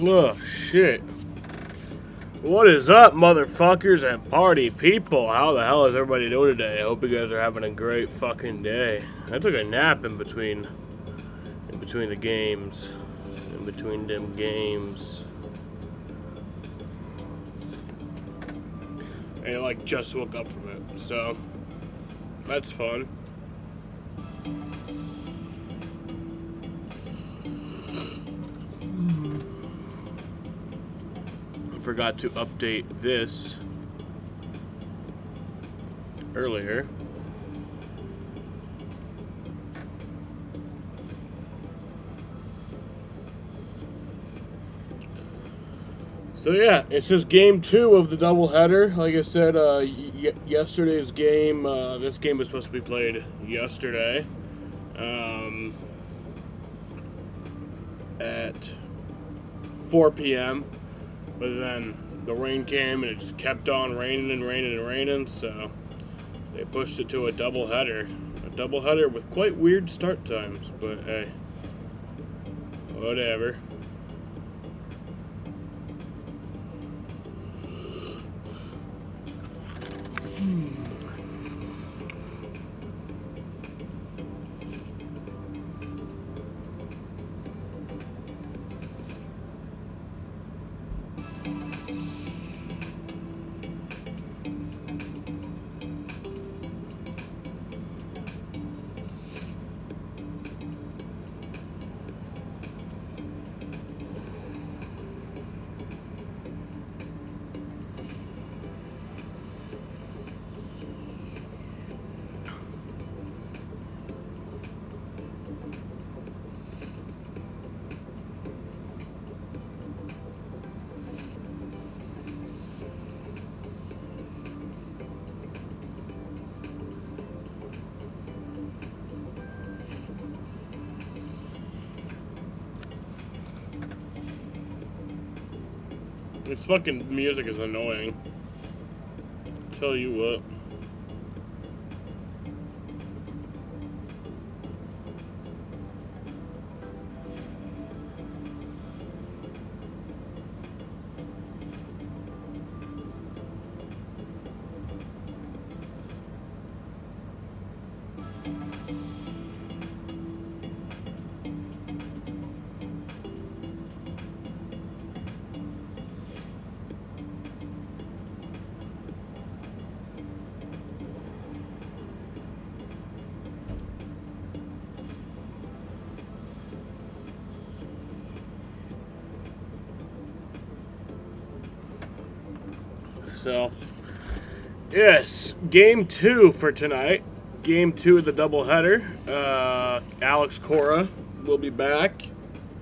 Oh, shit. What is up, motherfuckers and party people? How the hell is everybody doing today? I hope you guys are having a great fucking day. I took a nap in between the games. In between them games. And I, like, just woke up from it, so that's fun. Forgot to update this earlier. So yeah, it's just game 2 of the doubleheader. Like I said, yesterday's game, this game was supposed to be played yesterday at 4 p.m. But then the rain came and it just kept on raining and raining and raining, so they pushed it to a doubleheader. A doubleheader with quite weird start times, but hey, whatever. This fucking music is annoying. Tell you what. So, yes, game 2 for tonight. Game 2 of the doubleheader. Alex Cora will be back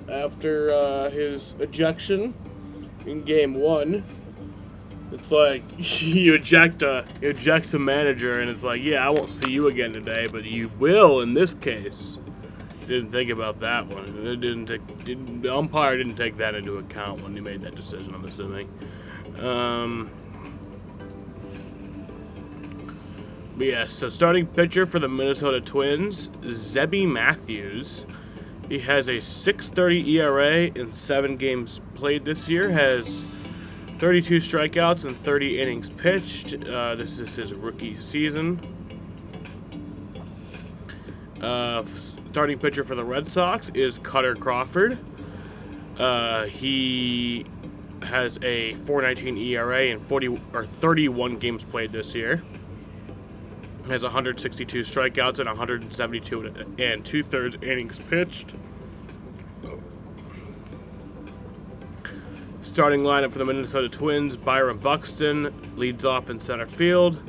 after his ejection in game 1. It's like you eject a manager, and it's like, yeah, I won't see you again today, but you will in this case. Didn't think about that one. The umpire didn't take that into account when he made that decision, I'm assuming. But yeah, so starting pitcher for the Minnesota Twins, Zebby Matthews. He has a 6.30 ERA in 7 games played this year, has 32 strikeouts and 30 innings pitched. This is his rookie season. Starting pitcher for the Red Sox is Cutter Crawford. He has a 4.19 ERA in 31 games played this year. Has 162 strikeouts and 172 and 2/3 innings pitched. Starting lineup for the Minnesota Twins: Byron Buxton leads off in center field.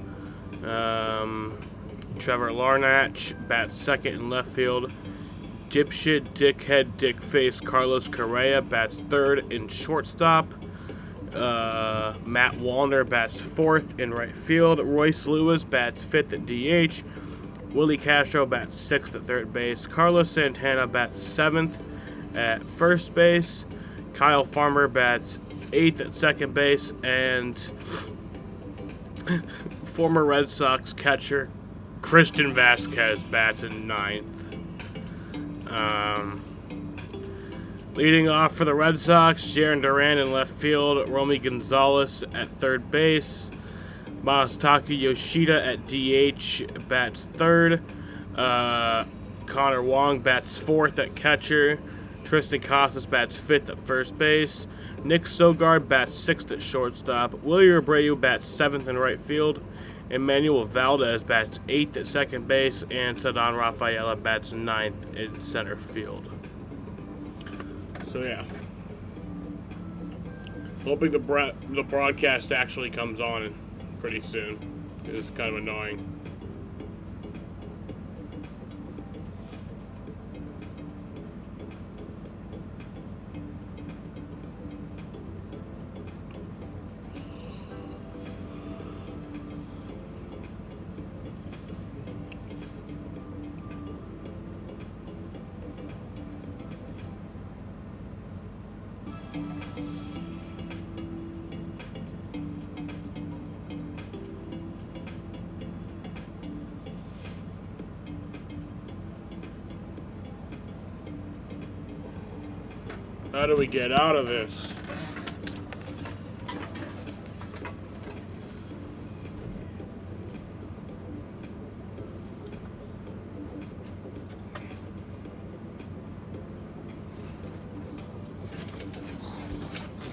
Trevor Larnach bats second in left field. Dipshit, dickhead, dickface Carlos Correa bats third in shortstop. Matt Wallner bats fourth in right field. Royce Lewis bats fifth at DH. Willie Castro bats 6th at third base. Carlos Santana bats 7th at first base. Kyle Farmer bats 8th at second base. And former Red Sox catcher Christian Vasquez bats in 9th. Leading off for the Red Sox, Jaron Duran in left field, Romy Gonzalez at third base, Masataka Yoshida at DH bats 3rd, Connor Wong bats 4th at catcher, Tristan Casas bats 5th at first base, Nick Sogard bats 6th at shortstop, Willie Abreu bats 7th in right field, Emmanuel Valdez bats 8th at second base, and Ceddanne Rafaela bats 9th in center field. So yeah, hoping the broadcast actually comes on pretty soon. It's kind of annoying. How do we get out of this?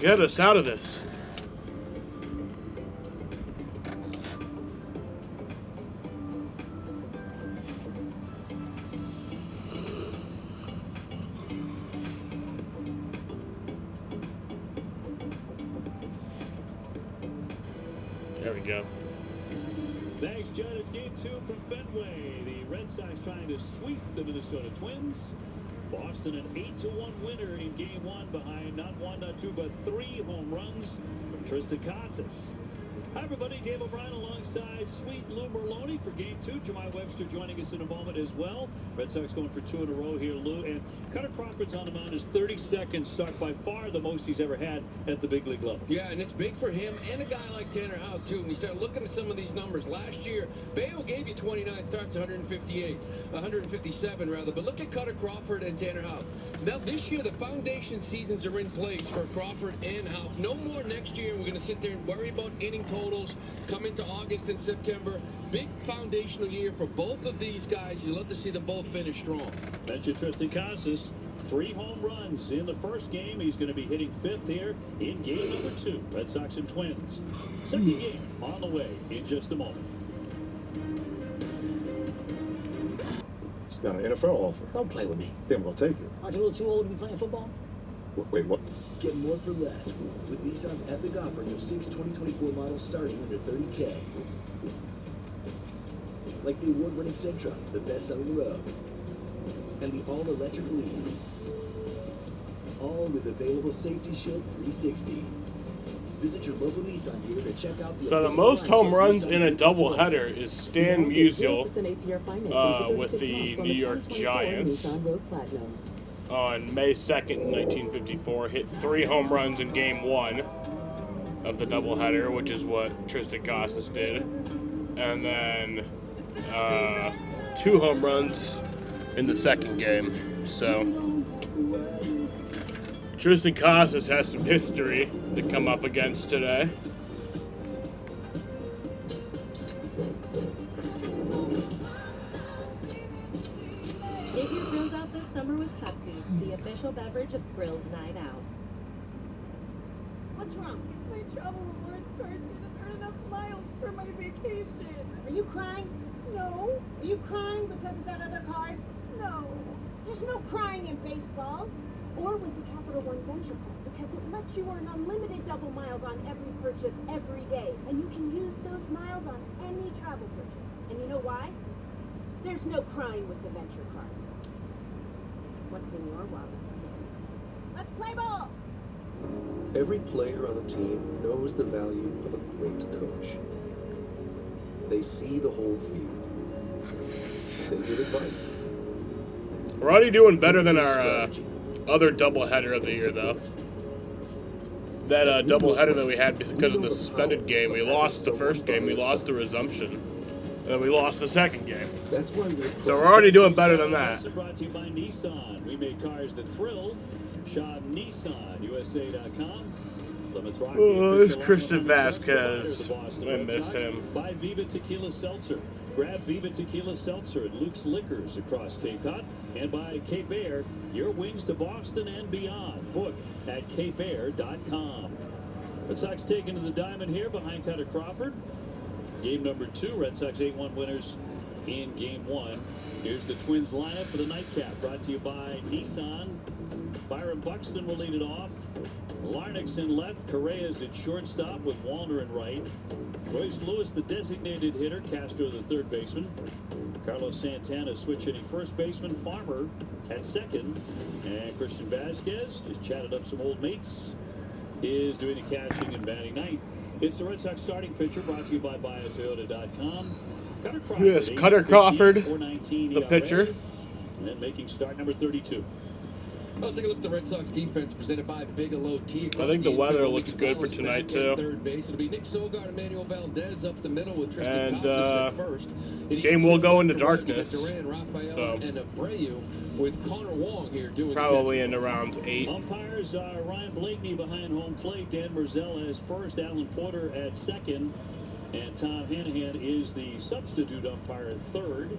Get us out of this. There we go. Thanks, Judd. It's game 2 from Fenway. The Red Sox trying to sweep the Minnesota Twins. Boston an 8-1 winner in game 1 behind not 1, not 2, but 3 home runs from Tristan Casas. Hi, everybody. Dave O'Brien alongside Sweet Lou Merloni for game 2. Jemai Webster joining us in a moment as well. Red Sox going for 2 in a row here, Lou. And Cutter Crawford's on the mound. His 32nd start, by far the most he's ever had at the big league level. Yeah, and it's big for him and a guy like Tanner Houck, too. When you start looking at some of these numbers, last year, Bayo gave you 29 starts, 157 rather. But look at Cutter Crawford and Tanner Houck. Now, this year, the foundation seasons are in place for Crawford and Houck. No more next year. We're going to sit there and worry about inning totals come into August and September. Big foundational year for both of these guys. You love to see them both finish strong. Mention Tristan Casas, 3 home runs in the first game. He's going to be hitting 5th here in game number 2. Red Sox and Twins. Second game on the way in just a moment. He's got an NFL offer. Don't play with me. Then I'm going to take it. Aren't you a little too old to be playing football? Wait, what? Get more for less with Nissan's epic offering of 6 2024 models starting under $30K. Like the award-winning Sentra, the best-selling Rogue, and the all-electric Leaf. All with available Safety Shield 360. Visit your local Nissan dealer to check out the... So the most home runs in a doubleheader is Stan Musial with the New York Giants on May 2nd, 1954. Hit 3 home runs in game 1 of the doubleheader, which is what Tristan Casas did. And then 2 home runs in the second game. So Tristan Casas has some history to come up against today. Get your grills out this summer with Pepsi, the official beverage of Grills Night Out. What's wrong? My travel rewards card didn't earn enough miles for my vacation. Are you crying? No. Are you crying because of that other card? No. There's no crying in baseball. Or with the Capital One Venture Card, because it lets you earn unlimited double miles on every purchase every day. And you can use those miles on any travel purchase. And you know why? There's no crying with the Venture Card. What's in your wallet? Let's play ball! Every player on a team knows the value of a great coach. They see the whole field. They give advice. We're already doing better than our other doubleheader of the year, though. That doubleheader that we had because of the suspended game, we lost the first game, we lost the resumption, and then we lost the second game. That's why So we're already doing better than that. Also brought to you by Nissan. We make cars that thrill. Shop NissanUSA.com. Plymouth Rock, It's Christian Vasquez. I miss him. Buy Viva Tequila Seltzer. Grab Viva Tequila Seltzer at Luke's Liquors across Cape Cod. And by Cape Air, your wings to Boston and beyond. Book at capeair.com. Red Sox taking to the diamond here behind Cutter Crawford. Game number 2, Red Sox 8-1 winners in game 1. Here's the Twins lineup for the nightcap, brought to you by Nissan. Byron Buxton will lead it off. Larnach's in left. Correa's at shortstop with Wallner in right. Royce Lewis, the designated hitter. Castro, the third baseman. Carlos Santana switch hitting first baseman. Farmer at second. And Christian Vasquez just chatted up some old mates. Is doing the catching and batting ninth. It's the Red Sox starting pitcher, brought to you by BioToyota.com. Cutter Crawford. Yes, Cutter Crawford, .419 the pitcher. And then making start number 32. Let's take a look at the Red Sox defense presented by Bigelow Tea. I think the weather looks good for tonight, too. Third base. It'll be Nick Sogard and Manuel Valdez up the middle with Tristan And at first. game will go into darkness. Duran, Rafael, So and Abreu with Connor Wong here doing probably in around 8. Umpires are Ryan Blakeney behind home plate. Dan Merzell as first. Alan Porter at second. And Tom Hanahan is the substitute umpire at third.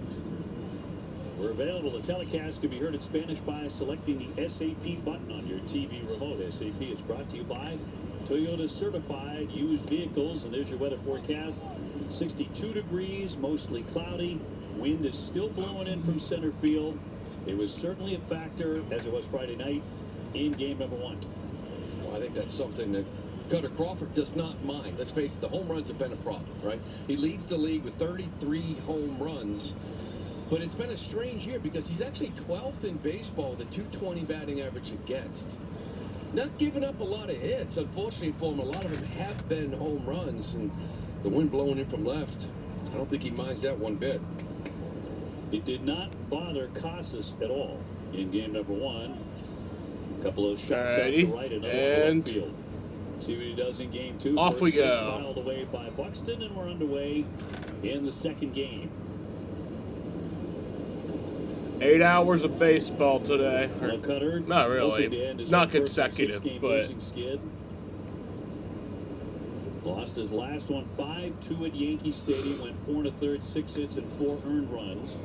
We're available. The telecast can be heard in Spanish by selecting the SAP button on your TV remote. SAP is brought to you by Toyota Certified Used Vehicles. And there's your weather forecast. 62 degrees, mostly cloudy. Wind is still blowing in from center field. It was certainly a factor, as it was Friday night, in game number 1. Well, I think that's something that Cutter Crawford does not mind. Let's face it, the home runs have been a problem, right? He leads the league with 33 home runs. But it's been a strange year because he's actually 12th in baseball with a .220 batting average against. Not giving up a lot of hits, unfortunately for him. A lot of them have been home runs, and the wind blowing in from left. I don't think he minds that one bit. It did not bother Casas at all in game number 1. A couple of shots out to right, another and left field. See what he does in game 2. Off First we pitch go. Filed away by Buxton, and we're underway in the second game. 8 hours of baseball today. Well, Cutter, Not really. Not consecutive, but skid. Lost his last one 5-2 at Yankee Stadium. Went 4 1/3, 6 hits, and 4 earned runs.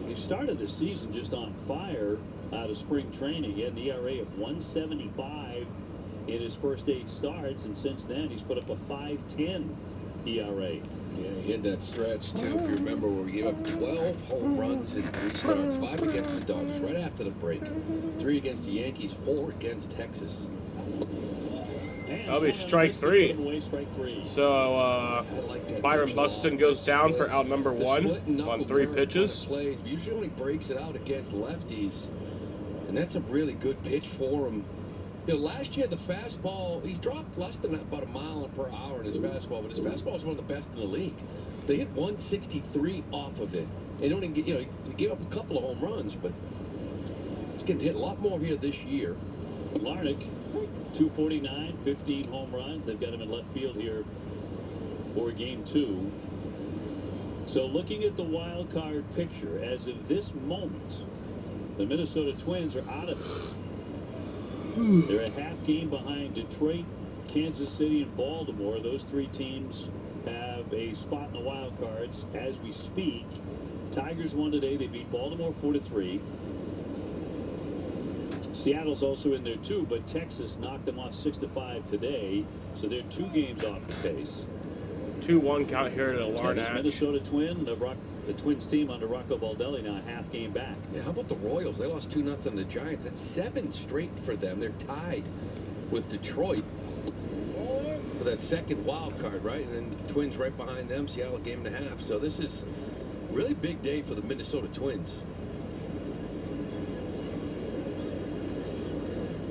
He started the season just on fire out of spring training. He had an ERA of 1.75 in his first 8 starts, and since then he's put up a 5.10 ERA. Yeah, he had that stretch, too, if you remember, where he gave up 12 home runs in 3 starts, 5 against the Dodgers right after the break, 3 against the Yankees, 4 against Texas. that'll be strike 3. So, Byron Buxton goes down for out number 1 on 3 pitches. Plays, but usually only breaks it out against lefties, and that's a really good pitch for him. You know, last year the fastball, he's dropped less than about a mile per hour in his fastball, but his fastball is one of the best in the league. They hit 163 off of it. And only, you know, he gave up a couple of home runs, but he's getting hit a lot more here this year. Larnach, 249, 15 home runs. They've got him in left field here for game 2. So looking at the wild card picture, as of this moment, the Minnesota Twins are out of it. They're a half game behind Detroit, Kansas City, and Baltimore. Those 3 teams have a spot in the wild cards as we speak. Tigers won today. They beat Baltimore 4-3. Seattle's also in there too, but Texas knocked them off 6-5 today. So they're 2 games off the pace. 2-1 count here to This Larnach. Minnesota the Twins team under Rocco Baldelli now a half game back. Yeah, how about the Royals? They lost 2-0 to the Giants. That's 7 straight for them. They're tied with Detroit for that second wild card, right? And then the Twins right behind them, Seattle a game and a half. So this is a really big day for the Minnesota Twins.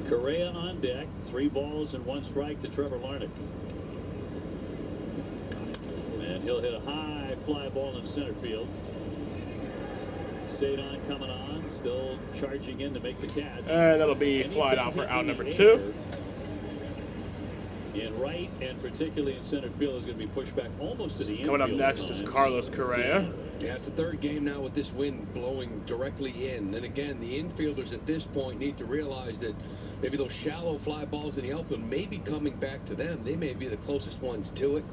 Correa on deck, 3 balls and 1 strike to Trevor Larnach. And he'll hit a high fly ball in center field. Sadon coming on, still charging in to make the catch. And that'll be flied out for out number 2. In right and particularly in center field is going to be pushed back almost to the infield. Coming up next is Carlos Correa. Yeah, it's the third game now with this wind blowing directly in. And again, the infielders at this point need to realize that maybe those shallow fly balls in the outfield may be coming back to them. They may be the closest ones to it.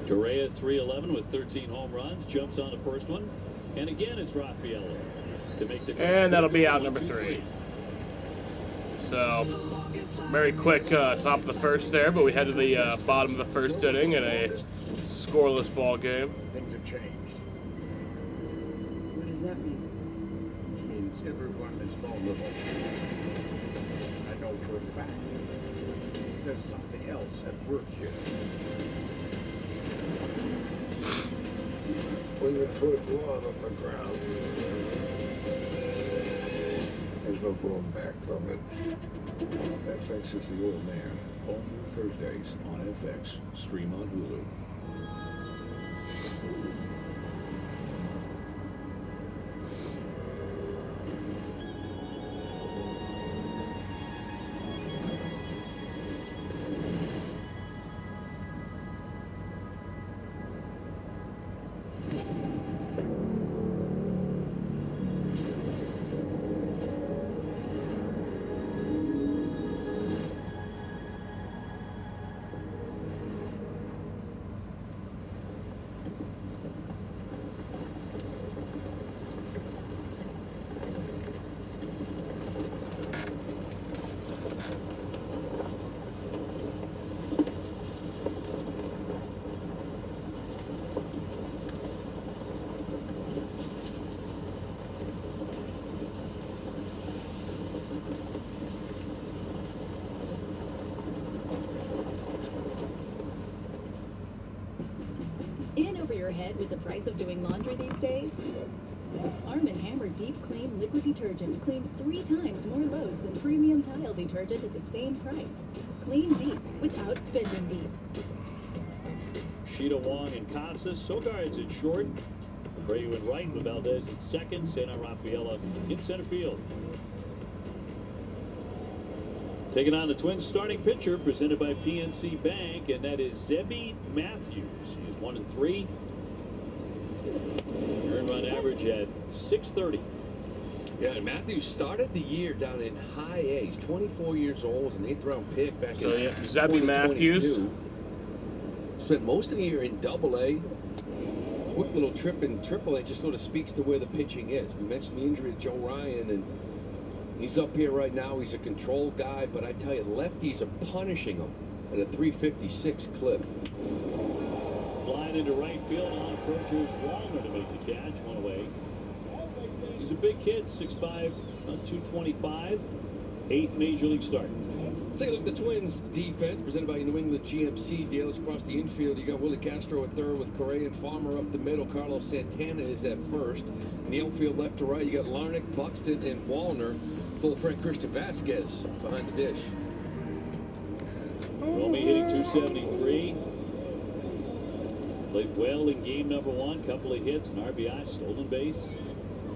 Correa 311 with 13 home runs, jumps on the first one. And again, it's Raffaello to make the. And that'll be out number 3. So, very quick top of the first there, but we head to the bottom of the first inning in a scoreless ball game. Things have changed. What does that mean? It means everyone is vulnerable. I know for a fact. There's something else at work here. When you put blood on the ground, there's no going back from it. FX is the old man. All new Thursdays on FX. Stream on Hulu. Your head with the price of doing laundry these days? Arm & Hammer Deep Clean Liquid Detergent cleans 3 times more loads than premium tile detergent at the same price. Clean deep without spending deep. Sheeta, Wong, and Casas. Sogards at short. Abreu in right with Valdez at second. Sena Raffaello in center field. Taking on the Twins starting pitcher presented by PNC Bank, and that is Zebby Matthews. He's 1-3. Earned run average at 630. Yeah, and Matthews started the year down in high A. He's 24 years old. Was an 8th round pick back in yeah, Zebby Matthews. Spent most of the year in Double A. Quick little trip in Triple A just sort of speaks to where the pitching is. We mentioned the injury to Joe Ryan, and he's up here right now. He's a control guy, but I tell you, lefties are punishing him at a 356 clip. Flying into right field on approaches Wallner to make the catch. One away. He's a big kid, 6'5", 225. 8th major league start. Let's take a look at the Twins defense presented by New England GMC dealers across the infield. You got Willie Castro at third with Correa and Farmer up the middle. Carlos Santana is at first. In the outfield left to right, you got Larnach, Buxton, and Wallner. Full friend Christian Vasquez behind the dish. Romy hitting 273. Played well in game number 1. Couple of hits, an RBI, stolen base.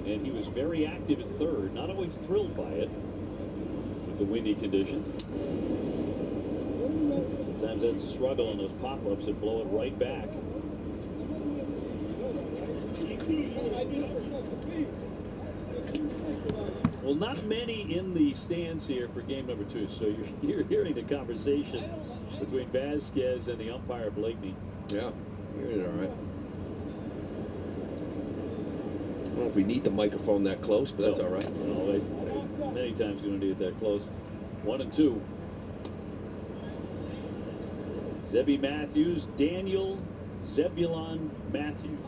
And he was very active at third. Not always thrilled by it with the windy conditions. Sometimes that's a struggle on those pop-ups that blow it right back. Well, not many in the stands here for game number 2, so you're hearing the conversation between Vasquez and the umpire Blakeney. Yeah, you're in it all right. I don't know if we need the microphone that close, but that's all right. No, many times you don't need it that close. 1-2. Zebby Matthews, Daniel Zebulon Matthews.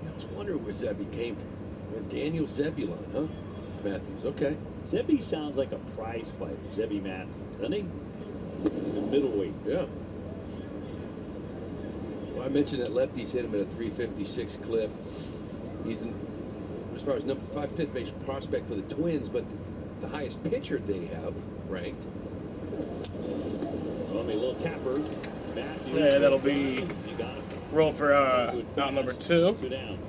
I was wondering where Zebby came from. Daniel Zebulon, huh? Matthews, okay. Zebby sounds like a prize fighter, Zebby Matthews, doesn't he? He's a middleweight. Yeah. Well, I mentioned that lefties hit him at a 356 clip. He's, as far as number 5 fifth base prospect for the Twins, but the highest pitcher they have ranked. Well, I mean, a little little tapper. Matthews. Yeah, that'll be You got it. roll for out number 2. 2 down.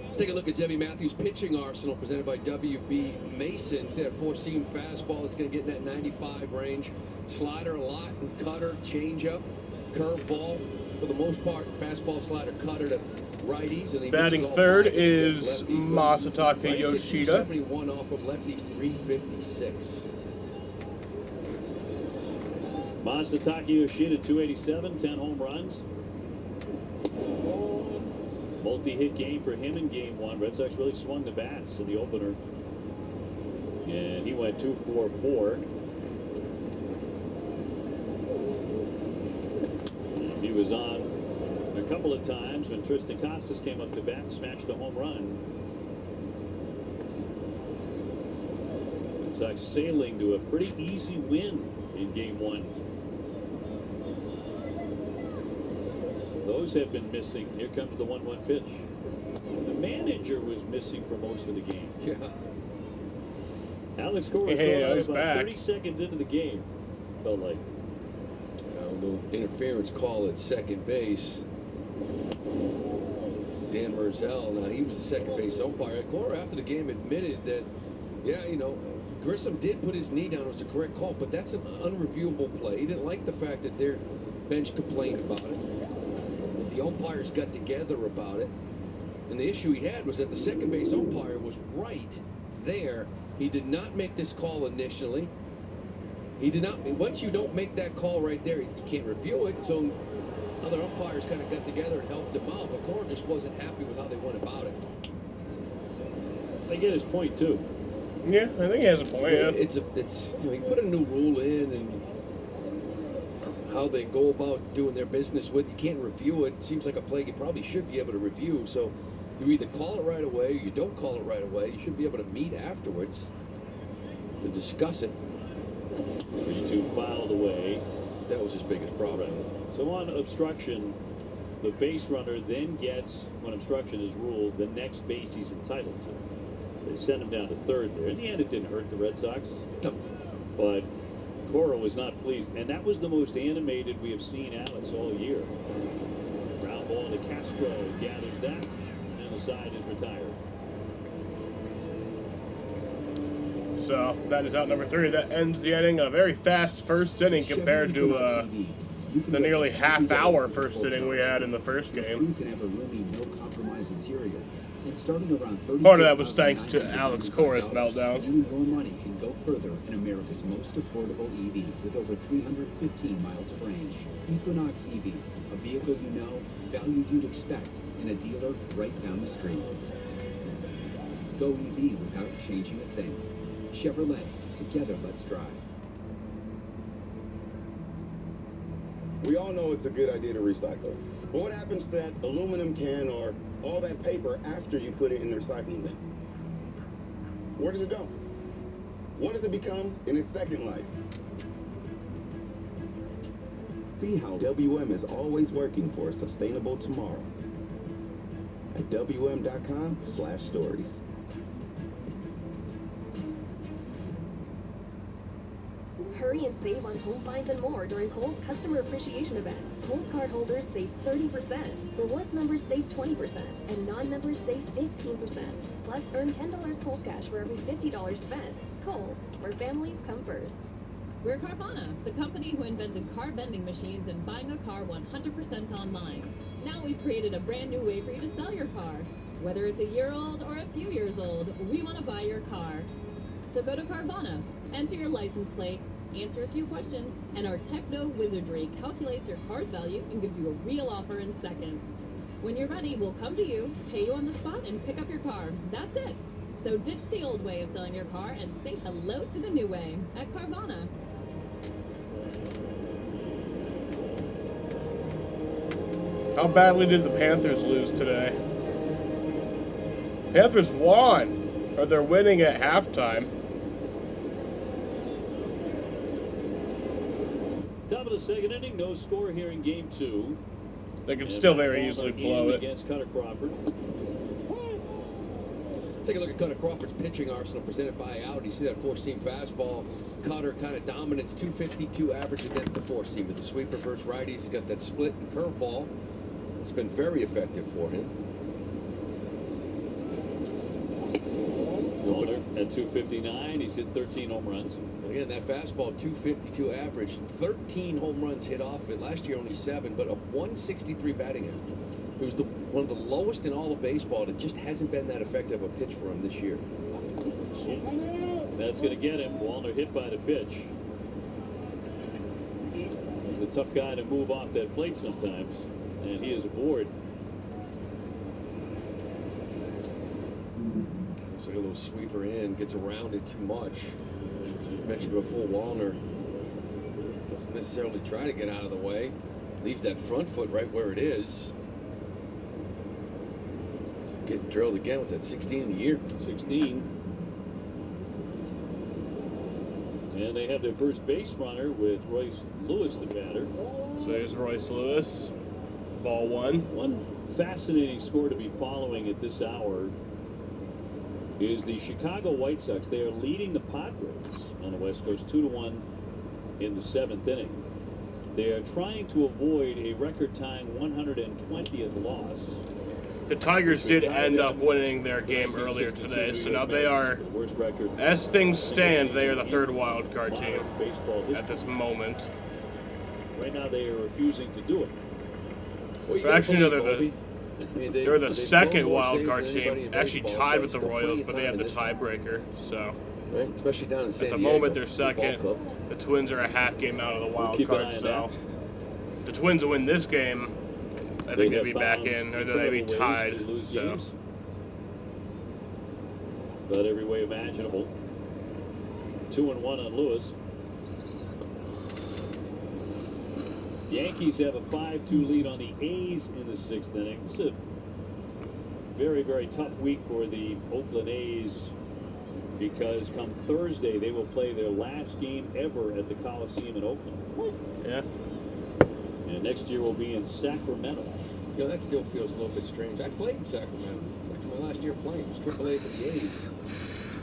Let's take a look at Zebby Matthews' pitching arsenal presented by W.B. Mason. He's got a 4-seam fastball that's going to get in that 95 range. Slider a lot, and cutter, changeup, curveball. For the most part, fastball, slider, cutter to righties. And he Batting mixes all third 5 is lefties. Masataka Righties hit Yoshida. 271 off of lefties, 356. Masataka Yoshida, 287, 10 home runs. Multi-hit game for him in game 1. Red Sox really swung the bats in the opener. And he went 2-for-4. He was on a couple of times when Tristan Costas came up to bat and smashed a home run. Red Sox sailing to a pretty easy win in game 1. Those have been missing. Here comes the 1-1 pitch. The manager was missing for most of the game. Yeah. Alex Cora was about 30 seconds into the game. Felt like. A little interference call at second base. Dan Merzel, now he was the second base umpire. Cora after the game admitted that, yeah, you know, Grissom did put his knee down. It was the correct call, but that's an unreviewable play. He didn't like the fact that their bench complained about it. The umpires got together about it, and the issue he had was that the second base umpire was right there. He did not make this call initially. He did not. Once you don't make that call right there, you can't review it. So other umpires kind of got together and helped him out, but Cora just wasn't happy with how they went about it. I get his point too. Yeah, I think he has a point. Yeah. It's you know, he put a new rule in and how they go about doing their business with. You can't review it. It seems like a play you probably should be able to review. So you either call it right away or you don't call it right away. You should be able to meet afterwards to discuss it. 3-2 fouled away. That was his biggest problem. Right. So on obstruction, the base runner then gets, when obstruction is ruled, the next base he's entitled to. They sent him down to third there. In the end, it didn't hurt the Red Sox. No. But Cora was not pleased, and that was the most animated we have seen Alex all year. Ground ball to Castro, gathers that, and the side is retired. So that is out number 3. That ends the inning. A very fast first inning compared to the nearly half-hour first inning we had in the first game. Can have a roomy, no-compromise interior. And starting around 30 Part of that was thanks to Alex Cora's meltdown. You and your money can go further in America's most affordable EV with over 315 miles of range. Equinox EV, a vehicle you know, value you'd expect, in a dealer right down the street. Go EV without changing a thing. Chevrolet, together let's drive. We all know it's a good idea to recycle. But what happens to that aluminum can or all that paper after you put it in the recycling bin? Where does it go? What does it become in its second life? See how WM is always working for a sustainable tomorrow at WM.com/stories. Hurry and save on home finds and more during Kohl's Customer Appreciation Event. Kohl's card holders save 30%, rewards members save 20%, and non-members save 15%. Plus, earn $10 Kohl's cash for every $50 spent. Kohl's, where families come first. We're Carvana, the company who invented car vending machines and buying a car 100% online. Now we've created a brand new way for you to sell your car. Whether it's a year old or a few years old, we want to buy your car. So go to Carvana, enter your license plate, answer a few questions, and our techno wizardry calculates your car's value and gives you a real offer in seconds. When you're ready, we'll come to you, pay you on the spot, and pick up your car. That's it. So ditch the old way of selling your car and say hello to the new way at Carvana. How badly did the Panthers lose today? Panthers won, or they're winning at halftime. Top of the second inning, no score here in game 2. They could still very easily blow it. Against Cutter Crawford. Take a look at Cutter Crawford's pitching arsenal presented by Audi. You see that four-seam fastball. Cutter kind of dominance, 252 average against the four-seam. With the sweeper versus righties, he's got that split and curveball. It's been very effective for him. Walner at 259. He's hit 13 home runs. And again, that fastball, 252 average. 13 home runs hit off of it. Last year only 7, but a 163 batting average. It was one of the lowest in all of baseball. It just hasn't been that effective a pitch for him this year. That's going to get him. Walner hit by the pitch. He's a tough guy to move off that plate sometimes, and he is aboard. So a little sweeper in, gets around it too much. You mentioned before, Walner doesn't necessarily try to get out of the way. Leaves that front foot right where it is. Getting drilled again. What's that, 16 in a year? 16. And they have their first base runner with Royce Lewis, the batter. So here's Royce Lewis. Ball 1. One fascinating score to be following at this hour is the Chicago White Sox. They are leading the Padres on the West Coast 2-1 in the 7th inning. They are trying to avoid a record-tying 120th loss. The Tigers did end up winning their game earlier today, so now they are, as things stand, they are the 3rd wild card team at this moment. Right now they are refusing to do it. Well, actually, no, they're the 2nd wild card team, actually tied with the Royals, but they have the tiebreaker. So right, especially down in San at the Diego, moment they're 2nd. The Twins are a half game out of the wild card. So if the Twins win this game, I think they'd be back in, or they'd be tied. So. But every way imaginable. 2-1 on Lewis. Yankees have a 5-2 lead on the A's in the 6th inning. It's a very, very tough week for the Oakland A's because come Thursday they will play their last game ever at the Coliseum in Oakland. Yeah. And next year will be in Sacramento. You know, that still feels a little bit strange. I played in Sacramento. Actually, my last year playing was AAA for the A's.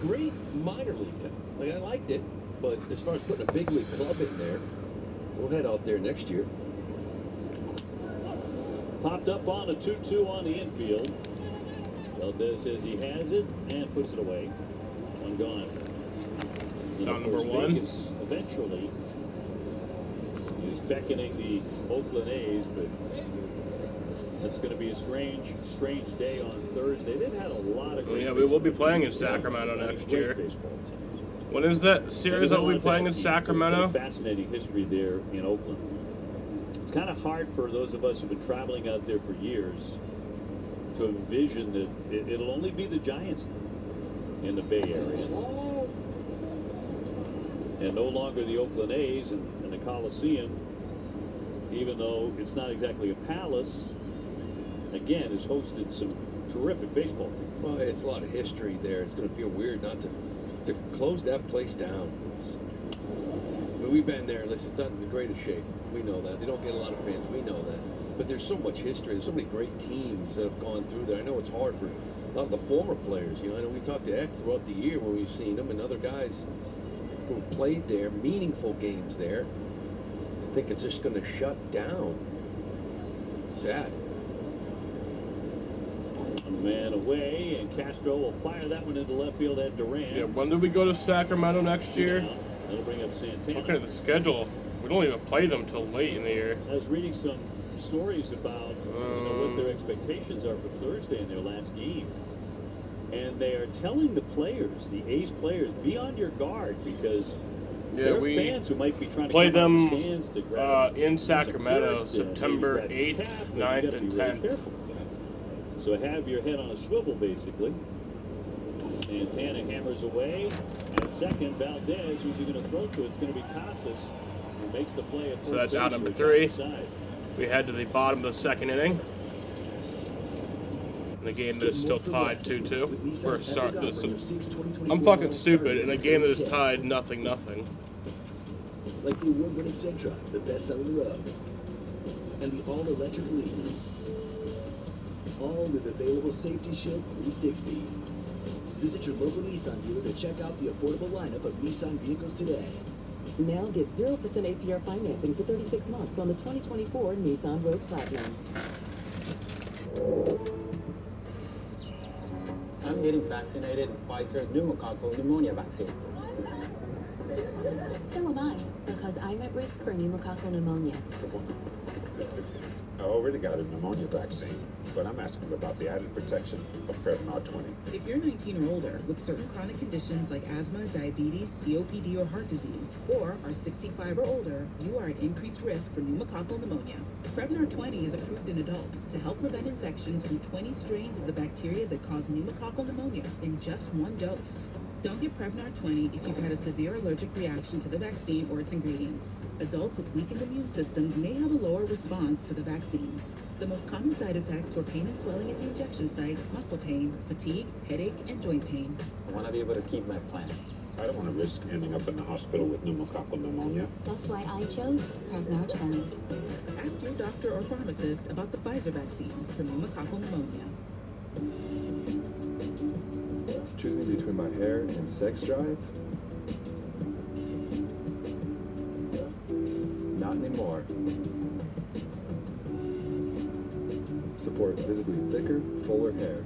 Great minor league time. Like, I liked it, but as far as putting a big league club in there, we'll head out there next year. Popped up on a 2-2 on the infield. Valdez says he has it and puts it away. One gone. Down number 1. Vegas eventually is beckoning the Oakland A's, but it's going to be a strange day on Thursday. They've had a lot of great. Yeah, we will be playing in Sacramento next year. When is that series that we'll be playing in Sacramento? Fascinating history there in Oakland. It's kind of hard for those of us who've been traveling out there for years to envision that it'll only be the Giants in the Bay Area, and no longer the Oakland A's and the Coliseum, even though it's not exactly a palace. Again, has hosted some terrific baseball teams. Well, it's a lot of history there. It's going to feel weird not to close that place down. I mean, we've been there. Listen, it's not in the greatest shape. We know that. They don't get a lot of fans. We know that. But there's so much history. There's so many great teams that have gone through there. I know it's hard for a lot of the former players. You know, I know we talked to Eck throughout the year when we've seen them and other guys who have played there, meaningful games there. I think it's just going to shut down. Sad. A man away, and Castro will fire that one into left field at Duran. Yeah, when do we go to Sacramento next year? That'll bring up Santana. Look at the schedule. We don't even play them till late in the year. I was reading some stories about what their expectations are for Thursday in their last game. And they are telling the players, the A's players, be on your guard because there are fans who might be trying to play come them out the stands to grab in Sacramento, September 8th, 9th, and 10th. So have your head on a swivel, basically. Santana hammers away. At second, Valdez, who's he going to throw to? It's going to be Casas, who makes the play at first. So that's out number 3. We head to the bottom of the 2nd inning. In a game that is still tied 2-2. Or sorry, I'm fucking stupid. In a game that is tied 0-0. Like the award-winning Sentra, the best on the road, and the all-electric Leaf. All with available Safety Shield 360. Visit your local Nissan dealer to check out the affordable lineup of Nissan vehicles today. Now get 0% APR financing for 36 months on the 2024 Nissan Rogue Platinum. I'm getting vaccinated with Pfizer's pneumococcal pneumonia vaccine. So am I, because I'm at risk for pneumococcal pneumonia. I already got a pneumonia vaccine, but I'm asking about the added protection of Prevnar 20. If you're 19 or older with certain chronic conditions like asthma, diabetes, COPD, or heart disease, or are 65 or older, you are at increased risk for pneumococcal pneumonia. Prevnar 20 is approved in adults to help prevent infections from 20 strains of the bacteria that cause pneumococcal pneumonia in just one dose. Don't get Prevnar 20 if you've had a severe allergic reaction to the vaccine or its ingredients. Adults with weakened immune systems may have a lower response to the vaccine. The most common side effects were pain and swelling at the injection site, muscle pain, fatigue, headache, and joint pain. I want to be able to keep my plans. I don't want to risk ending up in the hospital with pneumococcal pneumonia. That's why I chose Prevnar 20. Ask your doctor or pharmacist about the Pfizer vaccine for pneumococcal pneumonia. Choosing between my hair and sex drive? Not anymore. Support visibly thicker, fuller hair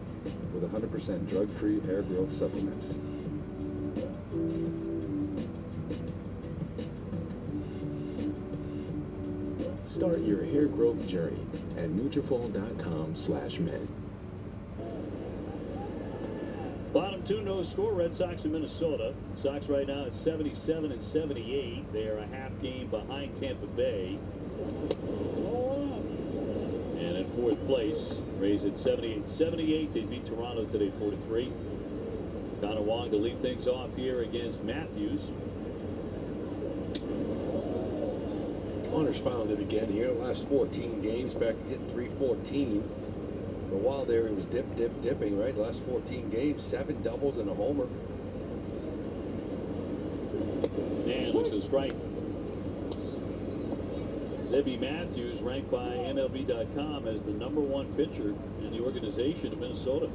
with 100% drug-free hair growth supplements. Start your hair growth journey at Nutrafol.com/men. Bottom two, no score. Red Sox in Minnesota. Sox right now at 77 and 78. They are a half game behind Tampa Bay. And in fourth place, Rays at 78-78. They beat Toronto today 4-3. Connor Wong to lead things off here against Matthews. Connor's found it again here. Last 14 games, back hitting .314. For a while there, he was dipping, right? Last 14 games, 7 doubles and a homer. And looks at a strike. Zebby Matthews, ranked by MLB.com as the #1 pitcher in the organization in Minnesota.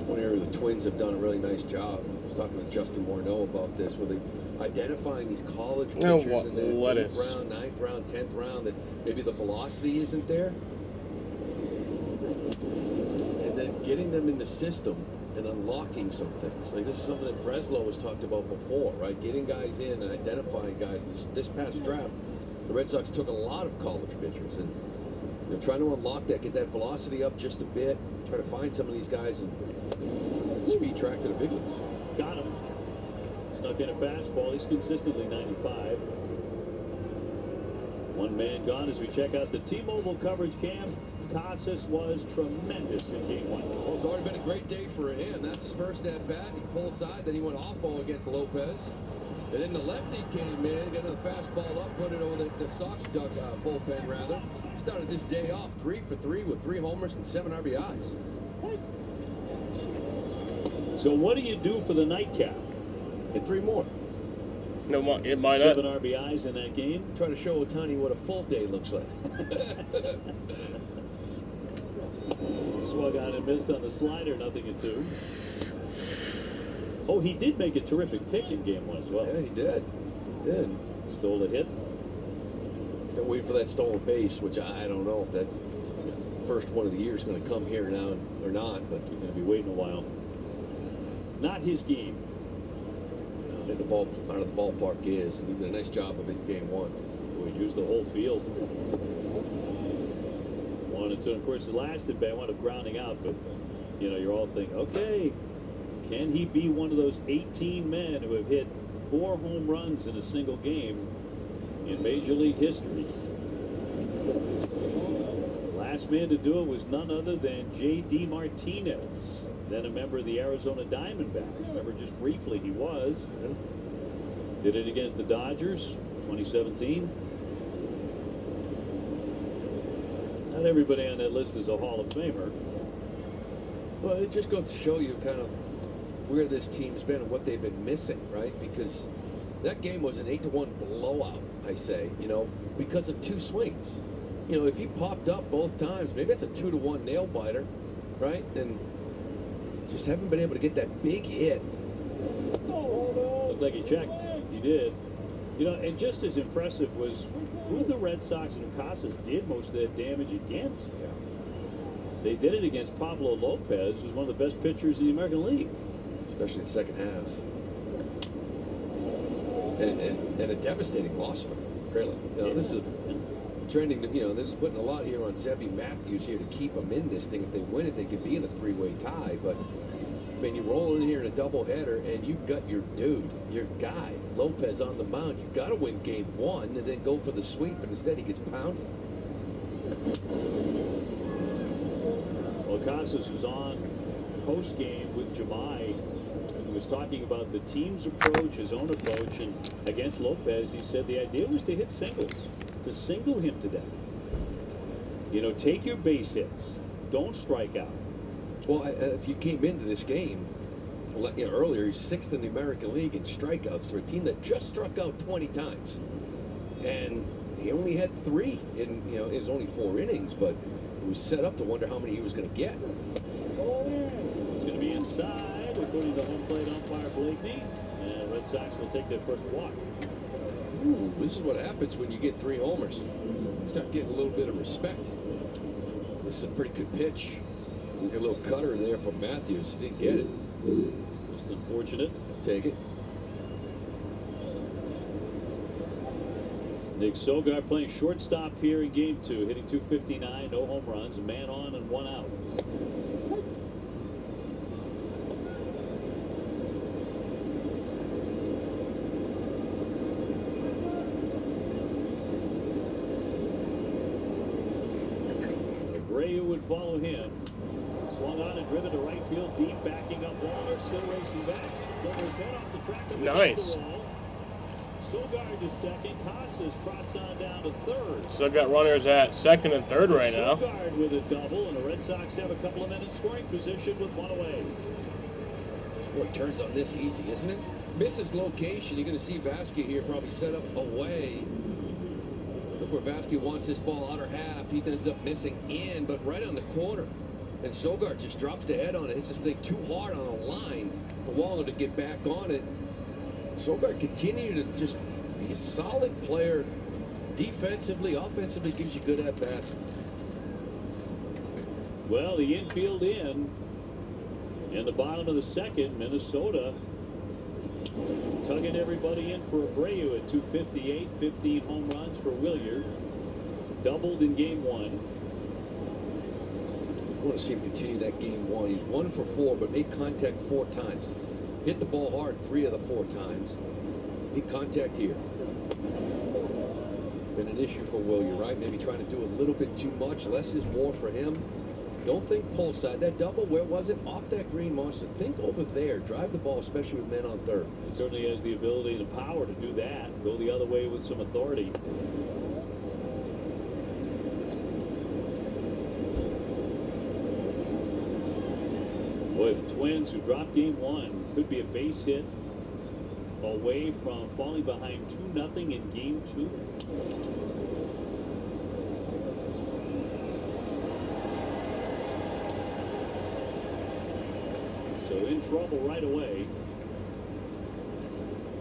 One area the Twins have done a really nice job. I was talking to Justin Morneau about this, where they identifying these college pitchers in the 8th round, 9th round, 10th round, that maybe the velocity isn't there. And then getting them in the system and unlocking some things. Like this is something that Breslow has talked about before, right? Getting guys in and identifying guys. This past draft, the Red Sox took a lot of college pitchers, and they're trying to unlock that, get that velocity up just a bit, try to find some of these guys and speed track to the big leagues. Got him. Snuck in a fastball. He's consistently 95. One man gone as we check out the T-Mobile coverage cam. Casas was tremendous in game 1. Well, it's already been a great day for him. That's his first at bat. He pulled aside, then he went off ball against Lopez. And then the lefty came in, got another fastball up, put it over the Sox duck bullpen rather. Started this day off 3 for 3 with 3 homers and 7 RBIs. So what do you do for the nightcap? Get 3 more. No, it might 7 RBIs in that game. Try to show Ohtani what a full day looks like. Swung on and missed on the slider, 0-2. Oh, he did make a terrific pick in game 1 as well. Yeah, he did. He did. Stole a hit. Still waiting for that stolen base, which I don't know if that first one of the year is going to come here now or not, but you're going to be waiting a while. Not his game. The ball out of the ballpark is, and he did a nice job of it in game 1. We used the whole field. 1 and 2. Of course, the last at bat wound up grounding out, but you know, you're all thinking, okay, can he be one of those 18 men who have hit 4 home runs in a single game in Major League history? Last man to do it was none other than J.D. Martinez, then a member of the Arizona Diamondbacks. Remember, just briefly he was. Did it against the Dodgers, 2017. Not everybody on that list is a Hall of Famer. Well, it just goes to show you kind of where this team's been and what they've been missing, right? Because that game was an 8-1 blowout, I say, you know, because of 2 swings. you know, if he popped up both times, maybe it's a 2-to-1 nail biter, right? And just haven't been able to get that big hit. Looked like he checked. He did. You know, and just as impressive was who the Red Sox and Casas did most of that damage against. Yeah. They did it against Pablo Lopez, who's one of the best pitchers in the American League. Especially the second half. And a devastating loss for them, really. You know, this is trending, you know, they're putting a lot here on Zebby Matthews here to keep them in this thing. If they win it, they could be in a three-way tie. But, I mean, you roll in here in a doubleheader, and you've got your dude, your guy, Lopez on the mound. You've got to win game one and then go for the sweep, and instead he gets pounded. Well, Casas was on post-game with Jemai. He was talking about the team's approach, his own approach, and against Lopez, he said the idea was to hit singles, to single him to death. You know, take your base hits. Don't strike out. Well, if you came into this game, you know, earlier, he's 6th in the American League in strikeouts for a team that just struck out 20 times. And he only had 3 in, you know, it was only 4 innings, but it was set up to wonder how many he was going to get. It's going to be inside, according to home plate umpire Blakeney. And Red Sox will take their first walk. Ooh, this is what happens when you get 3 homers. You start getting a little bit of respect. This is a pretty good pitch. We got a little cutter there from Matthews. He didn't get it. Just unfortunate. Take it. Nick Sogard playing shortstop here in game 2, hitting .259, no home runs, a man on and 1 out. Abreu would follow him. Swung on and driven to right field deep, backing up Waller, still racing back. It's over his head off the track. Nice. Sogard to second. Casas trots on down to third. Still got runners at second and third right now. Sogard with a double, and the Red Sox have a couple of minutes scoring position with 1 away. Boy, turns on this easy, isn't it? Misses location. You're going to see Vasquez here probably set up away. Look where Vasquez wants this ball, outer half. He ends up missing in, but right on the corner. And Sogard just drops the head on it. Hits this thing too hard on the line for Waller to get back on it. Sogard continued to just be a solid player. Defensively, offensively, gives you good at-bats. Well, the infield in the bottom of the second, Minnesota tugging everybody in for Abreu at .258, 15 home runs for Williard. Doubled in game 1. I want to see him continue that game 1. He's 1 for 4, but made contact 4 times. Hit the ball hard 3 of the 4 times. Made contact here. Been an issue for Williard, right? Maybe trying to do a little bit too much. Less is more for him. Don't think pull side. That double, where was it? Off that green monster. Think over there. Drive the ball, especially with men on third. He certainly has the ability and the power to do that. Go the other way with some authority. Boy, the Twins, who dropped game 1, could be a base hit away from falling behind 2-0 in game 2. So in trouble right away.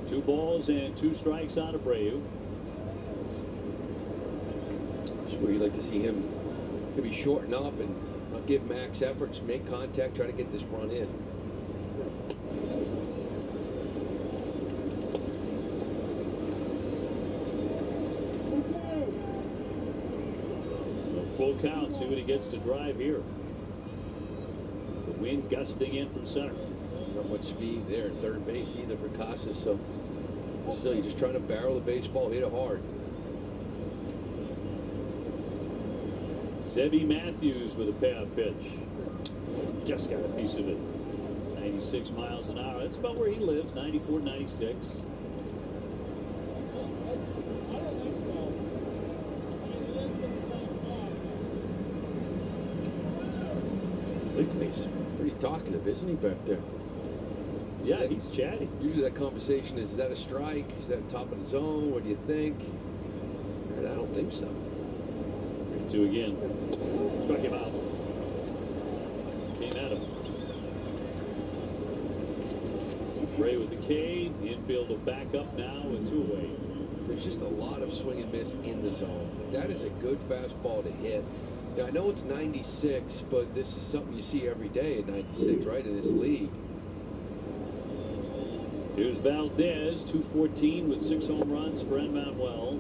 2 balls and 2 strikes on Abreu. That's where you'd like to see him maybe shorten up and not give max efforts, make contact, try to get this run in. A full count, see what he gets to drive here. The wind gusting in from center. Not much speed there at third base either for Casas, so still you're just trying to barrel the baseball, hit it hard. Zebby Matthews with a payout pitch. Just got a piece of it. 96 miles an hour. That's about where he lives, 94, 96. He's pretty talkative, isn't he, back there? Yeah, he's chatty. Usually that conversation is that a strike? Is that top of the zone? What do you think? And I don't think so. 2 again. Struck him out. Came at him. Bray with the K. Infield will back up now with 2 away. There's just a lot of swing and miss in the zone. That is a good fastball to hit. Now, I know it's 96, but this is something you see every day at 96, right, in this league. Here's Valdez, 214 with 6 home runs for Manuel.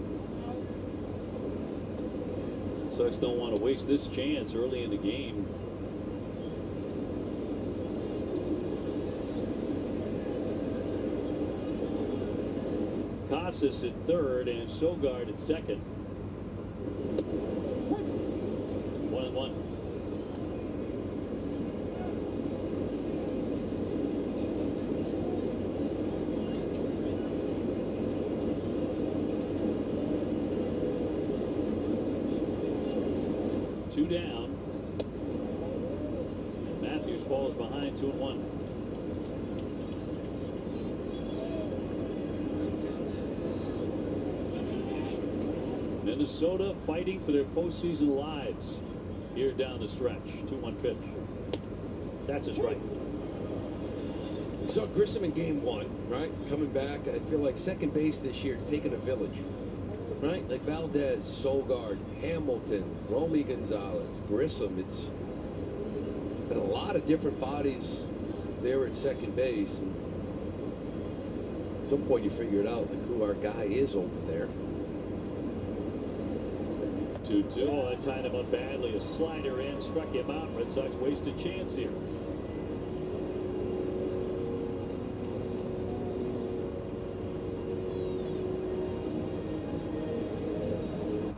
Sox don't want to waste this chance early in the game. Casas at third and Sogard at second. 1-1. Two down. And Matthews falls behind 2-1. Minnesota fighting for their postseason lives here down the stretch. 2-1 pitch. That's a strike. We saw Grissom in game 1, right? Coming back. I feel like second base this year, it's taken a village. Right? Like Valdez, Sogard, Hamilton, Romy Gonzalez, Grissom. It's been a lot of different bodies there at second base. And at some point you figure it out, like who our guy is over there. 2-2. Oh, that tied him up badly. A slider in, struck him out. Red Sox waste a chance here.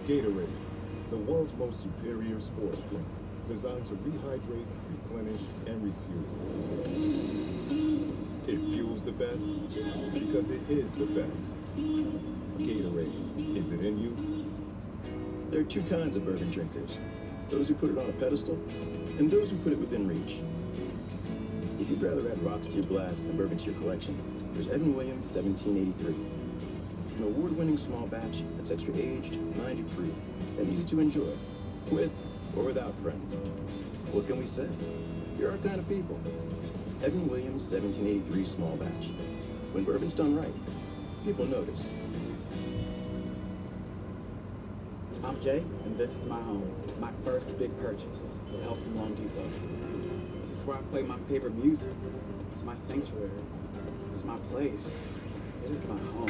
Gatorade, the world's most superior sports drink, designed to rehydrate, replenish, and refuel. It fuels the best because it is the best. Gatorade, is it in you? There are 2 kinds of bourbon drinkers. Those who put it on a pedestal, and those who put it within reach. If you'd rather add rocks to your glass than bourbon to your collection, there's Evan Williams 1783. An award-winning small batch that's extra aged, 90 proof, and easy to enjoy, with or without friends. What can we say? You're our kind of people. Evan Williams 1783 small batch. When bourbon's done right, people notice. I'm Jay, and this is my home. My first big purchase, with help from Loan Depot. This is where I play my favorite music. It's my sanctuary. It's my place. It is my home.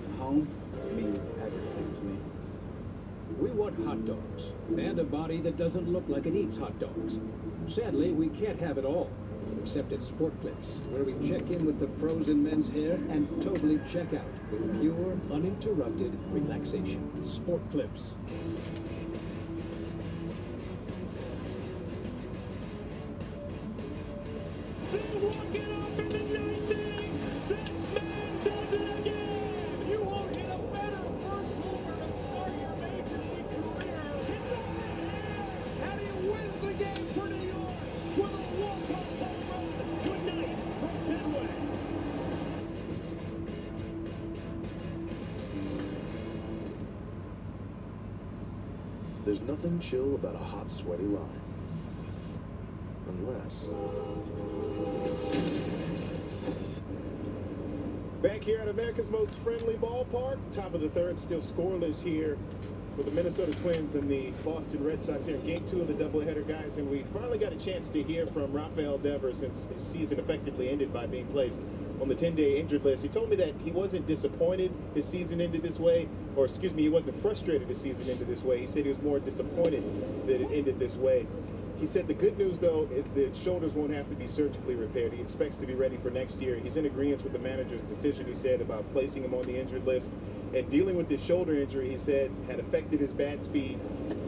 And home means everything to me. We want hot dogs, and a body that doesn't look like it eats hot dogs. Sadly, we can't have it all, except at Sport Clips, where we check in with the pros in men's hair and totally check out with pure, uninterrupted relaxation. Sport Clips. There's nothing chill about a hot, sweaty line. Unless... Back here at America's most friendly ballpark, top of the third, still scoreless here with the Minnesota Twins and the Boston Red Sox here in Game 2 of the doubleheader, guys. And we finally got a chance to hear from Rafael Devers since his season effectively ended by being placed on the 10-day injured list. He told me that he wasn't disappointed his season ended this way, or excuse me, he wasn't frustrated his season ended this way. He said he was more disappointed that it ended this way. He said the good news, though, is that shoulders won't have to be surgically repaired. He expects to be ready for next year. He's in agreement with the manager's decision, he said, about placing him on the injured list. And dealing with his shoulder injury, he said, had affected his bat speed.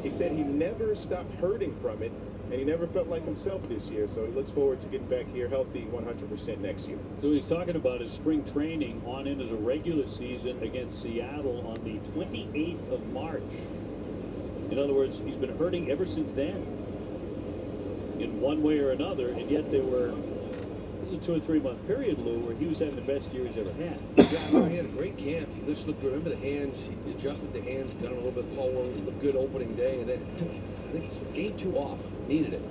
He said he never stopped hurting from it, and he never felt like himself this year. So he looks forward to getting back here healthy 100% next year. So he's talking about his spring training on into the regular season against Seattle on the 28th of March. In other words, he's been hurting ever since then, in one way or another, and yet they were It was a 2 or 3 month period, Lou, where he was having the best year he's ever had. Yeah, no, he had a great camp. He just looked, remember the hands, he adjusted the hands, got a little bit lower, looked good opening day, and then I think it's game 2 off. Needed it.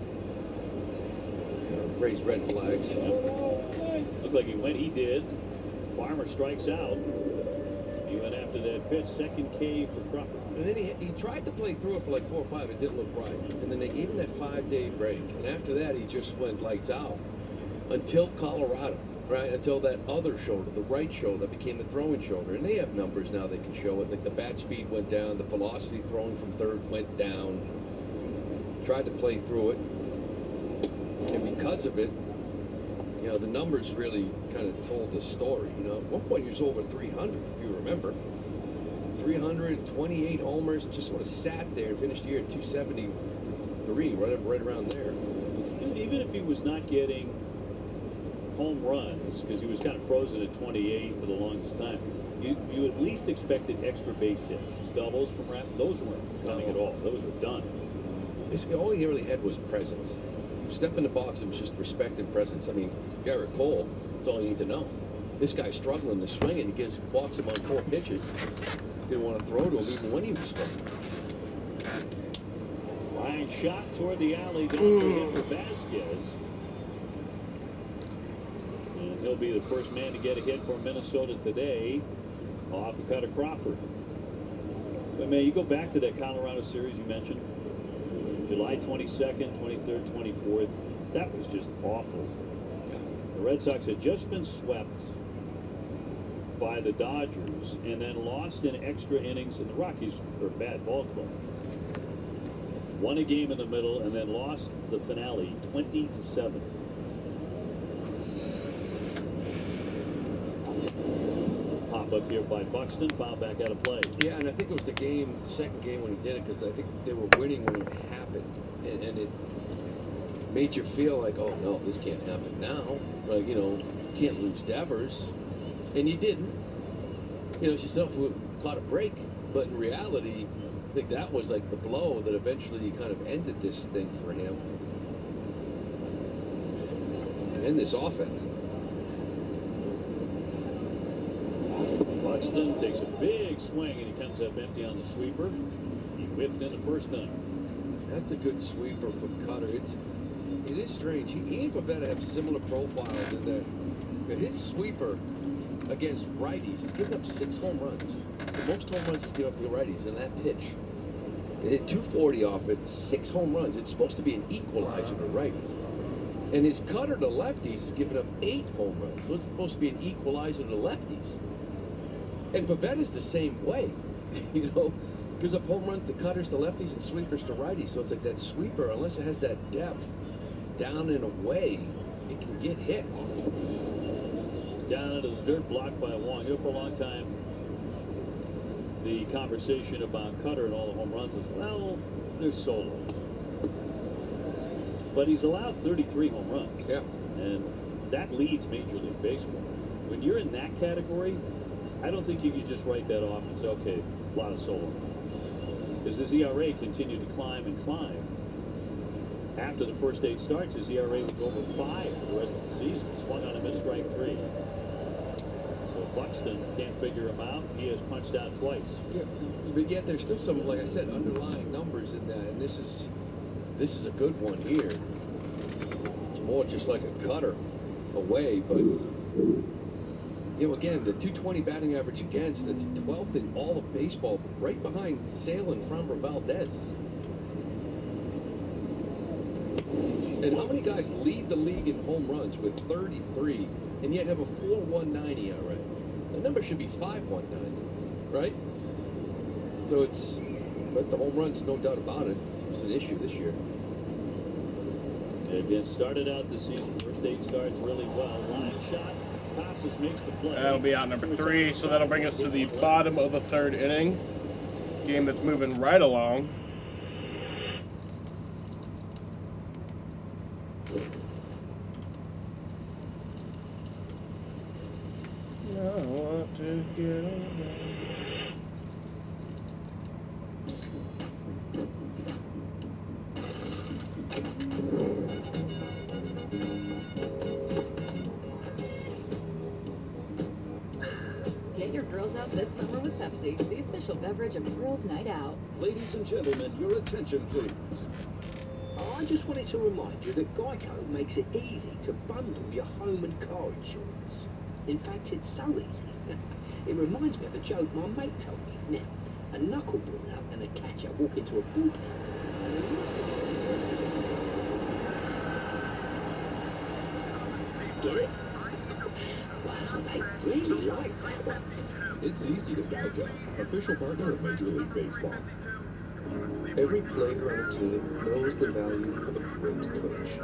Raised red flags. Looked like he did. Farmer strikes out. He went after that pitch, second K for Crawford. And then he tried to play through it for like 4 or 5. It didn't look right. And then they gave him that 5-day break. And after that, he just went lights out until Colorado, right? Until that other shoulder, the right shoulder, became the throwing shoulder. And they have numbers now they can show it. Like the bat speed went down, the velocity throwing from third went down. Tried to play through it. And because of it, you know, the numbers really kind of told the story. You know, at one point he was over 300, if you remember. 328 homers, just sort of sat there and finished the year at 273, right around there. And even if he was not getting home runs, because he was kind of frozen at 28 for the longest time, you at least expected extra base hits. Doubles from Rapp, those weren't coming at all. Those were done. Basically, all he really had was presence. Step in the box, it was just respect and presence. I mean, Garrett Cole, that's all you need to know. This guy's struggling to swing it. He walks him on 4 pitches. Didn't want to throw to him even when he was struggling. Line shot toward the alley, down for him for Vasquez. And he'll be the first man to get a hit for Minnesota today off a cut of Crawford. But man, you go back to that Colorado series you mentioned, July 22nd, 23rd, 24th. That was just awful. The Red Sox had just been swept by the Dodgers and then lost in extra innings, and the Rockies are a bad ball club. Won a game in the middle and then lost the finale 20-7. Pop up here by Buxton, foul back out of play. Yeah, and I think it was the second game when he did it, because I think they were winning when it happened, and it made you feel like, oh no, this can't happen now. Like, you know, can't lose Devers. And you didn't. You know, she said, caught a break. But in reality, I think that was like the blow that eventually kind of ended this thing for him. And this offense. Buxton takes a big swing and he comes up empty on the sweeper. He whiffed in the first time. That's a good sweeper from Cutter. It is strange. He and Pavetta have similar profiles in that his sweeper against righties, he's given up 6 home runs. The most home runs he's given up to the righties in that pitch. They hit 240 off it, 6 home runs. It's supposed to be an equalizer to righties. And his cutter to lefties has given up 8 home runs. So it's supposed to be an equalizer to lefties. And Pavetta's the same way, you know, gives up home runs to cutters to lefties and sweepers to righties. So it's like that sweeper, unless it has that depth down and away, it can get hit. Down into the dirt, blocked by Wong. You know, for a long time, the conversation about Cutter and all the home runs was, well, there's solos. But he's allowed 33 home runs. Yeah. And that leads Major League Baseball. When you're in that category, I don't think you can just write that off and say, okay, a lot of solo. Because his ERA continued to climb and climb. After the first 8 starts, his ERA was over 5 for the rest of the season. Swung on a missed strike 3. So Buxton can't figure him out. He has punched out twice. Yeah, but yet there's still some, like I said, underlying numbers in that. And this is a good one here. It's more just like a cutter away, but you know, again, the 220 batting average against, that's 12th in all of baseball, right behind Sale and Framber Valdez. And how many guys lead the league in home runs with 33 and yet have a 4.19 ERA? The number should be 5.19, right? So but the home runs, no doubt about it, it's an issue this year. Again, started out this season, first 8 starts really well. Line shot, passes, makes the play. That'll be out number 3, so that'll bring us to the bottom of the 3rd inning. Game that's moving right along. I want to get away. Get your girls out this summer with Pepsi, the official beverage of Girls' Night Out. Ladies and gentlemen, your attention, please. I just wanted to remind you that Geico makes it easy to bundle your home and car insurance. In fact, it's so easy. It reminds me of a joke my mate told me. Now, a knuckleballer and a catcher walk into a bullpen, and a Get it? Wow, they really like that one. It's easy to Geico, official partner of Major League Baseball. Every player on a team knows the value of a great coach.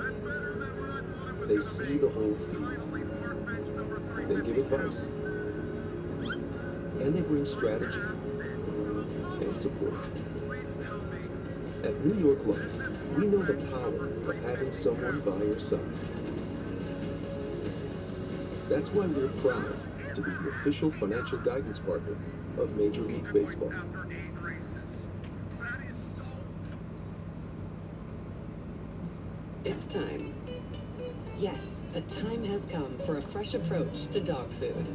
They see the whole field. They give advice. And they bring strategy and support. At New York Life, we know the power of having someone by your side. That's why we're proud to be the official financial guidance partner of Major League Baseball. It's time. Yes, the time has come for a fresh approach to dog food.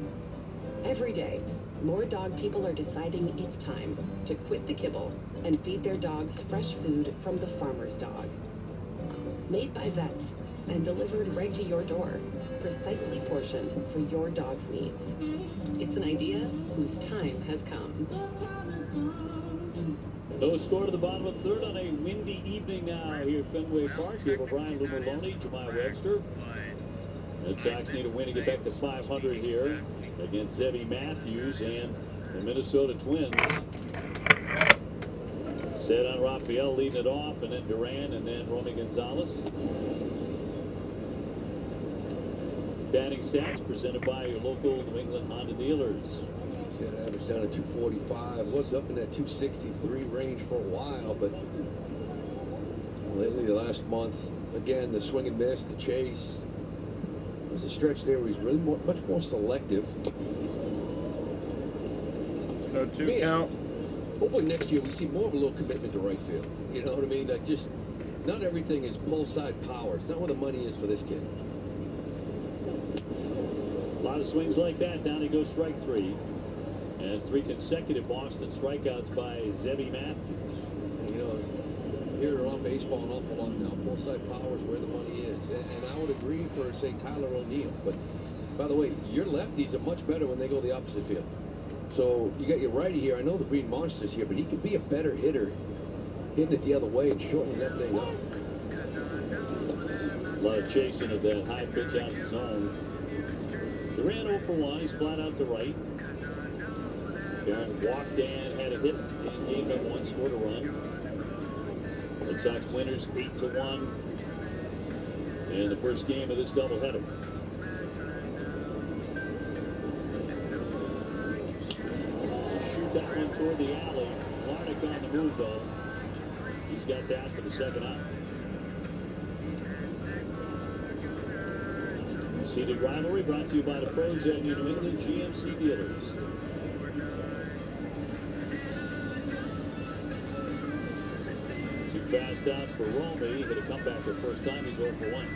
Every day, more dog people are deciding it's time to quit the kibble and feed their dogs fresh food from the farmer's dog. Made by vets and delivered right to your door, precisely portioned for your dog's needs. It's an idea whose time has come. No score to the bottom of the third on a windy evening now here at Fenway Park. Here for Brian Lumaloni, Jemai Webster. Red Sox need a win to get back to 500 here against Zebby Matthews and the Minnesota Twins. Set on Raphael leading it off, and then Duran, and then Romy Gonzalez. Batting stats presented by your local New England Honda dealers. See that average down to 245. Was up in that 263 range for a while, but lately, the last month, again, the swing and miss, the chase. There's a stretch there where he's really much more selective. No two count. Hopefully next year we see more of a little commitment to right field. You know what I mean? Like just not everything is pull side power. It's not where the money is for this kid. A lot of swings like that. Down he goes, strike three. And it's 3 consecutive Boston strikeouts by Zebby Matthews. You know, here around baseball an awful lot now. Pull side power is where the money is. And I would agree for, say, Tyler O'Neill. But, by the way, your lefties are much better when they go the opposite field. So you got your righty here. I know the Green Monster's here, but he could be a better hitter hitting it the other way and shortening that thing up. A lot of chasing of that high pitch out of the zone. Duran 0 for 1. He's flat out to right. Aaron walked and had a hit in game number 1, scored a run. Red Sox winners 8-1 in the first game of this doubleheader. Shoot that one toward the alley. Clark on the move though. He's got that for the second out. Seated rivalry brought to you by the pros at New England GMC dealers. Fast outs for Romy. He hit a comeback for the first time. He's 0 for 1.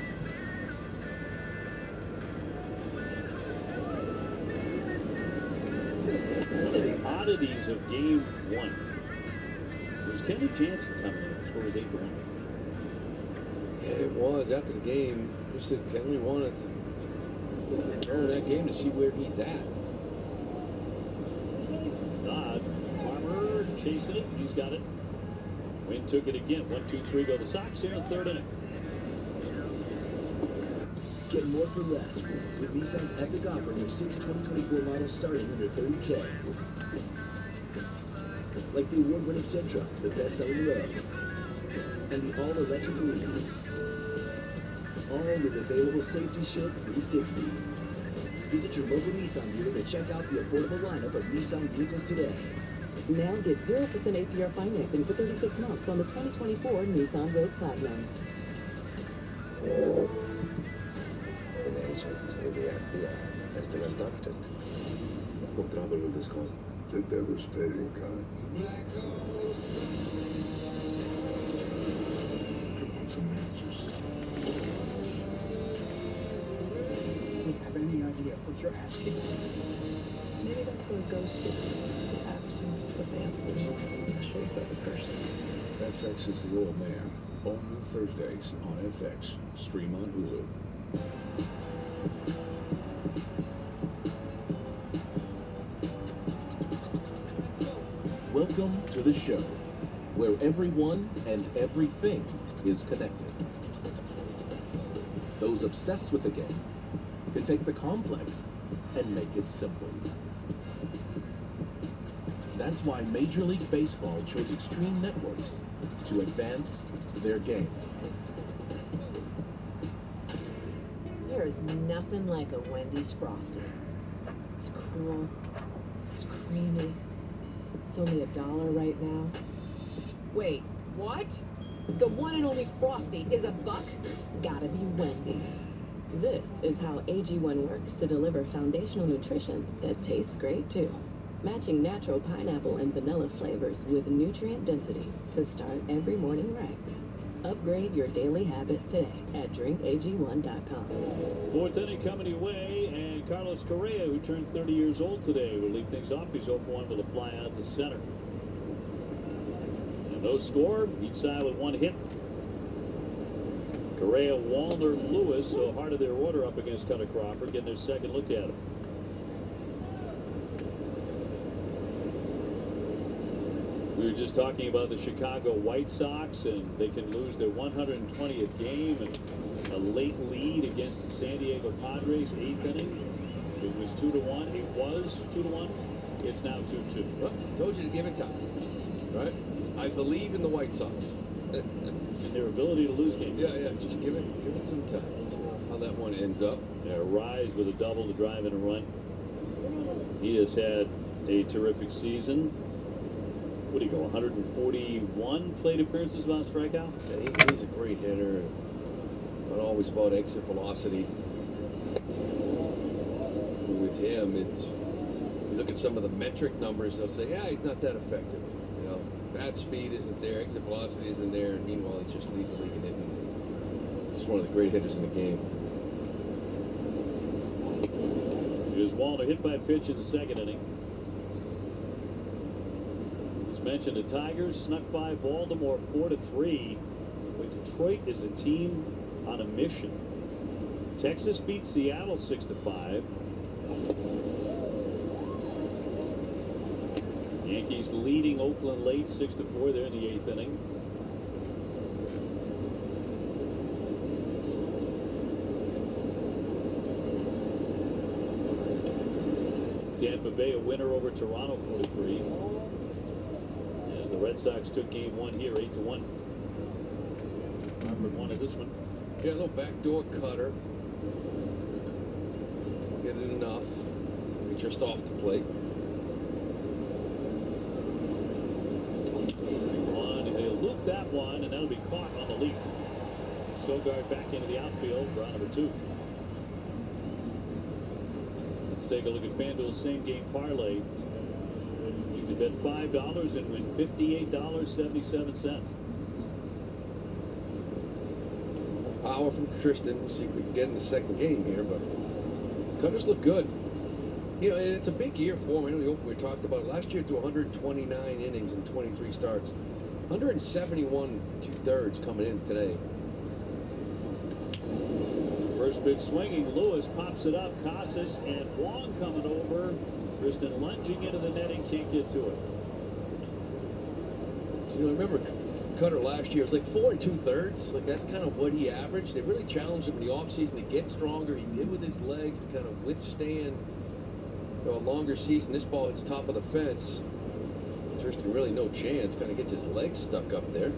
One of the oddities of game 1 was Kenny Jansen coming in. The score was 8-1. Yeah, it was. After the game, he said Kenley wanted to throw in that game to see where he's at. Dodd, Farmer chasing it. He's got it. Wynn took it again. 1-2-3 go the Sox here in the third inning. Get more for less with Nissan's epic offering of 6 2024 models starting under $30K. Like the award-winning Sentra, the best-selling Rogue, and the all-electric Leaf. All with available Safety Shield 360. Visit your local Nissan dealer to check out the affordable lineup of Nissan vehicles today. Now get 0% APR financing for 36 months on the 2024 Nissan Rogue Platinum. The agent in the FBI has been abducted. What trouble will this cause? The devastating kind. I want some answers. Do you have any idea what you're asking? Maybe that's where ghost gets the absence of answers in the shape of a person. FX is the old man. All new Thursdays on FX. Stream on Hulu. Welcome to the show, where everyone and everything is connected. Those obsessed with the game can take the complex and make it simple. That's why Major League Baseball chose Extreme Networks to advance their game. There is nothing like a Wendy's Frosty. It's cool, it's creamy, it's only $1 right now. Wait, what? The one and only Frosty is $1? Gotta be Wendy's. This is how AG1 works to deliver foundational nutrition that tastes great too. Matching natural pineapple and vanilla flavors with nutrient density to start every morning right. Upgrade your daily habit today at drinkag1.com. Fourth inning coming your way, and Carlos Correa, who turned 30 years old today, will lead things off. He's 0-for-1 with a fly out to center. And no score, each side with one hit. Correa, Wallner, Lewis, so heart of their order up against Cutter Crawford, getting their second look at him. We were just talking about the Chicago White Sox, and they can lose their 120th game, and a late lead against the San Diego Padres, 8th inning. It was 2-1. It was 2-1. It's now 2-2. Well, told you to give it time, right? I believe in the White Sox. And their ability to lose games. Yeah, just give it some time. So how that one ends up. Yeah, Rise with a double to drive in a run. He has had a terrific season. What do you go, 141 plate appearances without strikeout? Yeah, he's a great hitter. Not always about exit velocity. With him, it's you look at some of the metric numbers, they'll say, yeah, he's not that effective. You know, bat speed isn't there, exit velocity isn't there, and meanwhile he just leads the league in hitting. Just one of the great hitters in the game. Here's Wallner, hit by a pitch in the second inning. Mentioned the Tigers snuck by Baltimore 4-3. But Detroit is a team on a mission. Texas beat Seattle 6-5. Yankees leading Oakland late 6-4 there in the 8th inning. Tampa Bay a winner over Toronto 4-3. The Red Sox took game 1 here, 8-1. Crawford wanted this one. Yeah, a little backdoor cutter. Get it enough. Just off the plate. He'll loop that one, and that'll be caught on the leap. Sogard back into the outfield for out number 2. Let's take a look at FanDuel's same game parlay. You bet $5 and win $58.77. Power from Tristan. We'll see if we can get in the second game here, but Cutters look good. You know, and it's a big year for him. I know the open we talked about last year, to 129 innings and 23 starts. 171 2/3 coming in today. First pitch swinging. Lewis pops it up. Casas and Wong coming over. Tristan lunging into the netting, can't get to it. You know, I remember Cutter last year, it was like 4 2/3. Like, that's kind of what he averaged. They really challenged him in the offseason to get stronger. He did with his legs to kind of withstand a longer season. This ball hits top of the fence. Tristan really no chance. Kind of gets his legs stuck up there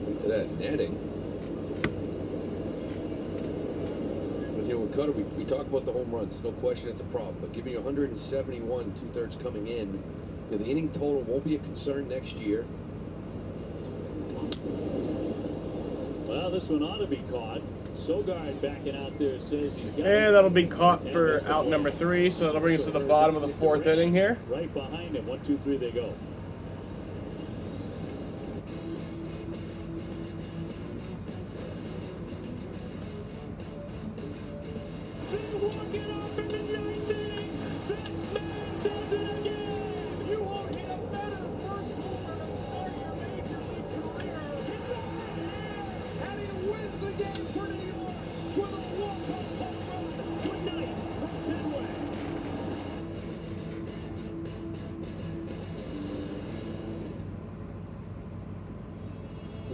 into that netting. But, you know, with Cutter, we talk about the home runs. There's no question it's a problem. But giving you 171 2/3 coming in, you know, the inning total won't be a concern next year. Well, this one ought to be caught. Sogard backing out there says he's got it. And that'll be caught for out number 3, so that'll bring us to the bottom of the 4th inning here. Right behind him. 1, 2, 3, they go.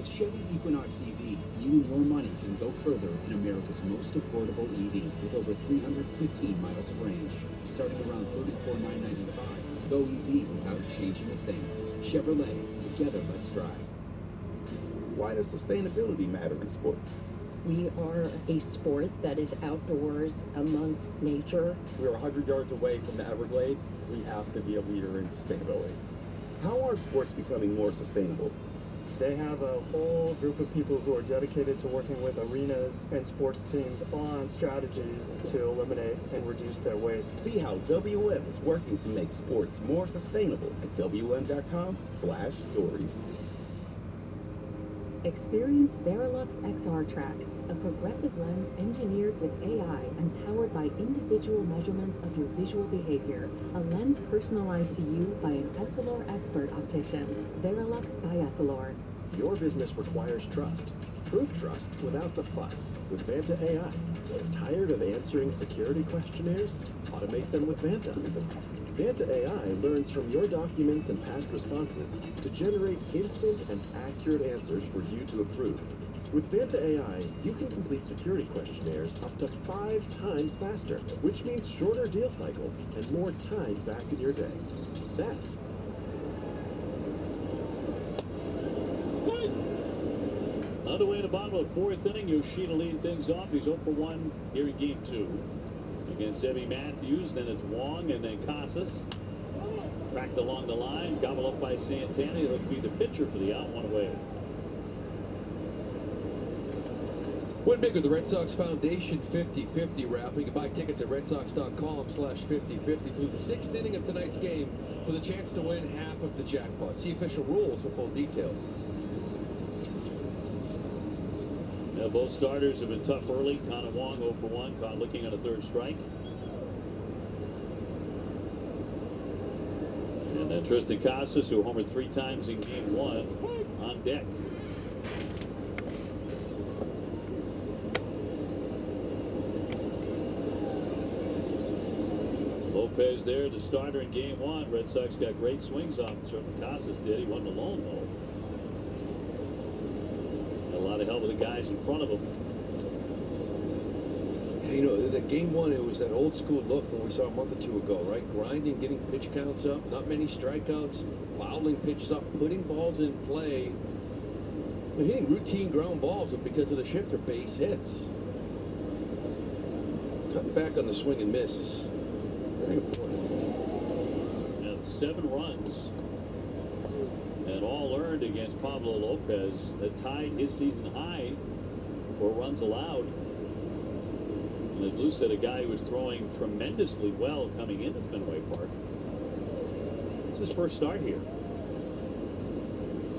With Chevy Equinox EV, you and your money can go further in America's most affordable EV with over 315 miles of range, starting around $34,995. Go EV without changing a thing. Chevrolet, together let's drive. Why does sustainability matter in sports? We are a sport that is outdoors amongst nature. We're 100 yards away from the Everglades. We have to be a leader in sustainability. How are sports becoming more sustainable? They have a whole group of people who are dedicated to working with arenas and sports teams on strategies to eliminate and reduce their waste. See how WM is working to make sports more sustainable at WM.com/stories. Experience Verilux XR Track, a progressive lens engineered with AI and powered by individual measurements of your visual behavior. A lens personalized to you by an Essilor expert optician. Verilux by Essilor. Your business requires trust. Prove trust without the fuss with Vanta AI. Tired of answering security questionnaires? Automate them with Vanta. Vanta AI learns from your documents and past responses to generate instant and accurate answers for you to approve. With Vanta AI, you can complete security questionnaires up to 5 times faster, which means shorter deal cycles and more time back in your day. That's Underway in the bottom of the 4th inning, Yoshida leading things off. He's 0 for 1 here in game 2 against Ebby Matthews. Then it's Wong and then Casas. Cracked along the line, gobbled up by Santana. He'll feed the pitcher for the out, 1 away. Win big with the Red Sox Foundation 50-50 raffle. You can buy tickets at redsox.com/50-50 through the 6th inning of tonight's game for the chance to win half of the jackpot. See official rules for full details. Now, both starters have been tough early. Connor Wong 0 for 1, caught looking at a 3rd strike. And then Tristan Casas, who homered 3 times in game 1, on deck. Lopez there, the starter in game 1. Red Sox got great swings off him. Certainly Casas did. He wasn't alone, though. A lot of help with the guys in front of him. You know, the game 1, it was that old school look when we saw a month or 2 ago, right? Grinding, getting pitch counts up, not many strikeouts, fouling pitches up, putting balls in play. But hitting routine ground balls, but because of the shifter, base hits. Cutting back on the swing and miss is very important. And 7 runs. And all earned against Pablo Lopez that tied his season high for runs allowed. And as Lou said, a guy who was throwing tremendously well coming into Fenway Park. It's his first start here.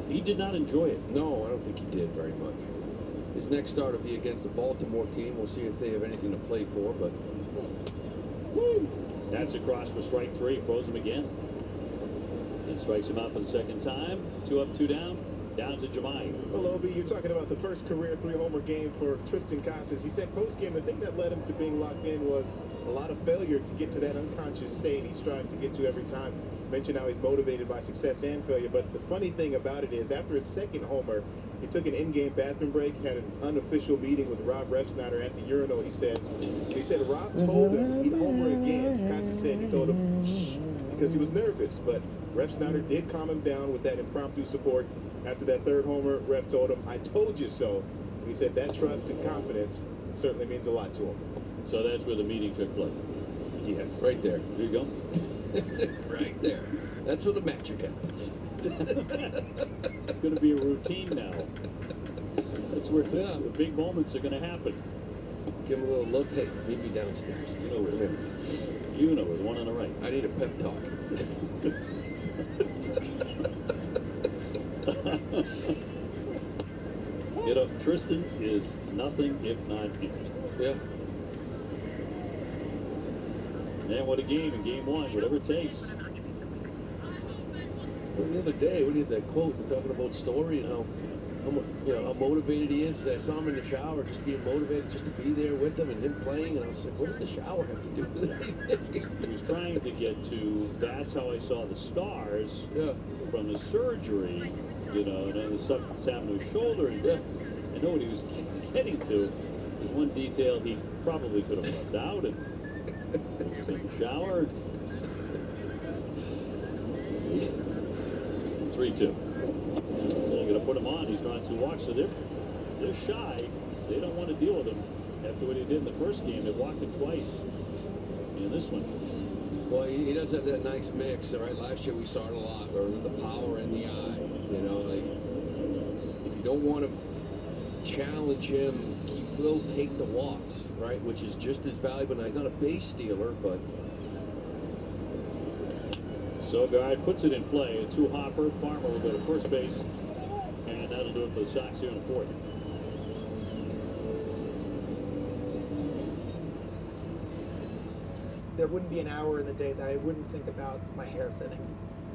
He did not enjoy it. No, I don't think he did very much. His next start will be against the Baltimore team. We'll see if they have anything to play for, but... That's across for strike 3. Froze him again. And strikes him out for the 2nd time. 2 up, 2 down. Down to Jemai. Well, Obi, you're talking about the first career 3-homer game for Tristan Casas. He said post-game the thing that led him to being locked in was a lot of failure to get to that unconscious state he strives to get to every time. Mentioned how he's motivated by success and failure, but the funny thing about it is after his 2nd homer, he took an in-game bathroom break, had an unofficial meeting with Rob Refsnyder at the urinal. He said Rob told him he'd homer again. Casas said he told him shh because he was nervous, but Refsnyder did calm him down with that impromptu support. After that 3rd homer, Ref told him, "I told you so." And he said that trust and confidence certainly means a lot to him. So that's where the meeting took place. Yes. Right there. There you go. Right there. That's where the magic happens. It's going to be a routine now. That's where the big moments are going to happen. Give him a little look. Hey, meet me downstairs. You know where. You know where. The one on the right. I need a pep talk. You know, Tristan is nothing if not interesting. Yeah. And what a game in game 1, whatever it takes. Well, the other day, we did that quote, we're talking about Story and how how motivated he is. I saw him in the shower, just being motivated, just to be there with them and him playing. And I was like, what does the shower have to do with anything? He was trying to get to, that's how I saw the scars from the surgery, and then the stuff that's happened to his shoulder. And I know what he was getting to. There's one detail he probably could have left out, and he was in the shower. 3-2. They're going to put him on. He's drawn 2 walks, so they're shy. They don't want to deal with him after what he did in the first game. They walked him twice in this one. Well, he does have that nice mix. All right, last year we saw it a lot, or the power in the eye. Like if you don't want to challenge him, he will take the walks, right? Which is just as valuable. Now he's not a base stealer, but. Sogard puts it in play. A 2-hopper. Farmer will go to first base. And that'll do it for the Sox here in the 4th. There wouldn't be an hour in the day that I wouldn't think about my hair thinning.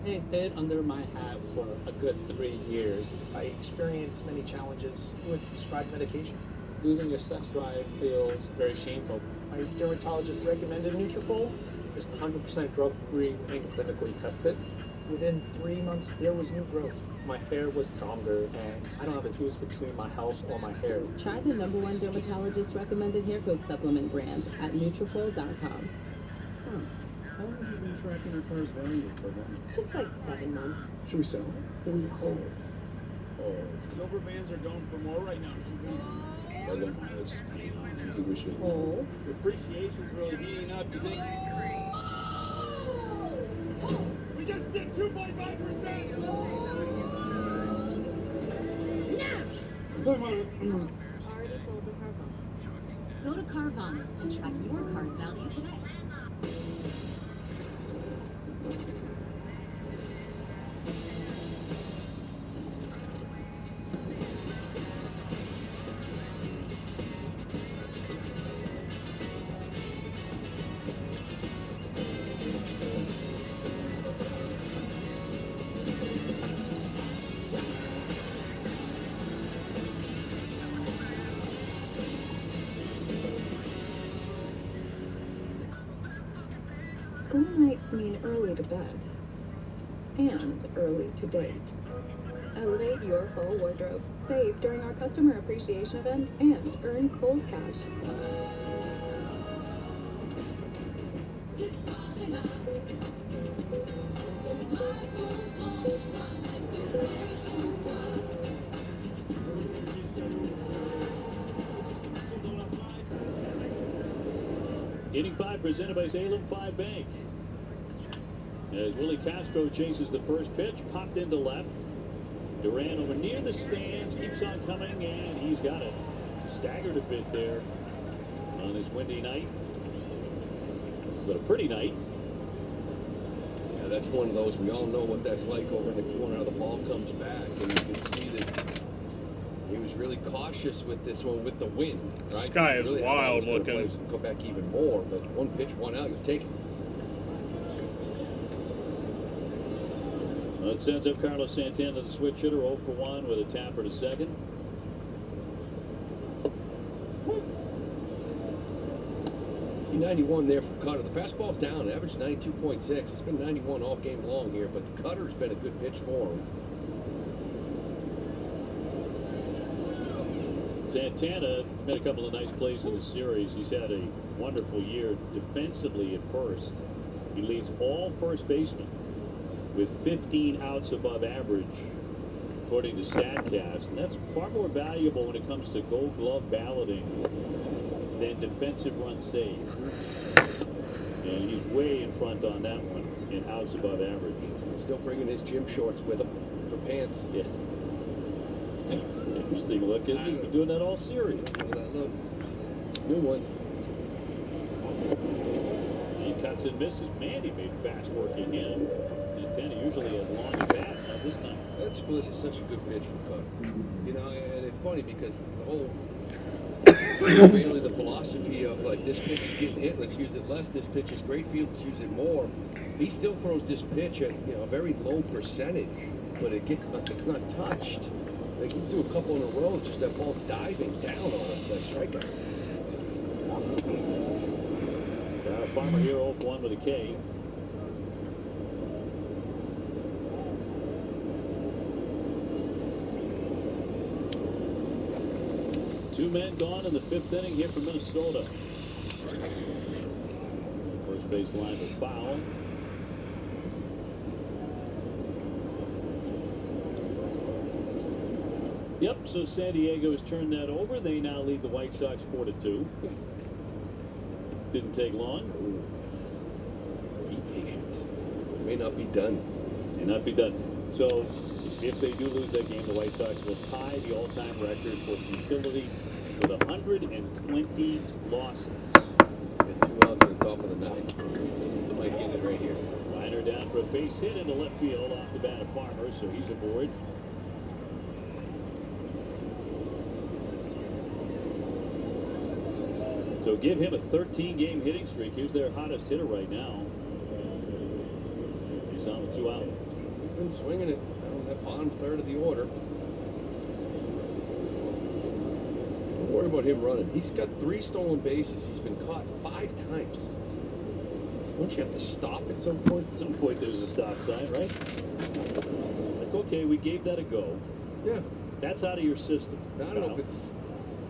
It hid under my hat for a good 3 years. I experienced many challenges with prescribed medication. Losing your sex drive feels very shameful. My dermatologist recommended Nutrafol. It's 100% drug-free and clinically tested. Within 3 months, there was new growth. My hair was stronger, and I don't have to choose between my health or my hair. Try the #1 dermatologist recommended hair growth supplement brand at Nutrafol.com. How long have you been tracking our car's value per month? Just like 7 months. Should we sell it? We hope. Oh, silver vans are going for more right now. Should we? I don't mind. It's just paying off. You think we should? Oh. Depreciation's really heating up. You think? We just did 2.5%. Already sold the Carvana. Go to Carvana and track your car's value today. School nights mean early to bed and early to date. Elevate your full wardrobe. Save during our customer appreciation event and earn Kohl's Cash. Inning 5 presented by Salem 5 Bank. As Willie Castro chases the first pitch, popped into left. Duran over near the stands, keeps on coming, and he's got it. Staggered a bit there on this windy night. But a pretty night. Yeah, that's one of those. We all know what that's like over in the corner. How the ball comes back, and you can see that he was really cautious with this one with the wind. Right? This guy is really wild looking. Come back even more, but one pitch, one out, you take it. Well, it sends up Carlos Santana, the switch hitter, 0 for 1 with a tapper to second. See 91 there from Cutter. The fastball's down, average 92.6. It's been 91 all game long here, but the cutter's been a good pitch for him. Santana made a couple of nice plays in the series. He's had a wonderful year defensively at first. He leads all first basemen with 15 outs above average, according to StatCast. And that's far more valuable when it comes to Gold Glove balloting than defensive runs saved. And he's way in front on that one in outs above average. Still bringing his gym shorts with him for pants. Yeah. Interesting look. He's been doing that all series. Look at that look. New one. He cuts and misses. Mandy made fast working him. Santana usually has long at bats, not this time. That split is such a good pitch for Cutter. You know, and it's funny because the whole really the philosophy of like this pitch is getting hit, let's use it less. This pitch is great field, let's use it more. He still throws this pitch at a very low percentage, but it's not touched. Like he threw a couple in a row, just that ball diving down on that strikeout. Farmer here 0 for 1 with a K. Two men gone in the 5th inning here for Minnesota. First base line with foul. Yep, so San Diego has turned that over. They now lead the White Sox 4-2. Didn't take long. Ooh. Be patient. It may not be done. May not be done. So if they do lose that game, the White Sox will tie the all-time record for futility with 120 losses. And 2 outs at the top of the 9th. Might get it right here. Liner down for a base hit into left field off the bat of Farmer, so he's aboard. So give him a 13-game hitting streak. He's their hottest hitter right now. He's on the 2 out. Been swinging it down that bottom third of the order. Don't worry about him running. He's got 3 stolen bases. He's been caught 5 times. Don't you have to stop at some point? At some point there's a stop sign, right? Like, okay, we gave that a go. Yeah. That's out of your system. I don't know if it's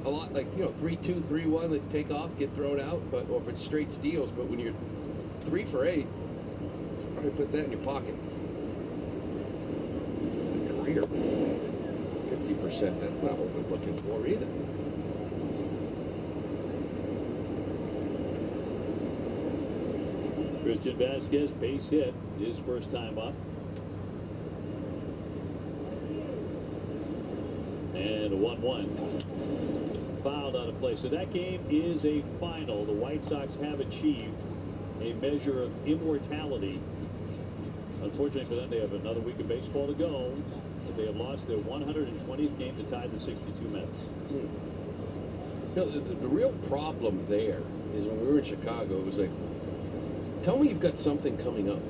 a lot like, 3-2, 3-1, let's take off, get thrown out, but or if it's straight steals, but when you're 3 for 8, probably put that in your pocket. Career 50%, that's not what we're looking for either. Christian Vasquez, base hit, his first time up. And a 1-1. Fouled out of play. So that game is a final. The White Sox have achieved a measure of immortality. Unfortunately for them, they have another week of baseball to go. But they have lost their 120th game to tie the 62 Mets. The real problem there is when we were in Chicago, it was like, tell me you've got something coming up,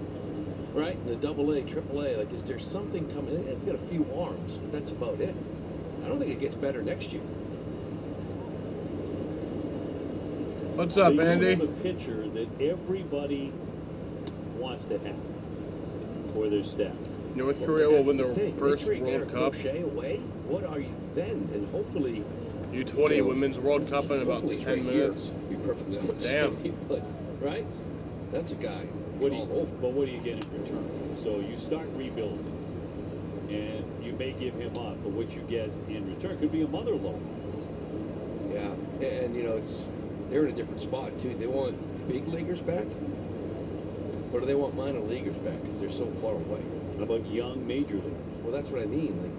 right? In the AA, AAA, like, is there something coming? They've got a few arms, but that's about it. I don't think it gets better next year. What's up, they Andy? They have a pitcher that everybody wants to have for their staff. North Korea will win their first World Cup. Away? What are you then? And hopefully, U20 Women's World Cup in about 10 minutes. Be perfectly honest Damn. with you, but right? That's a guy. But what do you get in return? So you start rebuilding, and you may give him up, but what you get in return could be a mother loan. Yeah, and they're in a different spot too. They want big leaguers back, or do they want minor leaguers back because they're so far away? How about young major leaguers? Well, that's what I mean. Like,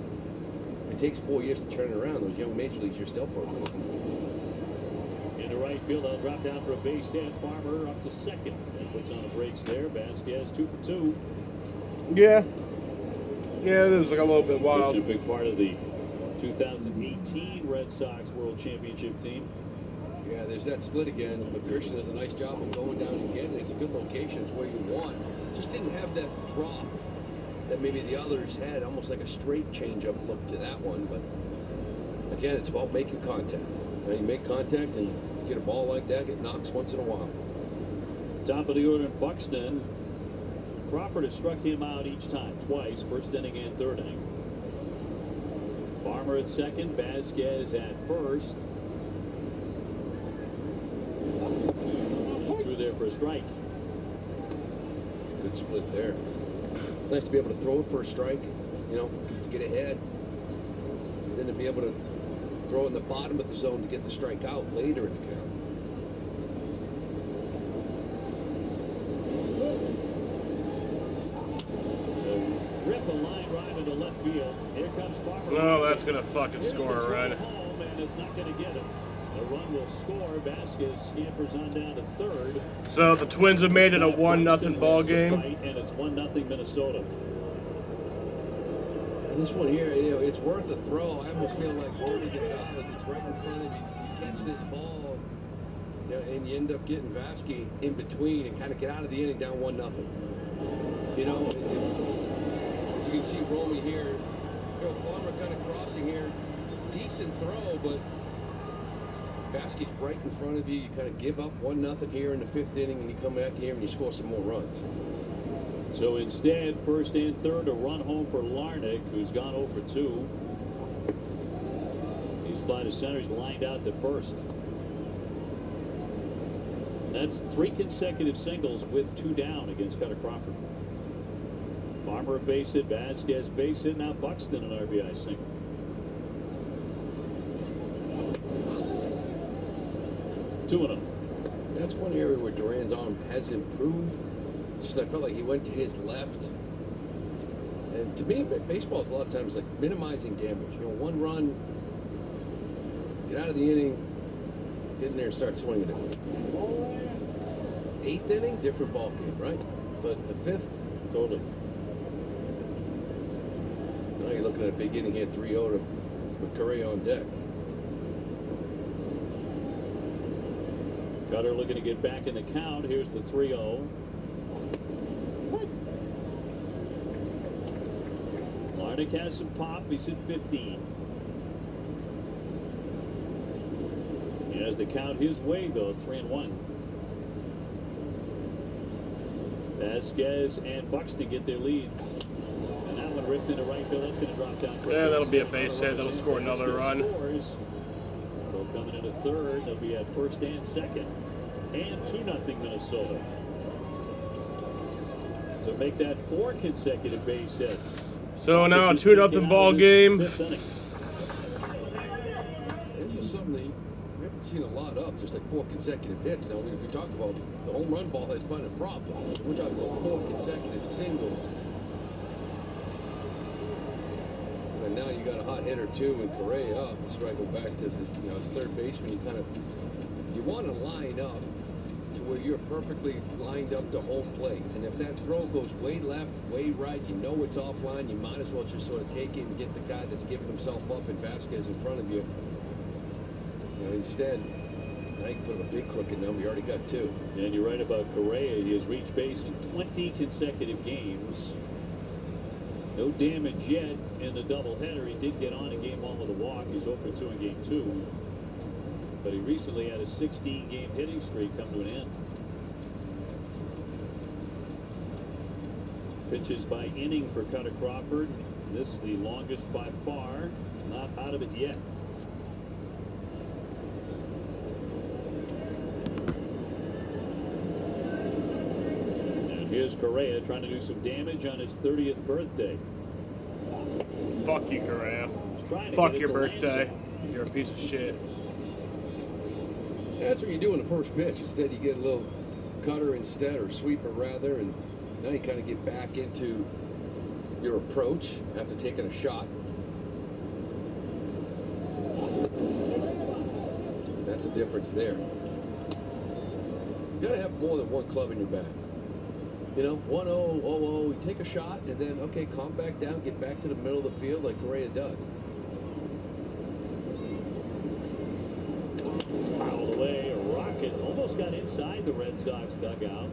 if it takes 4 years to turn it around, those young major leagues, you're still far away. Into right field, I'll drop down for a base hit. Farmer up to second. And puts on the brakes there. Vasquez 2 for 2. Yeah. Yeah, it is like a little bit wild. A big part of the 2018 Red Sox World Championship team. Yeah, there's that split again, but Christian does a nice job of going down and getting it. It's a good location. It's where you want. Just didn't have that drop that maybe the others had, almost like a straight changeup look to that one. But again, it's about making contact. You make contact and get a ball like that, it knocks once in a while. Top of the order in Buxton. Crawford has struck him out each time, twice, first inning and third inning. Farmer at second, Vasquez at first. Through there for a strike. Good split there. It's nice to be able to throw it for a strike, to get ahead. And then to be able to throw it in the bottom of the zone to get the strike out later in the count. Rip a line drive into left field. Here comes Farmer. No, that's going to fucking Here's score a run. Home, and it's not going to get him. The run will score. Vasquez scampers on down to third. So the Twins have made it a 1-0 ball game. And it's 1-0 Minnesota. And this one here, it's worth a throw. I almost feel like where to get out. It's right in front of you. You catch this ball, and you end up getting Vasquez in between and kind of get out of the inning down 1-0. As you can see, Romy here You know, Farmer kind of crossing here. Decent throw, but basket's right in front of you. You kind of give up 1-0 here in the 5th inning, and you come back here and you score some more runs. So instead, first and third, a run home for Larnick, who's gone 0 for 2. He's fly to center. He's lined out to first. That's 3 consecutive singles with 2 down against Cutter Crawford. Farmer a base hit, Vasquez base hit, now Buxton an RBI single. Two and 0. That's one area where Duran's arm has improved. Just I felt like he went to his left. And to me, baseball is a lot of times like minimizing damage. You know, 1 run, get out of the inning, get in there and start swinging it. 8th inning, different ball game, right? But the 5th, totally. Now you're looking at a big inning here, 3-0 with Correa on deck. Cutter looking to get back in the count. Here's the 3-0. Larnick has some pop. He's at 15. He has the count his way, though. 3-1. Vasquez and Buxton get their leads. And that one ripped into right field. That's going to drop down. Yeah, that'll be a base hit. That'll score another run. They'll come into third. They'll be at first and second. And 2-0 Minnesota. So make that 4 consecutive base hits. So now a 2-0 ball game. This is something that we haven't seen a lot of, just like 4 consecutive hits. Now, we talked about the home run ball has been a problem. We're talking about 4 consecutive singles. And now you got a hot hitter, too, and Correa. This is where I go back to the, his third baseman. You want to line up to where you're perfectly lined up to home plate. And if that throw goes way left, way right, you know it's offline, you might as well just sort of take it and get the guy that's giving himself up in Vasquez in front of you. Instead, now you can put him a big crooked number. You already got 2. And you're right about Correa. He has reached base in 20 consecutive games. No damage yet in the doubleheader. He did get on in game 1 with a walk. He's 0 for 2 in game 2. But he recently had a 16-game hitting streak come to an end. Pitches by inning for Cutter Crawford. This the longest by far. Not out of it yet. And here's Correa trying to do some damage on his 30th birthday. Fuck you, Correa. Fuck your birthday. You're a piece of shit. That's what you do in the first pitch. Instead, you get a little cutter instead, or sweeper rather, and now you kind of get back into your approach after taking a shot. That's the difference there. You got to have more than one club in your bag. 1-0, 0-0, you take a shot, and then, okay, calm back down, get back to the middle of the field like Correa does. Fouled away, a rocket almost got inside the Red Sox dugout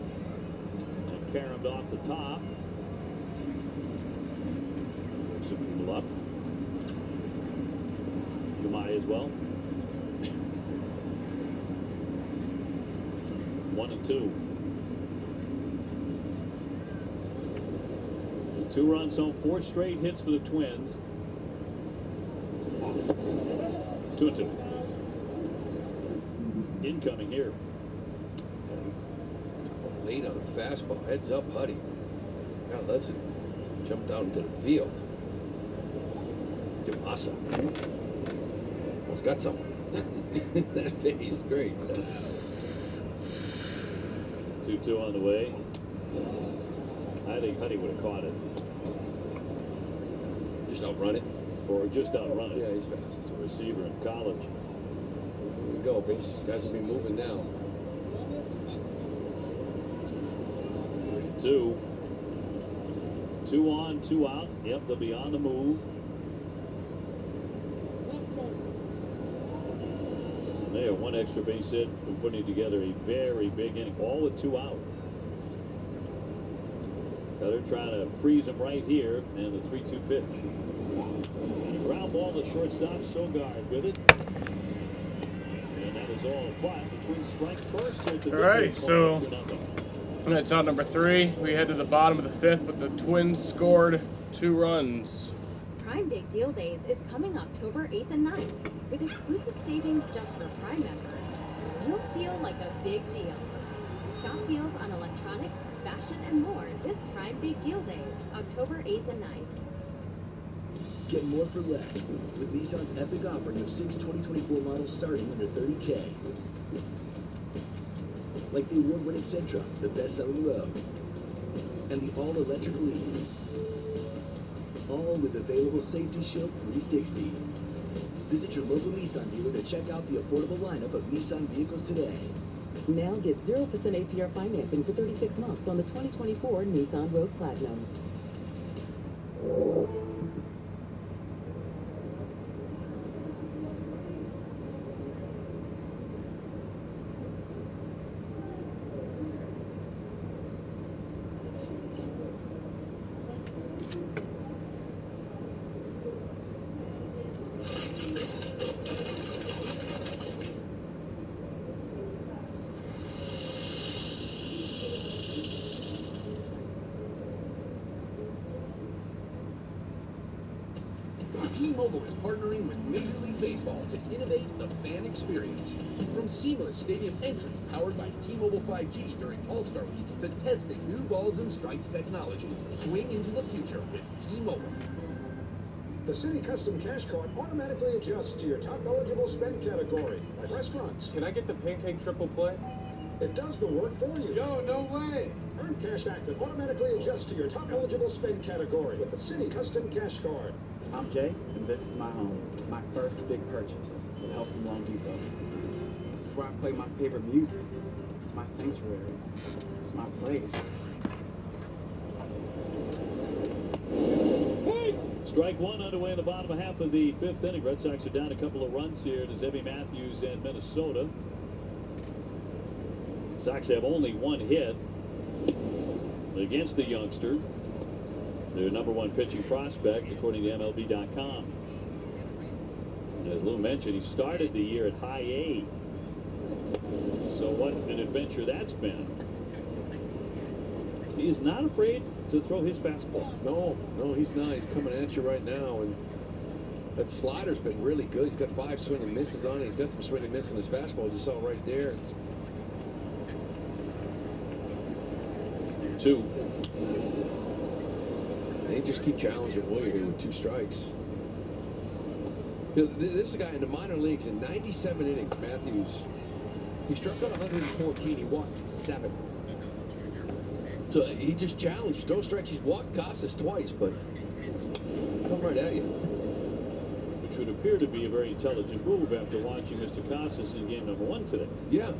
and caromed off the top. Some people up. You might as well. 1-2. 2 runs home, 4 straight hits for the Twins. 2-2. Incoming here. Late on a fastball. Heads up, Huddy. God, let's jumped out into the field. Dumasa. Almost got someone. That face is great. 2-2 on the way. I think Huddy would have caught it. Just outrun it? Or just outrun it. Yeah, he's fast. He's a receiver in college. Here we go. Base guys will be moving now. 3-2. 2 on, 2 out. Yep, they'll be on the move. And they have 1 extra base hit from putting together a very big inning, all with 2 out. They're trying to freeze him right here, and the 3-2 pitch. Ground ball to shortstop, Sogard with it. And that is all. But the Twins strike first here at the All right, so 2-0. that's out number 3. We head to the bottom of the 5th, but the Twins scored 2 runs. Prime Big Deal Days is coming October 8th and 9th. With exclusive savings just for Prime members, you'll feel like a big deal. Shop deals on electronics, fashion, and more this Prime Big Deal Days, October 8th and 9th. Get more for less with Nissan's epic offering of 6 2024 models starting under $30K. Like the award-winning Sentra, the best-selling Rogue, and the all-electric Leaf. All with available Safety Shield 360. Visit your local Nissan dealer to check out the affordable lineup of Nissan vehicles today. Now get 0% APR financing for 36 months on the 2024 Nissan Rogue Platinum. T-Mobile is partnering with Major League Baseball to innovate the fan experience. From seamless stadium entry powered by T-Mobile 5G during All-Star Week to testing new balls and strikes technology, swing into the future with T-Mobile. The City Custom Cash Card automatically adjusts to your top eligible spend category, like restaurants. Can I get the pancake triple play? It does the work for you. Yo, no way! Earn cash back that automatically adjusts to your top eligible spend category with the City Custom Cash Card. I'm Jay, and this is my home. My first big purchase with help from Loan Depot. This is where I play my favorite music. It's my sanctuary. It's my place. Strike one underway in the bottom half of the 5th inning. Red Sox are down a couple of runs here to Zebby Matthews and Minnesota. Sox have only 1 hit against the youngster, their #1 pitching prospect, according to MLB.com. And as Lou mentioned, he started the year at high A. So what an adventure that's been. He is not afraid to throw his fastball. No, he's not. He's coming at you right now, and that slider's been really good. He's got 5 swing and misses on it. He's got some swing and miss on his fastball, as you saw right there. 2. They just keep challenging Willier here with 2 strikes. You know, this is a guy in the minor leagues in 97 innings. Matthews, he struck out 114. He walked 7. So he just challenged. Those strikes. He's walked Casas twice, but come right at you. Which would appear to be a very intelligent move after watching Mr. Casas in game #1 today. Yeah.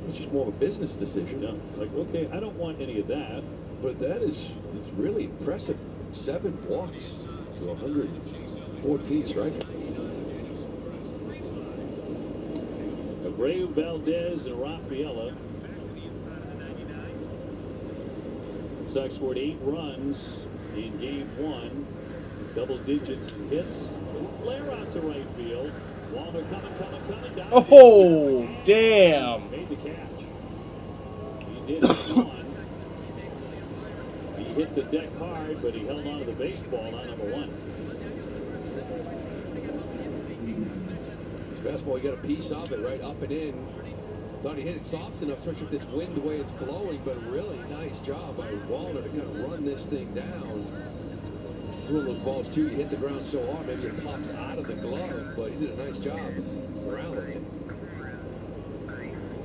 It's just more of a business decision. Yeah. Like, okay, I don't want any of that. But it's really impressive. 7 walks to 114 striking. Abreu, Valdez, and Rafaela. Sox scored 8 runs in game 1. Double digits in hits. Little flare out to right field. Walner coming down. Oh, damn. Made the catch. He did hit one. He hit the deck hard, but he held on to the baseball on #1. His fastball, he got a piece of it right up and in. Thought he hit it soft enough, especially with this wind the way it's blowing, but really nice job by Walner to kind of run this thing down. It's one of those balls, too, you hit the ground so hard, maybe it pops out of the glove, but he did a nice job rallying it.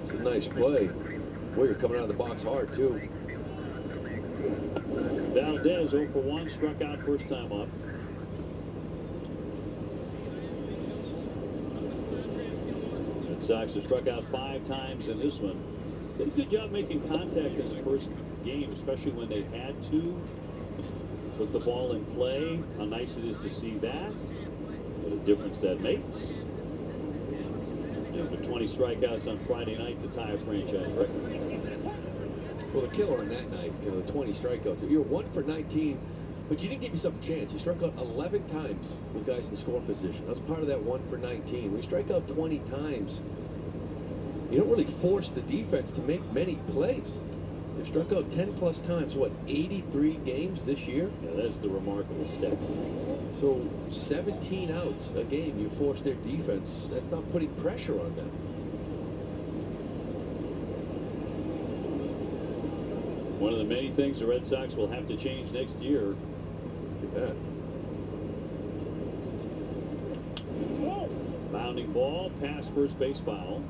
It's a nice play. Willier coming out of the box hard, too. Valdez 0 for 1, struck out first time up. Red Sox have struck out 5 times in this one. Did a good job making contact in the first game, especially when they had to put the ball in play. How nice it is to see that. What a difference that makes. There's been 20 strikeouts on Friday night to tie a franchise record. Well, the killer on that night, the 20 strikeouts. You're 1 for 19. But you didn't give yourself a chance. You struck out 11 times with guys in scoring position. That's part of that 1 for 19. When you strike out 20 times, you don't really force the defense to make many plays. They've struck out 10 plus times, what, 83 games this year? Yeah, that's the remarkable stat. So 17 outs a game, you force their defense. That's not putting pressure on them. One of the many things the Red Sox will have to change next year. Look at that. Bounding ball, past first base foul.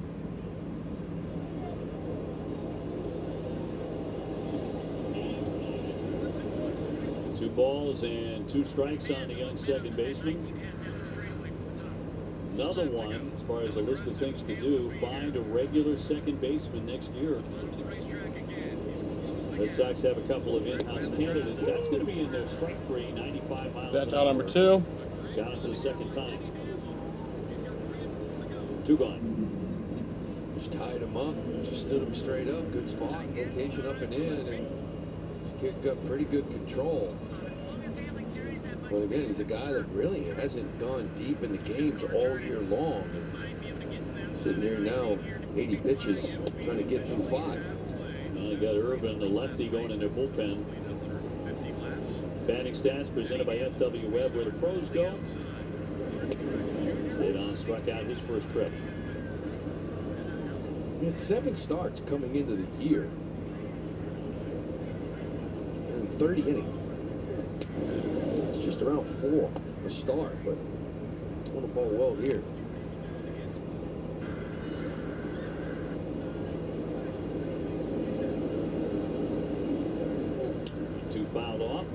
Two balls and 2 strikes on the young second baseman. Another one, as far as a list of things to do, find a regular second baseman next year. Red Sox have a couple of in-house candidates. That's going to be in their strike 3, 95 miles That's an hour. number 2. Got it for the second time. 2 gone. Just tied him up, just stood him straight up. Good spot, location up and in, and this kid's got pretty good control. But again, he's a guy that really hasn't gone deep in the games all year long. And sitting here now, 80 pitches, trying to get through 5. Well, you got Irvin, the lefty, going in their bullpen. Batting stats presented by FW Webb, where the pros go. Cedon struck out his first trip. He had 7 starts coming into the year. And 30 innings. It's just around 4 a start, but on the ball well here. Two fouled off.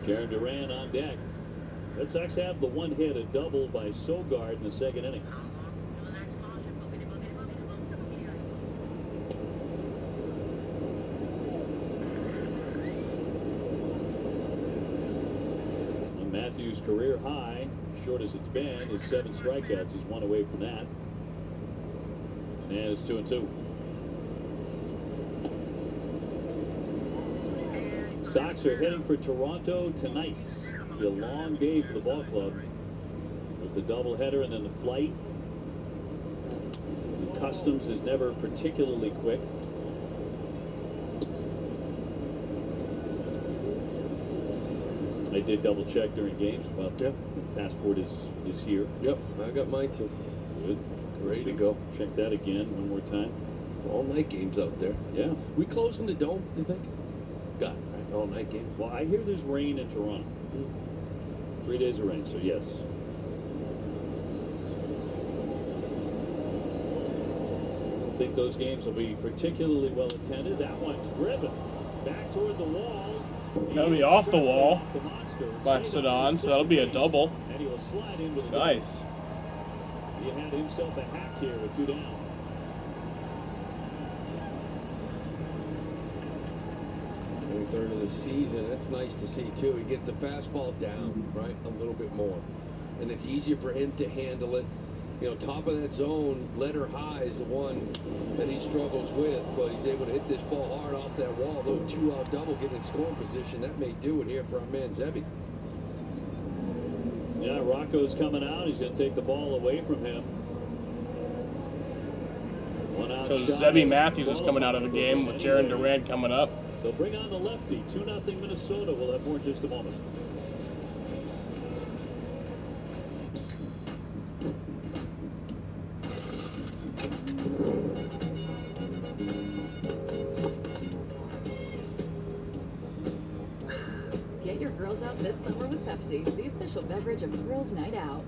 Jaron Duran on deck. Red Sox have the one-handed double by Sogard in the second inning. And Matthews' career high, short as it's been, is 7 strikeouts. He's 1 away from that. And it's 2-2. Sox are heading for Toronto tonight. It'll be a long day for the ball club with the doubleheader and then the flight. The customs is never particularly quick. I did double check during games, but the passport is here. Yep, I got mine too. Good. Ready to go. Check that again one more time. All night games out there. Yeah. We closing the dome, you think? Got it, right? All night game. Well, I hear there's rain in Toronto. 3 days of rain, so yes. I don't think those games will be particularly well attended. That one's driven back toward the wall. That'll be off the wall by Cedon, Cedon, so that'll be a double. And he will slide in with a Nice. He had himself a hack here with 2 down. Third of the season. That's nice to see too. He gets the fastball down, right, a little bit more, and it's easier for him to handle it. You know, top of that zone, letter high is the one that he struggles with, but he's able to hit this ball hard off that wall. Though 2-out double, getting in scoring position, that may do it here for our man Zebby. Yeah, Rocco's coming out. He's going to take the ball away from him. So Zebby Matthews is coming out of the game with Jaron Duran coming up. They'll bring on the lefty. 2-0 Minnesota. We'll have more in just a moment. Get your girls out this summer with Pepsi, the official beverage of Girls' Night Out.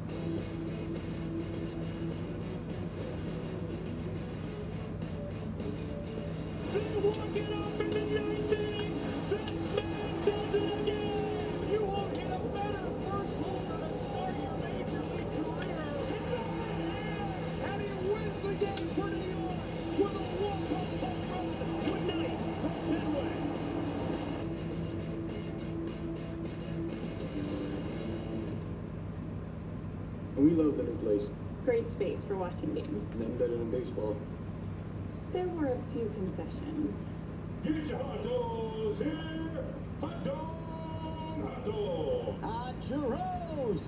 We love the new place. Great space for watching games. Nothing better than baseball. There were a few concessions. Get your hot dogs here. Hot dog, hot dog. Hot churros!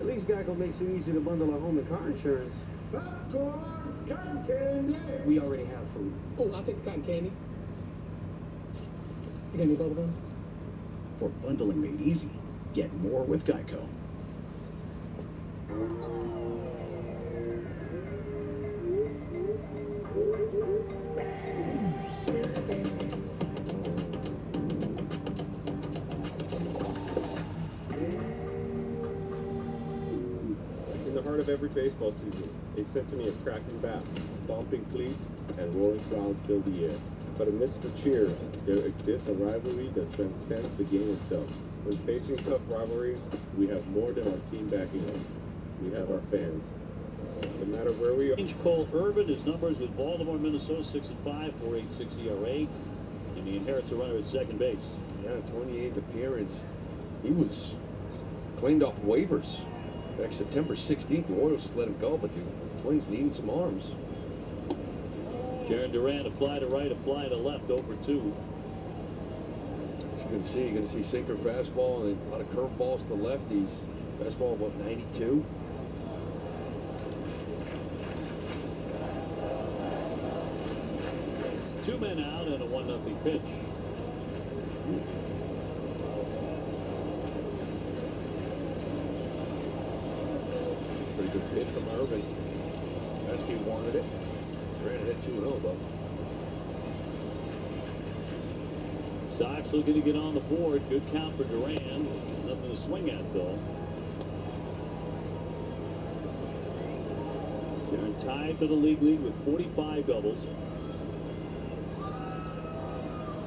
At least Geico makes it easy to bundle our home and car insurance. Popcorn, cotton candy. We already have food. Oh, I'll take the cotton candy. You got any bubble gum? For bundling made easy, get more with Geico. In the heart of every baseball season, a symphony of cracking bats, stomping cleats, and roaring crowds fill the air. But amidst the cheers, there exists a rivalry that transcends the game itself. When facing tough rivalries, we have more than our team backing us. We have our fans. No matter where we are. Cole Irvin, his numbers with Baltimore, Minnesota, 6-5, 4.86 ERA, and he inherits a runner at second base. Yeah, 28th appearance. He was claimed off waivers. Back September 16th, the Orioles just let him go, but the Twins needing some arms. Jaron Duran, a fly to right, a fly to left, 0 for 2. You're going to see sinker, fastball, and a lot of curveballs to lefties. Fastball, about 92. Two men out and a 1-0 pitch. Pretty good pitch from Irvin. Pesky wanted it. Ran ahead 2-0 though. Sox looking to get on the board. Good count for Duran. Nothing to swing at though. Duran tied for the league lead with 45 doubles.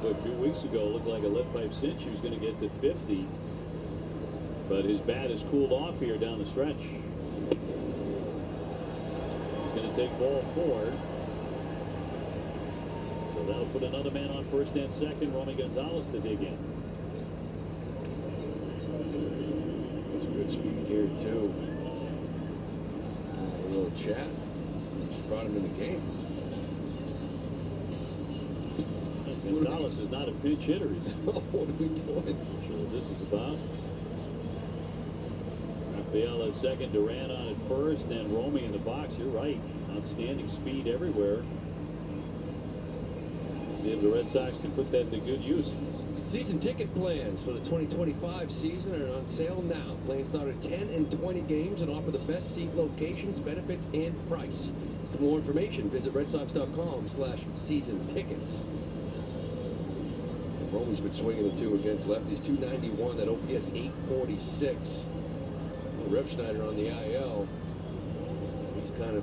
A few weeks ago, looked like a lead pipe cinch. He was going to get to 50, but his bat has cooled off here down the stretch. He's going to take ball 4. So that'll put another man on first and second. Romy Gonzalez to dig in. That's a good speed here too. A little chat. Just brought him in the game. Gonzalez is not a pinch hitter. What are we doing? Sure what this is about. Rafael at second, Duran on at first, and Romy in the box. You're right. Outstanding speed everywhere. See if the Red Sox can put that to good use. Season ticket plans for the 2025 season are on sale now. Plans start at 10 and 20 games and offer the best seat locations, benefits, and price. For more information, visit redsox.com/season tickets. Romy's been swinging the 2 against lefties. 291, that OPS 846. Rev Schneider on the IL. He's kind of...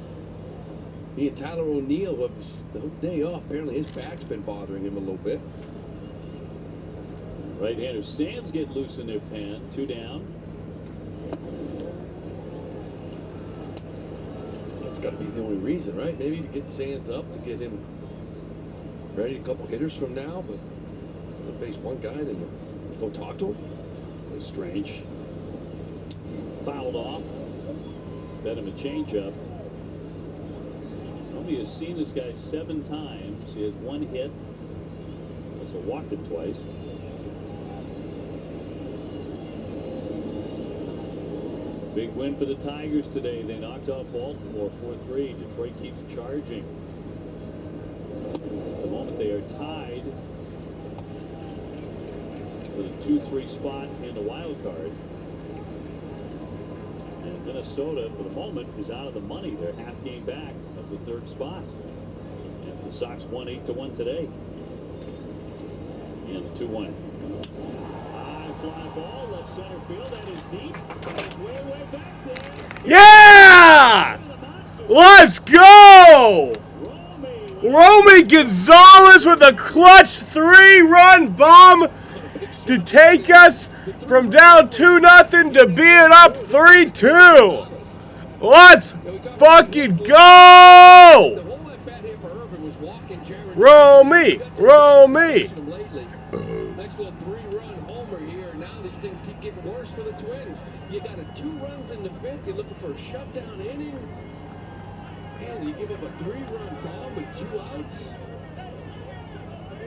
He and Tyler O'Neill have the whole day off. Apparently his back's been bothering him a little bit. Right-hander Sands get loose in their pen. 2 down. That's got to be the only reason, right? Maybe to get Sands up, to get him ready a couple hitters from now, but to face one guy, then you go talk to him. That's strange. Fouled off. Fed him a changeup. Romy has seen this guy 7 times. He has 1 hit. Also walked him twice. Big win for the Tigers today. They knocked off Baltimore 4-3. Detroit keeps charging. At the moment they are tied with a 2-3 spot in the wild card. And Minnesota, for the moment, is out of the money. They're half game back of the 3rd spot. And the Sox won 8-1 today. And 2-1. High fly ball, left center field. That is deep. That is way, way back there. Yeah! Let's go! Romy Gonzalez with a clutch 3-run bomb to take us from down 2-0 to being up 3-2. Let's fucking go! Romy! Romy! Nice little 3-run homer here. Now these things keep getting worse for the Twins. You got a 2 runs in the 5th. You're looking for a shutdown inning. And you give up a 3-run bomb with 2 outs.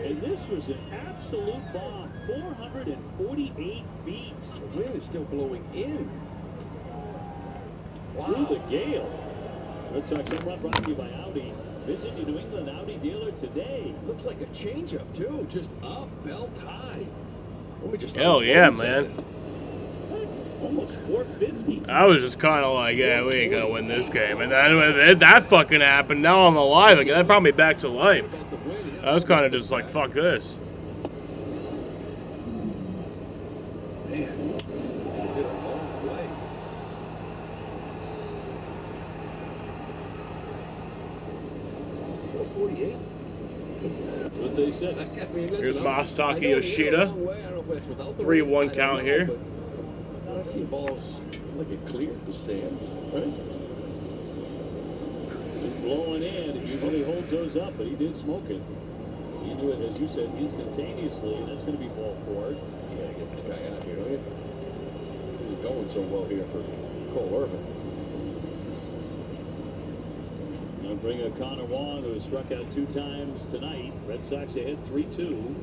And this was an absolute bomb, 448 feet. The wind is still blowing in. Through the gale. Red Sox home run brought to you by Audi. Visit your New England Audi dealer today. Looks like a changeup too, just up, belt high. Let me just. Hell yeah, man. Almost 450. I was just kind of like, yeah, we ain't gonna win this game, and then when that fucking happened. Now I'm alive again. That brought me back to life. I was kind of just like, fuck this. Man, is it a long way? It's 448. That's what they said. I mean, Here's listen, Masataka I know it's a Yoshida. long way. I don't know if it's without the 3-1 wind. I count don't here. know, but I see balls like it cleared the stands, right? He's blowing in. He usually holds those up, but he did smoke it. He knew it, as you said, instantaneously, and that's going to be ball 4. You gotta get this guy out here, don't you? This isn't going so well here for Cole Irvin. Now bring a Connor Wong, who has struck out 2 times tonight. Red Sox ahead 3-2.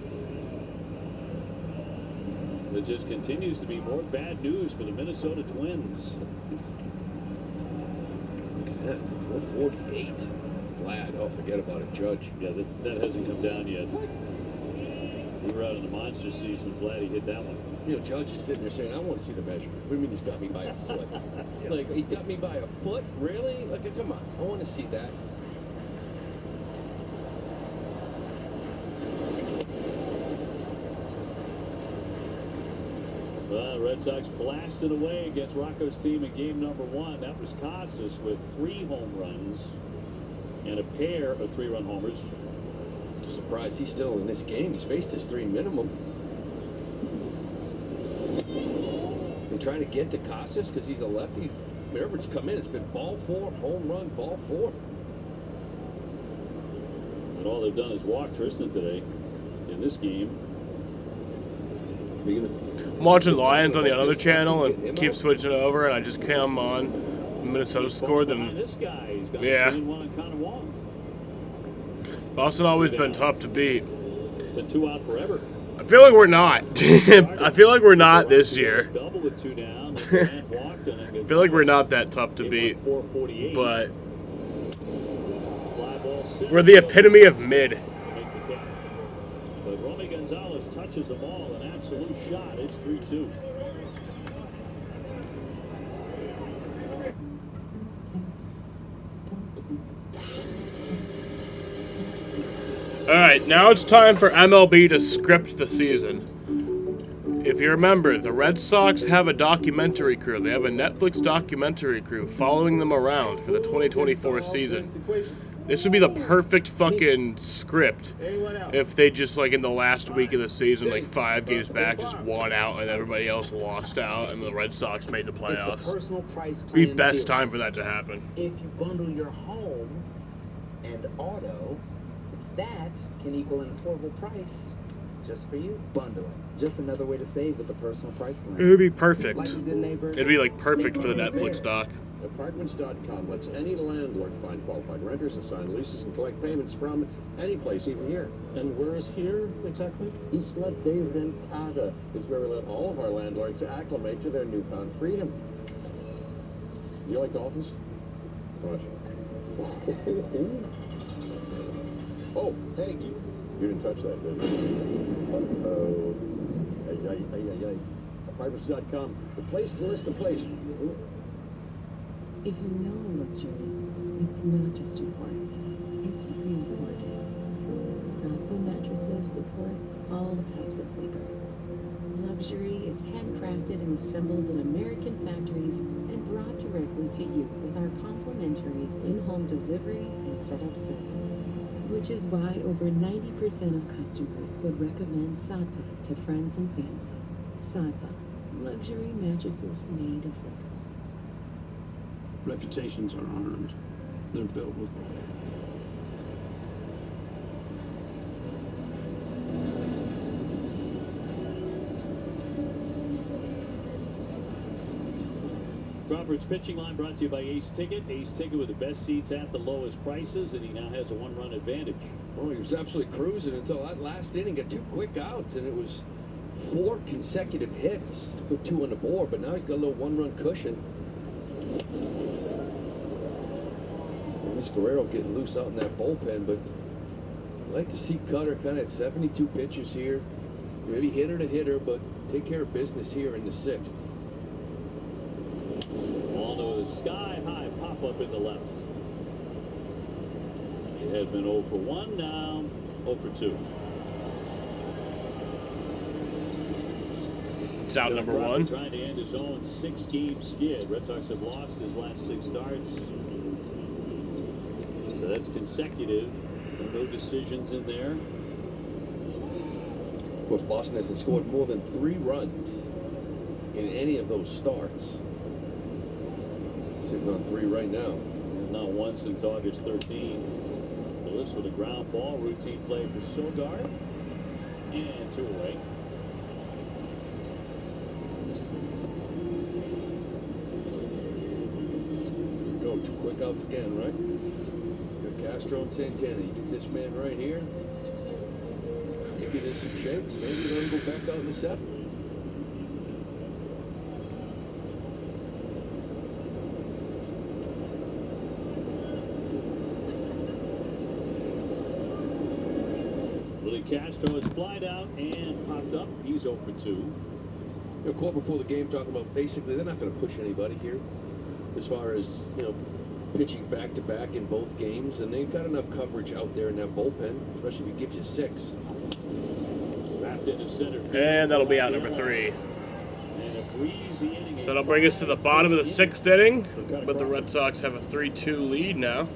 There just continues to be more bad news for the Minnesota Twins. Look at that, 448. Vlad, oh, forget about it, Judge. Yeah, that hasn't come down yet. We were out in the monster series when Vladdy hit that one. You know, Judge is sitting there saying, I want to see the measurement. What do you mean he's got me by a foot? Like, he got me by a foot? Really? Like, come on. I want to see that. Red Sox blasted away against Rocco's team in game number 1. That was Casas with 3 home runs and a pair of 3-run homers. Surprised he's still in this game. He's faced his 3 minimum. They're trying to get to Casas because he's a lefty. Irvin's come in. It's been ball 4, home run, ball 4. And all they've done is walk Tristan today in this game. I'm watching Lions on the other channel and keep switching over, and I just come on Minnesota scored them. This guy, he's got Yeah. 3-1 on Connor Wong. Boston always been tough to beat. Been 2 out forever. I feel like we're not. I feel like we're not this year. Double with 2 down. Walked and I feel like we're not that tough to beat. 448. But Fly ball 6. we're the epitome of mid. But Romy Gonzalez touches the ball, an absolute shot. It's 3-2. All right, now it's time for MLB to script the season. If you remember, the Red Sox have a documentary crew. They have a Netflix documentary crew following them around for the 2024 season. This would be the perfect fucking script if they just, like, in the last week of the season, like 5 games back, just won out and everybody else lost out and the Red Sox made the playoffs. It's the personal price Be plan best deal. time for that to happen. If you bundle your home and auto, that can equal an affordable price just for you. Bundling. Just another way to save with the personal price plan. It would be perfect. Like a good neighbor. It'd be, like, perfect for the Netflix doc. Apartments.com lets any landlord find qualified renters, assign leases, and collect payments from any place, even here. And where is here exactly? Isla de Ventada is where we let all of our landlords acclimate to their newfound freedom. Do you like dolphins? What? Oh, hey, you didn't touch that, did you? Uh-oh. Ay. Apartments.com, the place to list a place. Ooh. If you know luxury, it's not just important, it's rewarded. Sattva Mattresses supports all types of sleepers. Luxury is handcrafted and assembled in American factories and brought directly to you with our complimentary in-home delivery and setup service. Which is why over 90% of customers would recommend Sattva to friends and family. Sattva, luxury mattresses made affordable. Reputations are earned. They're built with... Crawford's pitching line brought to you by Ace Ticket. Ace Ticket with the best seats at the lowest prices, and he now has a 1-run advantage. Well, he was absolutely cruising until that last inning. Got 2 quick outs, and it was 4 consecutive hits to put 2 on the board. But now he's got a little 1-run cushion. Luis Guerrero getting loose out in that bullpen, but I'd like to see Cutter kind of at 72 pitches here. Maybe hitter to hitter, but take care of business here in the 6th. Ball to the sky-high pop-up in the left. He had been 0 for 1, now 0 for 2. It's out number 1. Trying to end his own 6-game skid. Red Sox have lost his last 6 starts. So that's consecutive. No decisions in there. Of course, Boston hasn't scored more than 3 runs in any of those starts. Sitting on 3 right now. There's not one since August 13. Lewis with a ground ball. Routine play for Sogard. And 2 away. Here we go. 2 quick outs again, right? Got Castro and Santana. You get this man right here. Maybe there's some shakes. Maybe let him go back out in the 7th. Castro is flied out and popped up. He's 0 for 2. You know, call before the game talking about basically they're not going to push anybody here as far as, you know, pitching back-to-back in both games, and they've got enough coverage out there in that bullpen, especially if he gives you 6. Wrapped into center field. And that'll be out number 3. And a breezy inning. So that'll bring us to the bottom of the 6th inning, but the Red Sox have a 3-2 lead now.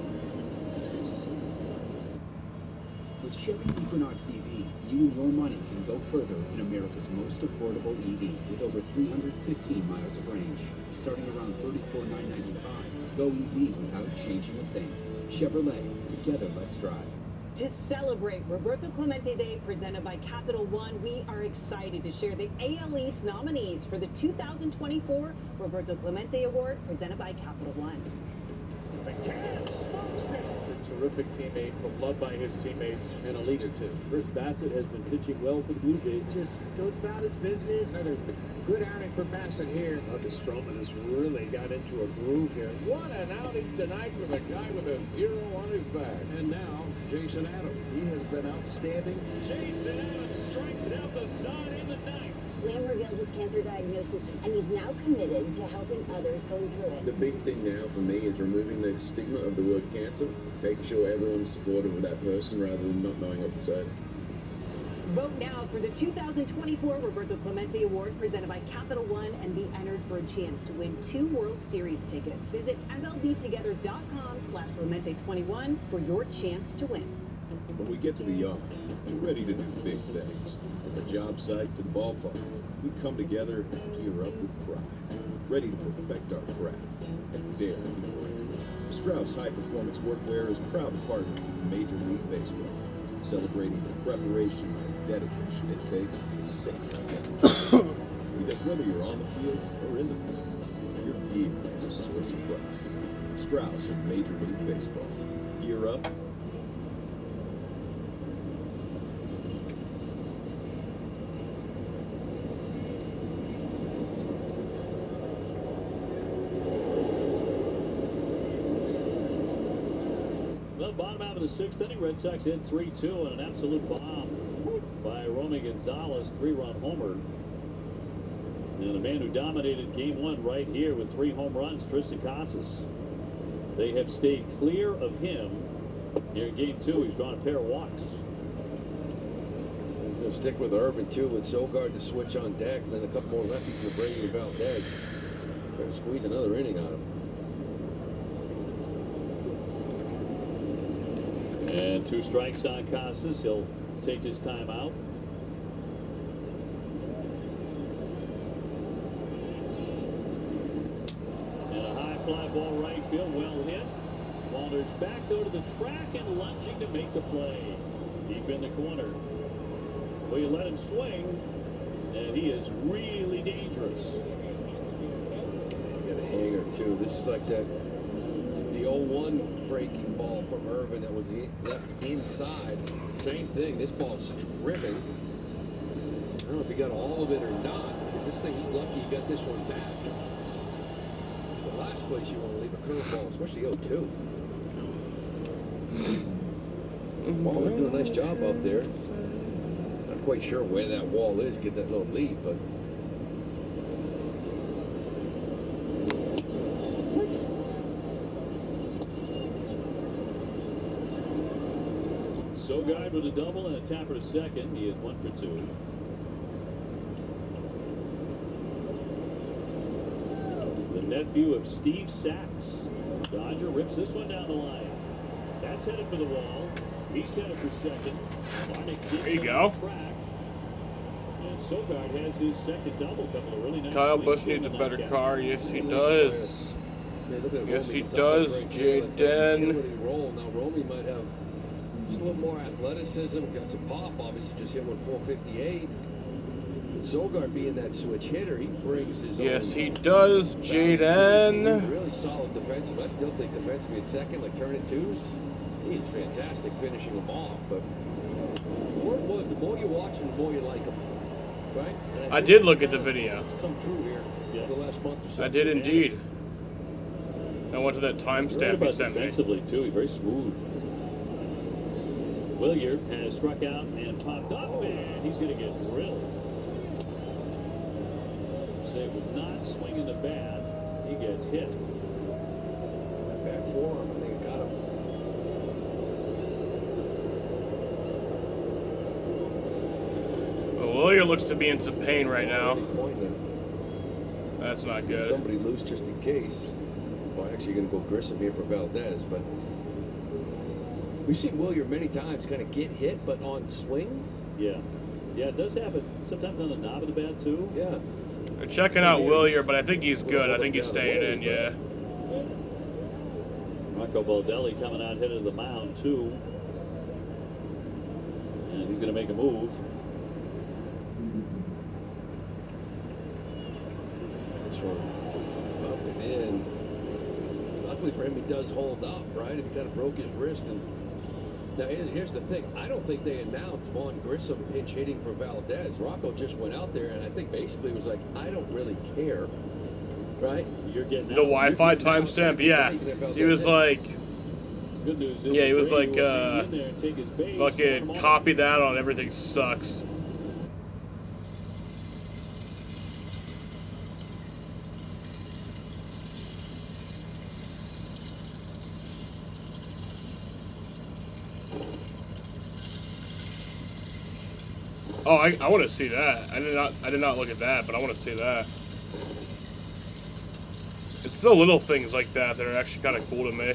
With Chevy Equinox EV, you and your money can go further in America's most affordable EV with over 315 miles of range, starting around $34,995. Go EV without changing a thing. Chevrolet, together let's drive. To celebrate Roberto Clemente Day presented by Capital One, we are excited to share the AL East nominees for the 2024 Roberto Clemente Award presented by Capital One. A terrific teammate, beloved by his teammates. And a leader, too. Chris Bassett has been pitching well for the Blue Jays. Just goes about his business. Another good outing for Bassett here. Marcus Stroman has really got into a groove here. What an outing tonight with a guy with a 0 on his back. And now, Jason Adams. He has been outstanding. Jason Adams strikes out the side in the 9th. Lamb revealed his cancer diagnosis, and he's now committed to helping others going through it. The big thing now for me is removing the stigma of the word cancer, making sure everyone's supportive of that person rather than not knowing what to say. Vote now for the 2024 Roberto Clemente Award presented by Capital One and be entered for a chance to win 2 World Series tickets. Visit MLBtogether.com/Clemente21 for your chance to win. When we get to the yard, we're ready to do big things. From the job site to the ballpark, we come together and gear up with pride, ready to perfect our craft and dare to be grand. Strauss High Performance Workwear is proud to partner with Major League Baseball, celebrating the preparation and dedication it takes to save our games. Because whether you're on the field or in the field, your gear is a source of pride. Strauss and Major League Baseball. Gear up. Bottom out of the 6th inning, Red Sox hit 3-2 and an absolute bomb by Romy Gonzalez, 3-run homer. And the man who dominated Game 1 right here with 3 home runs, Tristan Casas. They have stayed clear of him here in Game 2. He's drawn a pair of walks. He's going to stick with Irvin, too, with Sogard to switch on deck, and then a couple more lefties to Brady and Valdez. Trying to squeeze another inning out of him. And 2 strikes on Casas. He'll take his time out. And a high fly ball right field, well hit. Walters back though to the track and lunging to make the play. Deep in the corner. Well, you let him swing, and he is really dangerous. You got a hanger, too. This is like the 0-1 breaking ball from Irvin that was left inside. Same thing. This ball's driven. I don't know if he got all of it or not, because this thing, he's lucky he got this one back. The last place you want to leave a curveball, especially 0-2. Well, they're doing a nice job out there. Not quite sure where that wall is, get that little lead, but. Sogard with a double and a tapper to second. He is 1 for 2. The nephew of Steve Sachs. Dodger rips this one down the line. That's headed for the wall. He's headed for second. There you go. And Sogard has his second double. Couple of really nice Kyle swings Busch in needs a the better knockout. car. Yes, he does. Yes, he does. Jaden. Roll. Now, Romy might have just a little more athleticism. Got some pop. Obviously, just hit one 458. Sogard being that switch hitter, he brings his own. Yes, he does, Jaden. Really solid defensive. I still think defensively at second, like turning twos, he is fantastic finishing them off. But the word was, the more you watch him, the more you like him. Right? I did look at the video. It's come true here the last month or so. I did indeed. I went to that timestamp he sent me. Defensively, too. He's very smooth. Williard has struck out and popped up, and he's going to get drilled. It was not swinging the bat. He gets hit. That bad forearm, I think it got him. Well, Williard looks to be in some pain right now. That's not good. Somebody loose just in case. Well, actually going to go Grissom here for Valdez, but we've seen Williard many times kind of get hit, but on swings. Yeah. Yeah, it does happen. Sometimes on the knob of the bat, too. Yeah. They're checking out Williard, but I think he's good. I think he's staying in, yeah. Marco Baldelli coming out headed to the mound, too. And he's going to make a move. This one up and in. Luckily for him, he does hold up, right? He kind of broke his wrist. And now, here's the thing. I don't think they announced Vaughn Grissom pinch hitting for Valdez. Rocco just went out there, and I think basically was like, I don't really care, right? You're getting the Wi-Fi timestamp, yeah. He was like, good news is, yeah, he was like, fucking copy that on everything sucks. Oh, I want to see that. I did not look at that, but I want to see that. It's the little things like that that are actually kind of cool to me.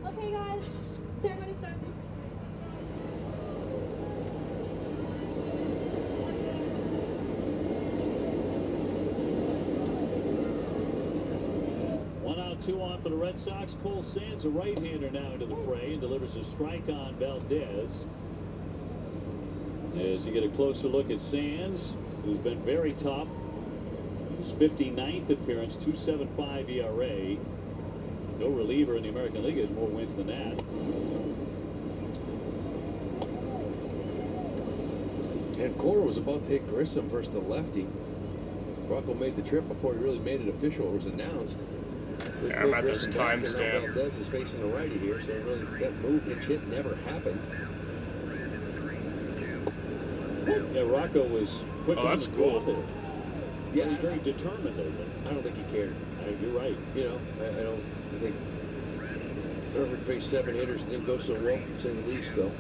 Okay, guys, ceremony starts. One out, two on for the Red Sox. Cole Sands, a right-hander now into the fray, and delivers a strike on Valdez. As you get a closer look at Sands, who's been very tough. His 59th appearance, 2.75 ERA. No reliever in the American League has more wins than that. And Cora was about to hit Grissom versus the lefty. Rocco made the trip before he really made it official. It was announced. So Yeah, I'm at this timestamp. Valdez is facing the righty here, so really that move, pitch hit never happened. Yeah, Rocco was quick on the draw there. Yeah, very determined, I think. I don't think he cared. You're right. You know, I think Herbert faced 7 hitters and didn't go so well, to say the least, though.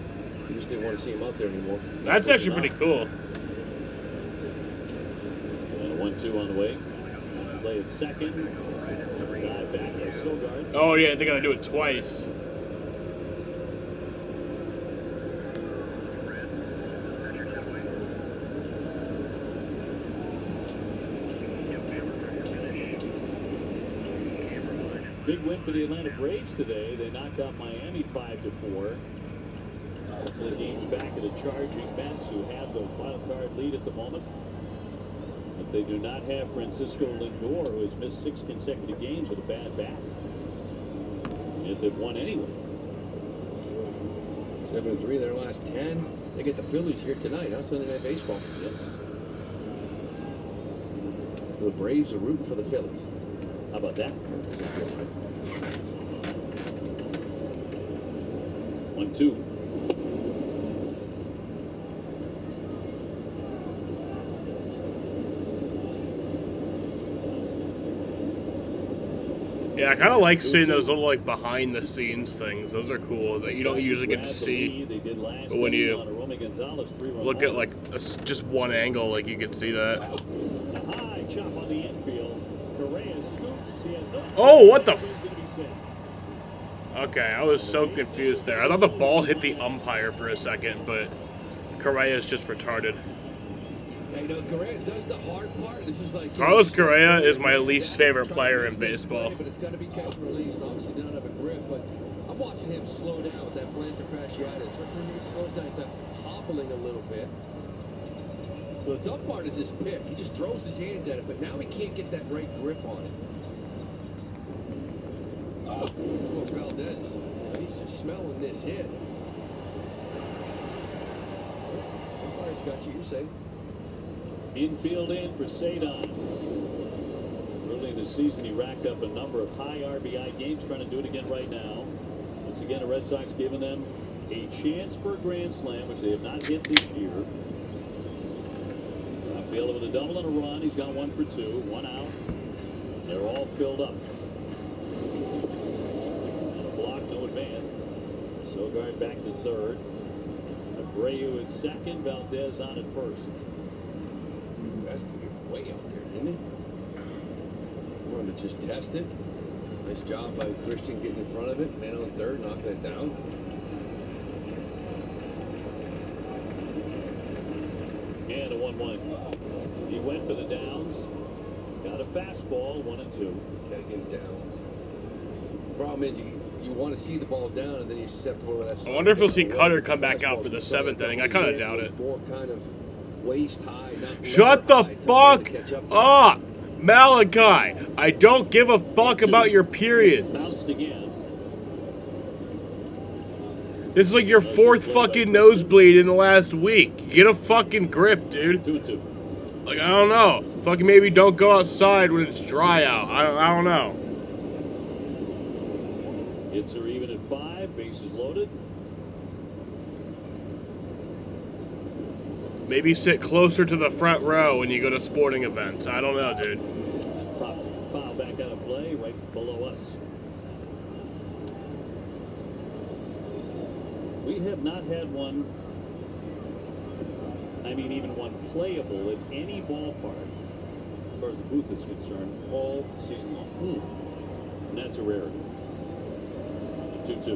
He just didn't want to see him out there anymore. That's actually pretty cool. 1-2 on the way. Play at second. Dive back by Sogard. Oh, yeah, they're going to do it twice. Big win for the Atlanta Braves today. They knocked out Miami 5-4. A couple of games back at the charging Mets, who have the wild card lead at the moment. But they do not have Francisco Lindor, who has missed 6 consecutive games with a bad back. Yet they've won anyway. 7-3 their last 10. They get the Phillies here tonight, huh? Sunday Night Baseball. Yes. The Braves are rooting for the Phillies. How about that? 1-2. Yeah, I kind of like seeing those little like behind the scenes things. Those are cool that you don't usually get to see. But when you look at like just one angle, like you can see that. A high chop on the infield. Correa scoops. He has no. Oh, what the? Okay, I was so confused there. I thought the ball hit the umpire for a second, but Correa's just retarded. Yeah, you know, Correa does the hard part. This is like Carlos Correa is my least favorite player in baseball. But it's got to be catch and release, and obviously doesn't have a grip. But I'm watching him slow down with that plantar fasciitis. When he slows down, he starts hobbling a little bit. So the tough part is his pick. He just throws his hands at it, but now he can't get that right grip on it. Poor Valdez, he's just smelling this hit. Empire's got you, you're safe. Infield in for Cedon. Early in the season, he racked up a number of high RBI games, trying to do it again right now. Once again, the Red Sox giving them a chance for a grand slam, which they have not hit this year. Rafaela with a double and a run. He's got 1 for 2, 1 out. They're all filled up. And a block, no advance. Sogard back to third. Abreu at second. Valdez on at first. That's going to get way out there, didn't he? Wanted to just test it. Nice job by Christian getting in front of it. Man on third, knocking it down. And a 1-1. He went for the downs. Got a fastball, 1-2. Gotta get it down. Problem is, you want to see the ball down, and then you're susceptible to that. I wonder if we'll see Cutter come back out for the 7th inning. I kind of doubt it. More kind of waist high. Shut the fuck up, Malachi. I don't give a fuck about your periods. Bounced again. This is like your 4th fucking nosebleed in the last week. Get a fucking grip, dude. 2-2. Like, I don't know. Fucking maybe don't go outside when it's dry out. I don't know. Hits are even at 5. Bases loaded. Maybe sit closer to the front row when you go to sporting events. I don't know, dude. Foul back out of play right below us. We have not had one, I mean even one playable at any ballpark, as far as the booth is concerned, all season long. And that's a rarity. 2-2.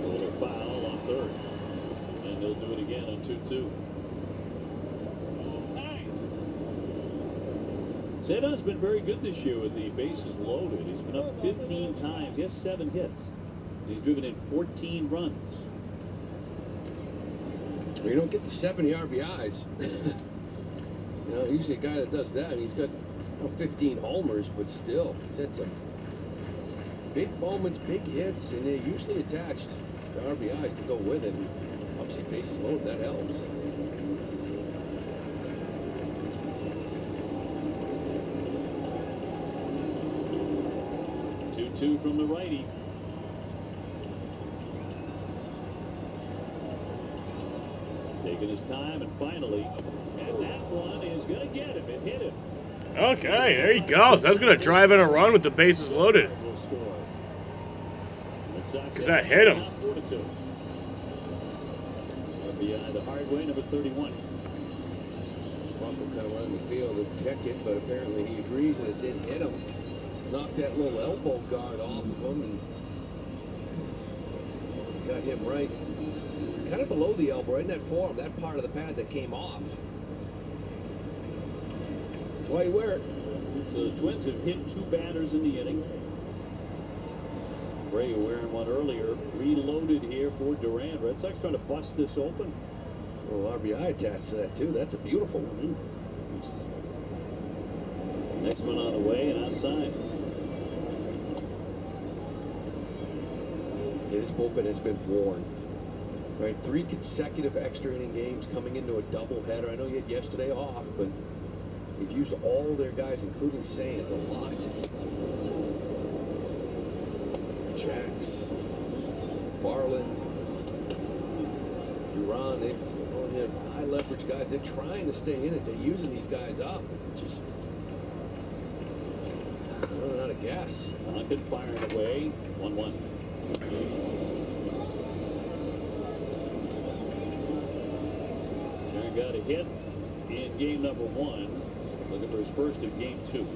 A little foul on third. And they'll do it again on 2-2. Cedon's been very good this year with the bases loaded. He's been up 15 times. He has 7 hits. He's driven in 14 runs. Well, you don't get the 70 RBIs. You know, usually a guy that does that, he's got 15 homers, but still, he's had some big moments, big hits, and they're usually attached to RBIs to go with it. obviously bases loaded. That helps. Two from the righty. Taking his time, and finally, and that one is going to get him. It hit him. Okay, there he goes. That's going to drive in a run with the bases loaded. Will score. Because that hit him. RBI the hard way, number 31. Bronco kind of running the field and check it, but apparently he agrees that it did hit him. Knocked that little elbow guard off of him and got him right kind of below the elbow, right in that forearm, that part of the pad that came off. That's why you wear it. So the Twins have hit 2 batters in the inning. Bray wearing one earlier. Reloaded here for Durant. Red Sox trying to bust this open. A little RBI attached to that too. That's a beautiful one. Next one on the way and outside. Yeah, this bullpen has been worn. Right, 3 consecutive extra inning games coming into a doubleheader. I know you had yesterday off, but they've used all their guys, including Sands, a lot. Jacks, Barlin, Duran, they've high leverage guys. They're trying to stay in it. They're using these guys up. It's just, I don't know how to guess. Tonkin firing away. 1-1. Turner got a hit in game number 1. Looking for his first of game 2.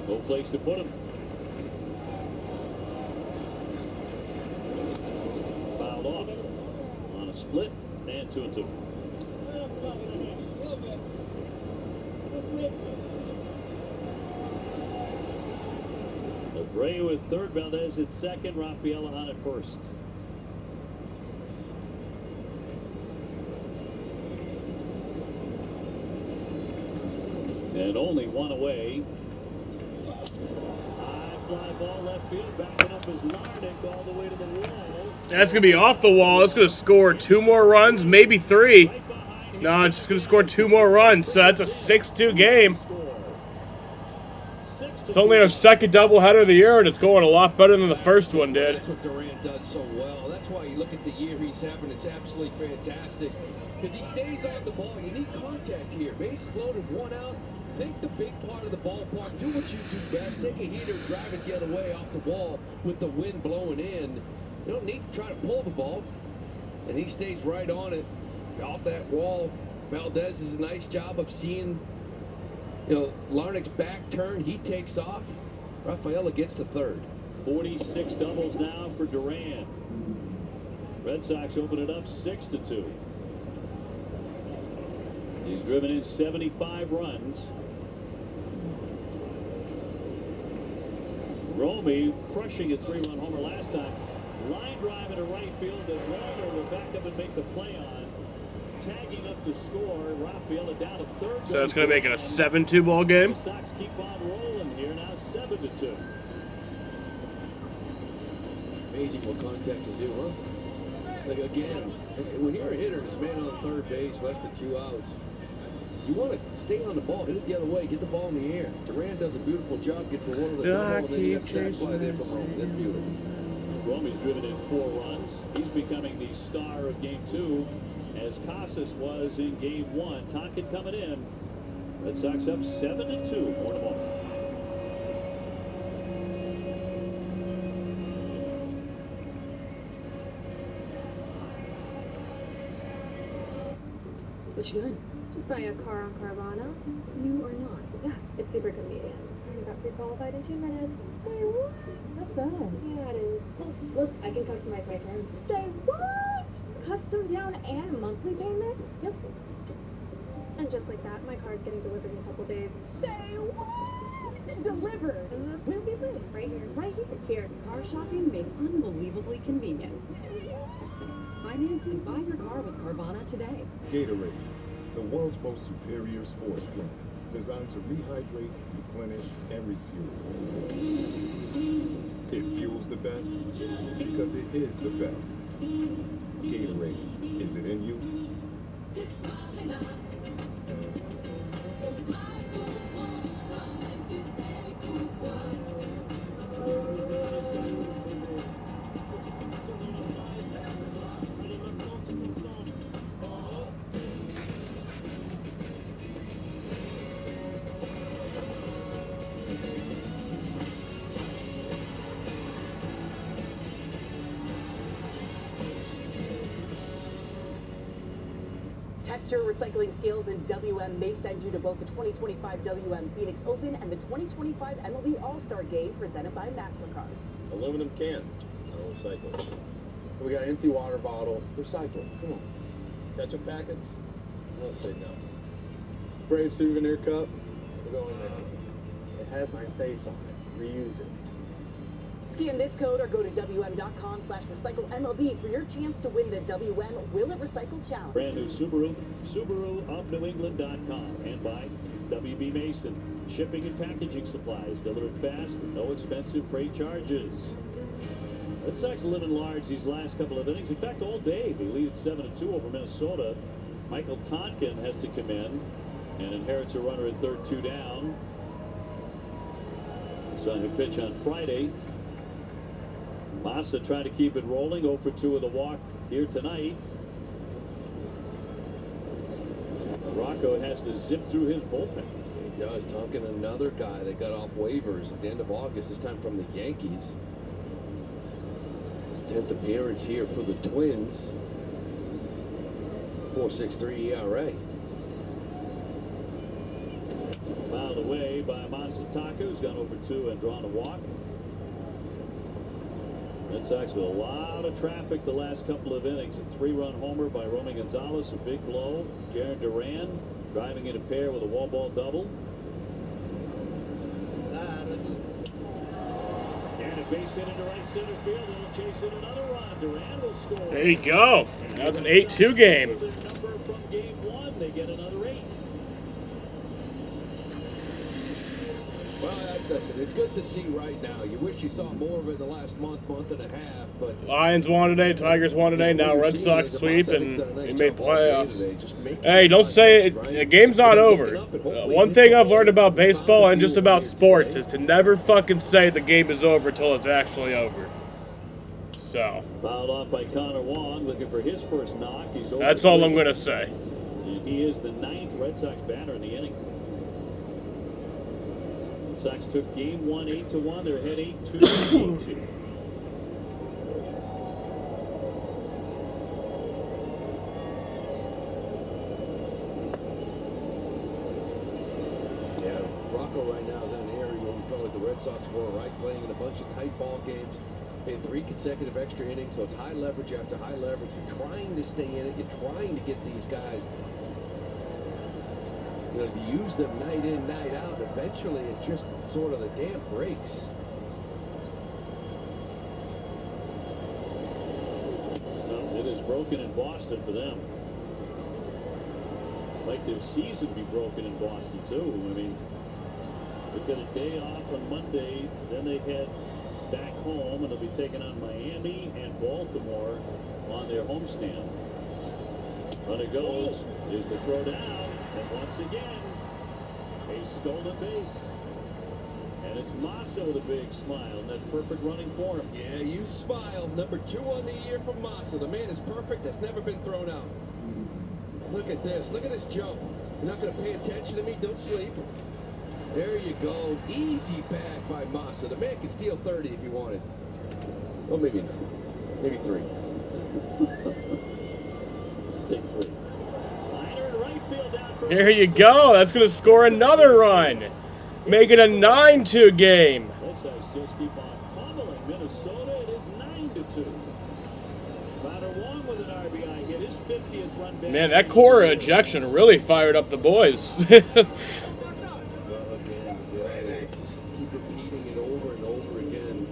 No place to put him. Fouled off on a split and 2-2. Bray with third, Valdez at second, Rafaela on at first. And only one away. High fly ball left field, backing up his Larnach all the way to the wall. That's going to be off the wall. It's going to score 2 more runs, maybe 3. No, it's just going to score 2 more runs, so that's a 6-2 game. It's only our second doubleheader of the year, and it's going a lot better than the first one did. That's what Durant does so well. That's why you look at the year he's having. It's absolutely fantastic because he stays on the ball. You need contact here. Bases loaded, 1 out. Think the big part of the ballpark. Do what you do best. Take a heater, drive it the other way off the wall with the wind blowing in. You don't need to try to pull the ball. And he stays right on it, off that wall. Valdez does a nice job of seeing, Larnach's back turn. He takes off. Rafaela gets the third. 46 doubles now for Durant. Red Sox open it up 6-2. He's driven in 75 runs. Romy crushing a 3-run homer last time. Line drive into right field that Warner will back up and make the play on. Tagging up to score. Rafaela down to third. So it's going to make it a 7-2 ball game. The Sox keep on rolling here now, 7-2. Amazing what contact can do, huh? Like again, when you're a hitter, there's a man on third base, less than 2 outs. You want to stay on the ball, hit it the other way, get the ball in the air. Durant does a beautiful job, gets rewarded with the ball, and then you have sack fly there from home. That's beautiful. Romy's driven in 4 runs. He's becoming the star of game 2, as Casas was in game 1. Tonkin coming in. Red Sox up 7-2. More to more. What you doing? Just buying a car on Carvana. You are not. Yeah, it's super convenient. You got pre-qualified in 2 minutes. Say what? That's fast. Yeah, it is. Oh, look, I can customize my terms. Say what? Custom down and monthly payments? Yep. And just like that, my car's getting delivered in a couple days. Say what? Delivered? Where we live? Right here. Right here. Here. Car shopping made unbelievably convenient. Finance and buy your car with Carvana today. Gatorade, the world's most superior sports drink, designed to rehydrate, replenish, and refuel. It fuels the best because it is the best. Gatorade, is it in you? Test your recycling skills, and WM may send you to both the 2025 WM Phoenix Open and the 2025 MLB All-Star Game presented by MasterCard. Aluminum can, I'll recycle. We got empty water bottle, recycle. Come on. Ketchup packets, I'll say no. Brave souvenir cup, we're going there. It has my face on it. Reuse it. Scan this code or go to WM.com/recyclemLB for your chance to win the WM Will It Recycle Challenge. Brand new Subaru, SubaruofNewEngland.com, and by WB Mason. Shipping and packaging supplies delivered fast with no expensive freight charges. Red Sox living large these last couple of innings. In fact, all day they lead at 7-2 over Minnesota. Michael Tonkin has to come in and inherits a runner at third, 2 down. Saw him pitch on Friday. Massa trying to keep it rolling, 0 for 2 with a walk here tonight. Rocco has to zip through his bullpen. He does. Tonkin, another guy that got off waivers at the end of August, this time from the Yankees. His 10th appearance here for the Twins. 4.63 ERA. Fouled away by Masataka, who's gone 0 for 2 and drawn a walk. Red Sox with a lot of traffic the last couple of innings. A 3-run homer by Romy Gonzalez, a big blow. Jaron Duran driving in a pair with a wall ball double. And a base hit into right center field. They'll chase in another run. Duran will score. There you go. That's an 8-2 game. Their number from game 1. They get another 8. Well, listen, it's good to see right now. You wish you saw more of it the last month and a half, but Lions won today, Tigers won today, now Red Sox sweep, and we made playoffs. Hey, don't say it. The game's not over. One thing I've learned about baseball and just about sports is to never fucking say the game is over until it's actually over. So. Fouled off by Connor Wong, looking for his first knock. He's over. That's all I'm going to say. And he is the 9th Red Sox batter in the inning. Sox took game 1 8-1. They're ahead 8-2. Yeah, Rocco right now is in an area where we felt like the Red Sox were, right? Playing in a bunch of tight ball games. They had 3 consecutive extra innings, so it's high leverage after high leverage. You're trying to stay in it. You're trying to get these guys, you know, to use them night in, night out. Eventually, it just sort of the dam breaks. Well, it is broken in Boston for them. Like their season be broken in Boston too. I mean, they've got a day off on Monday, then they head back home, and they'll be taking on Miami and Baltimore on their homestand. Runner goes. Here's the throw down. And once again, a stolen base. And it's Massa with a big smile and that perfect running form. Yeah, you smile. Number 2 on the year from Massa. The man is perfect. Has never been thrown out. Look at this. Look at this jump. You're not going to pay attention to me? Don't sleep. There you go. Easy bag by Massa. The man can steal 30 if he wanted. Well, maybe not. Maybe 3. Take 3. There you go. That's going to score another run. Make it a 9-2 game. Red Sox just keep on pummeling Minnesota. It is 9-2. Connor Wong with an RBI hit, his 50th run back. Man, that Cora ejection really fired up the boys. Well, again, it's just keep repeating it over and over again.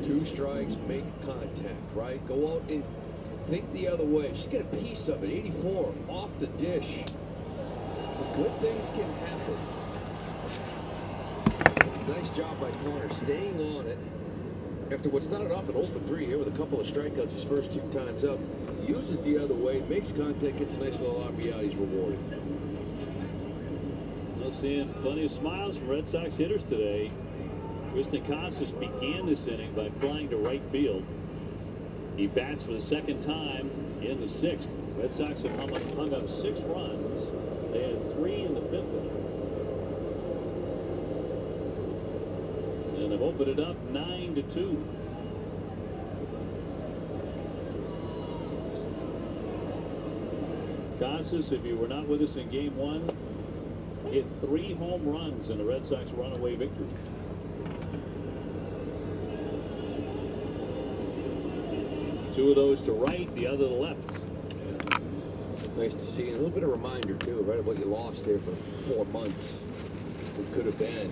2 strikes, make contact, right? Go out and think the other way. Just get a piece of it. 84 off the dish. Good things can happen. Nice job by Connor staying on it. After what started off at 0 for 3 here with a couple of strikeouts his first 2 times up, uses the other way, makes contact, gets a nice little RBI, he's rewarded. Well, seeing plenty of smiles from Red Sox hitters today. Tristan Casas began this inning by flying to right field. He bats for the second time in the 6th. Red Sox have hung up 6 runs. They had 3 in the 5th inning. And they've opened it up 9-2. Casas, if you were not with us in game 1, hit 3 home runs in the Red Sox runaway victory. Two of those to right, the other to left. Nice to see. A little bit of reminder, too, right, of what you lost there for 4 months. It could have been.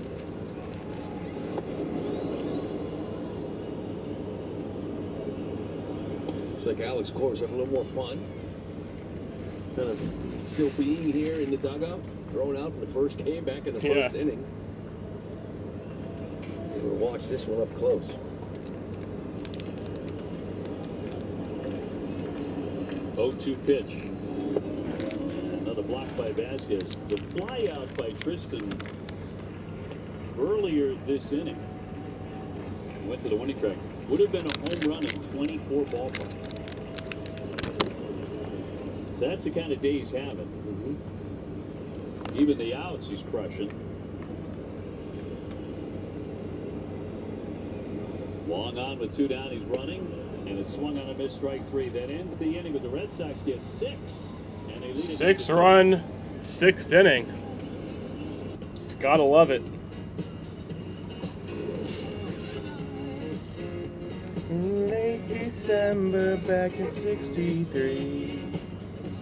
Looks like Alex Cora's having a little more fun. Kind of still being here in the dugout, thrown out in the first game, back in the first inning. We're going to watch this one up close. 0-2 pitch. Another block by Vasquez. The fly out by Tristan earlier this inning. Went to the winning track. Would have been a home run in 24 ballpark. So that's the kind of day he's having. Even the outs he's crushing. Long on with 2 down, he's running. And it's swung on a missed strike 3. That ends the inning, but the Red Sox get 6. And they lead it 6-run, 6th inning. Gotta love it. Late December back in '63.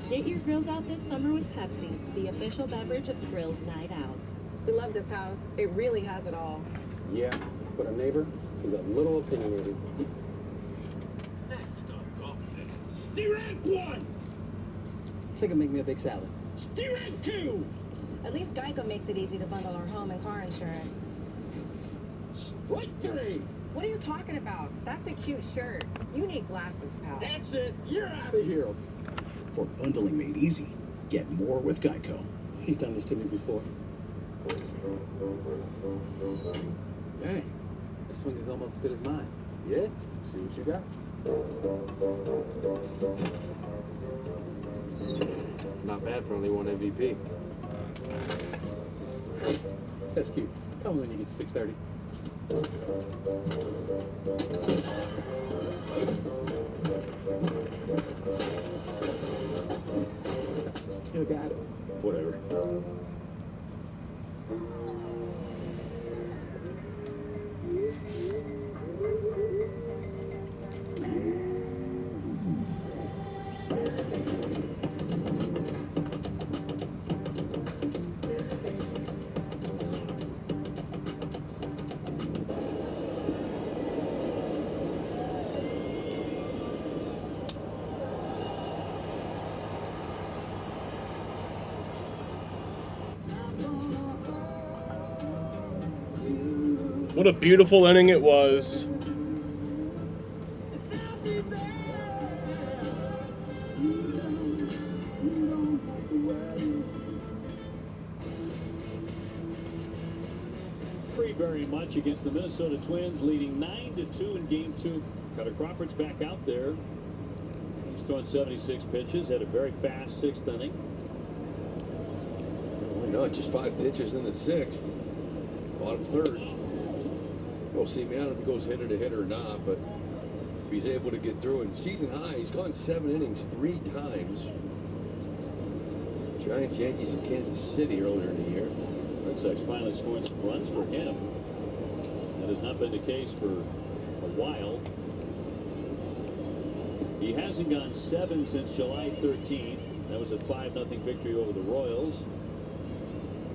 Get your grills out this summer with Pepsi, the official beverage of Grills Night Out. We love this house. It really has it all. Yeah, but a neighbor is a little opinionated. Steer-Egg 1! I think it'll make me a big salad. Steer-Egg 2! At least Geico makes it easy to bundle our home and car insurance. Strike 3! What are you talking about? That's a cute shirt. You need glasses, pal. That's it. You're out of here. For bundling made easy, get more with Geico. He's done this to me before. Dang, this swing is almost as good as mine. Yeah? See what you got. Not bad for only 1 MVP. That's cute. Tell me when you get to 6:30. Still got it. Whatever. What a beautiful inning it was. Very much against the Minnesota Twins, leading 9-2 in game 2. Carter Crawford's back out there. He's throwing 76 pitches, had a very fast 6th inning. Why not? Just 5 pitches in the 6th. Bottom 3rd. We'll see, man, if he goes hitter to hitter or not, but if he's able to get through it. Season high, he's gone 7 innings 3 times. Giants, Yankees, and Kansas City earlier in the year. Red Sox finally scoring some runs for him. That has not been the case for a while. He hasn't gone 7 since July 13th. That was a 5-0 victory over the Royals.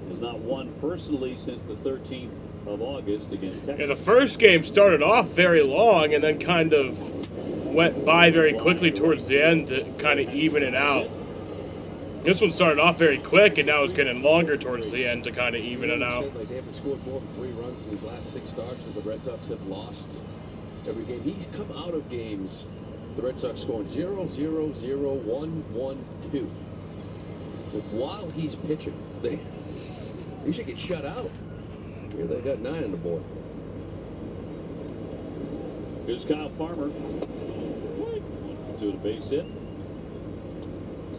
Has not won personally since the 13th of August against Texas. Yeah, the first game started off very long and then kind of went by very quickly towards the end to kind of even it out. This one started off very quick, and now it's getting longer towards the end to kind of even it out. Like they haven't scored more than 3 runs in his last 6 starts, but the Red Sox have lost every game. He's come out of games, the Red Sox scoring 0-0-0-1-1-2. But while he's pitching, they should get shut out. Here they got 9 on the board. Here's Kyle Farmer. 1 for 2 to base hit.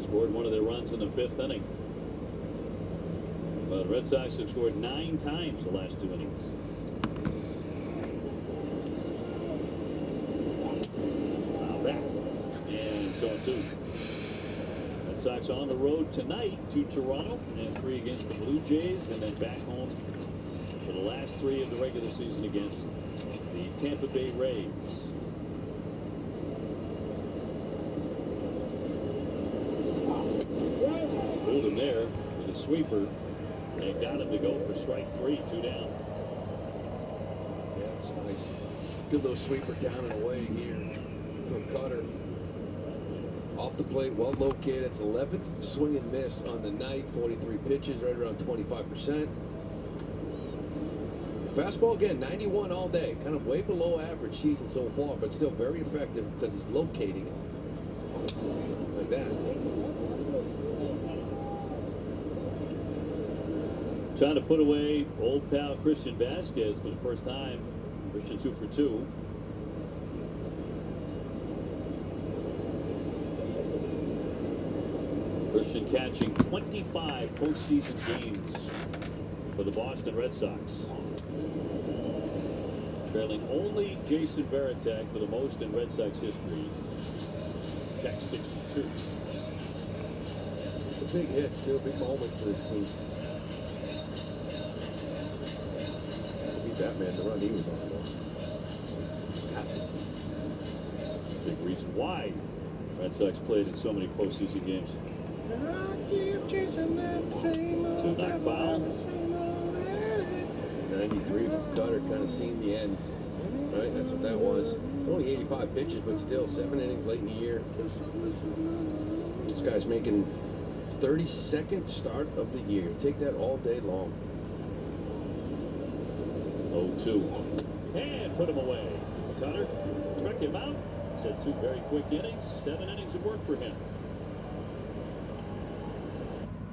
Scored one of their runs in the 5th inning. Well, the Red Sox have scored 9 times the last 2 innings. Foul back. And it's 0-2. Red Sox on the road tonight to Toronto, and 3 against the Blue Jays, and then back home for the last 3 of the regular season against the Tampa Bay Rays. Fooled him there with a sweeper and got him to go for strike 3, 2 down. Yeah, it's nice. Good little sweeper down and away here from Cutter. Off the plate, well located. It's 11th swing and miss on the night. 43 pitches, right around 25%. Fastball again, 91 all day. Kind of way below average season so far, but still very effective because he's locating it like that. Trying to put away old pal Christian Vasquez for the first time. Christian 2 for 2. Christian catching 25 postseason games for the Boston Red Sox. Trailing only Jason Varitek for the most in Red Sox history. Tech 62. It's a big hit, still big moments for this team. To beat that man, the run he was on. Big reason why Red Sox played in so many postseason games. Two knock foul. 93 from Cutter, kind of seen the end. Right, that's what that was. Only 85 pitches, but still 7 innings late in the year. This guy's making his 32nd start of the year. Take that all day long. 0-2. And put him away. Cutter struck him out. Said 2 very quick innings. 7 innings of work for him.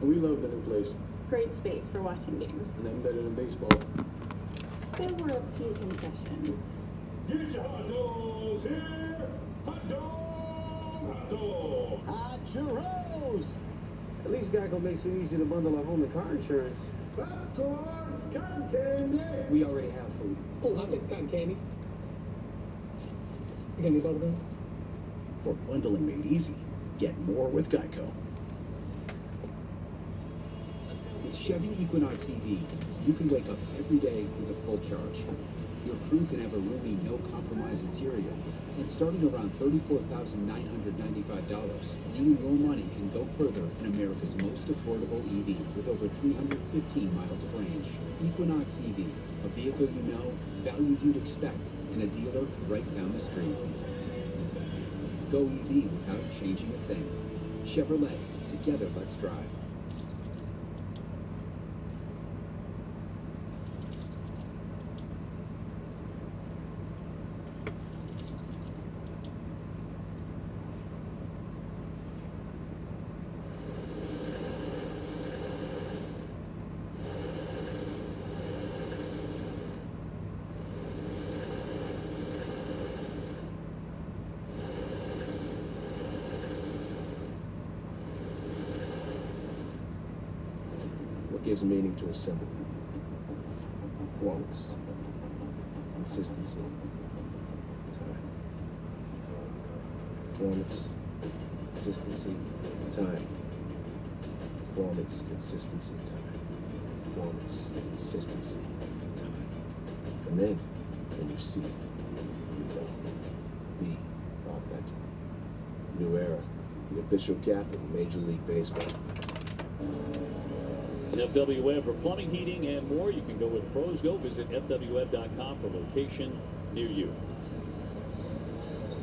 We love the new place. Great space for watching games. Nothing better than baseball. There were a few concessions. Get your hot dogs here! Hot dog! Hot dog! Hot churros! At least Geico makes it easy to bundle our home and car insurance. Popcorn! Cotton candy! We already have food. Oh, I'll take the cotton candy. You got any bubblegum? For bundling made easy, get more with Geico. With Chevy Equinox EV, you can wake up every day with a full charge. Your crew can have a roomy, no-compromise interior. And starting around $34,995, you and your money can go further in America's most affordable EV with over 315 miles of range. Equinox EV, a vehicle you know, value you'd expect, and a dealer right down the street. Go EV without changing a thing. Chevrolet, together let's drive. What gives meaning to a symbol? Performance, consistency, time. Performance, consistency, time. Performance, consistency, time. Performance, consistency, time. And then, when you see it, you know. Be authentic. New Era, the official captain of Major League Baseball. FWF for plumbing, heating, and more. You can go with pros. Go visit FWF.com for location near you.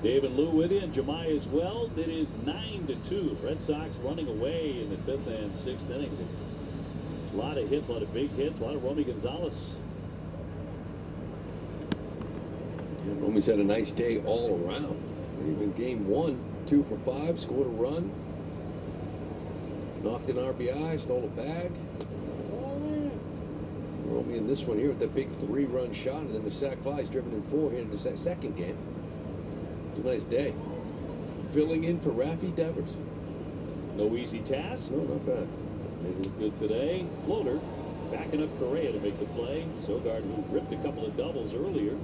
Dave and Lou with you, and Jemiah as well. It is 9-2. Red Sox running away in the 5th and 6th innings. A lot of hits, a lot of big hits, a lot of Romy Gonzalez. Yeah, Romy's had a nice day all around. Even game 1, 2 for 5, scored a run. Knocked an RBI, stole a bag. Romy in this one here with that big 3-run shot, and then the sac fly. He's driven in 4 here in the second game. It's a nice day. Filling in for Rafi Devers. No easy task. No, not bad. They look good today. Floater backing up Correa to make the play. Sogard, who ripped a couple of doubles earlier,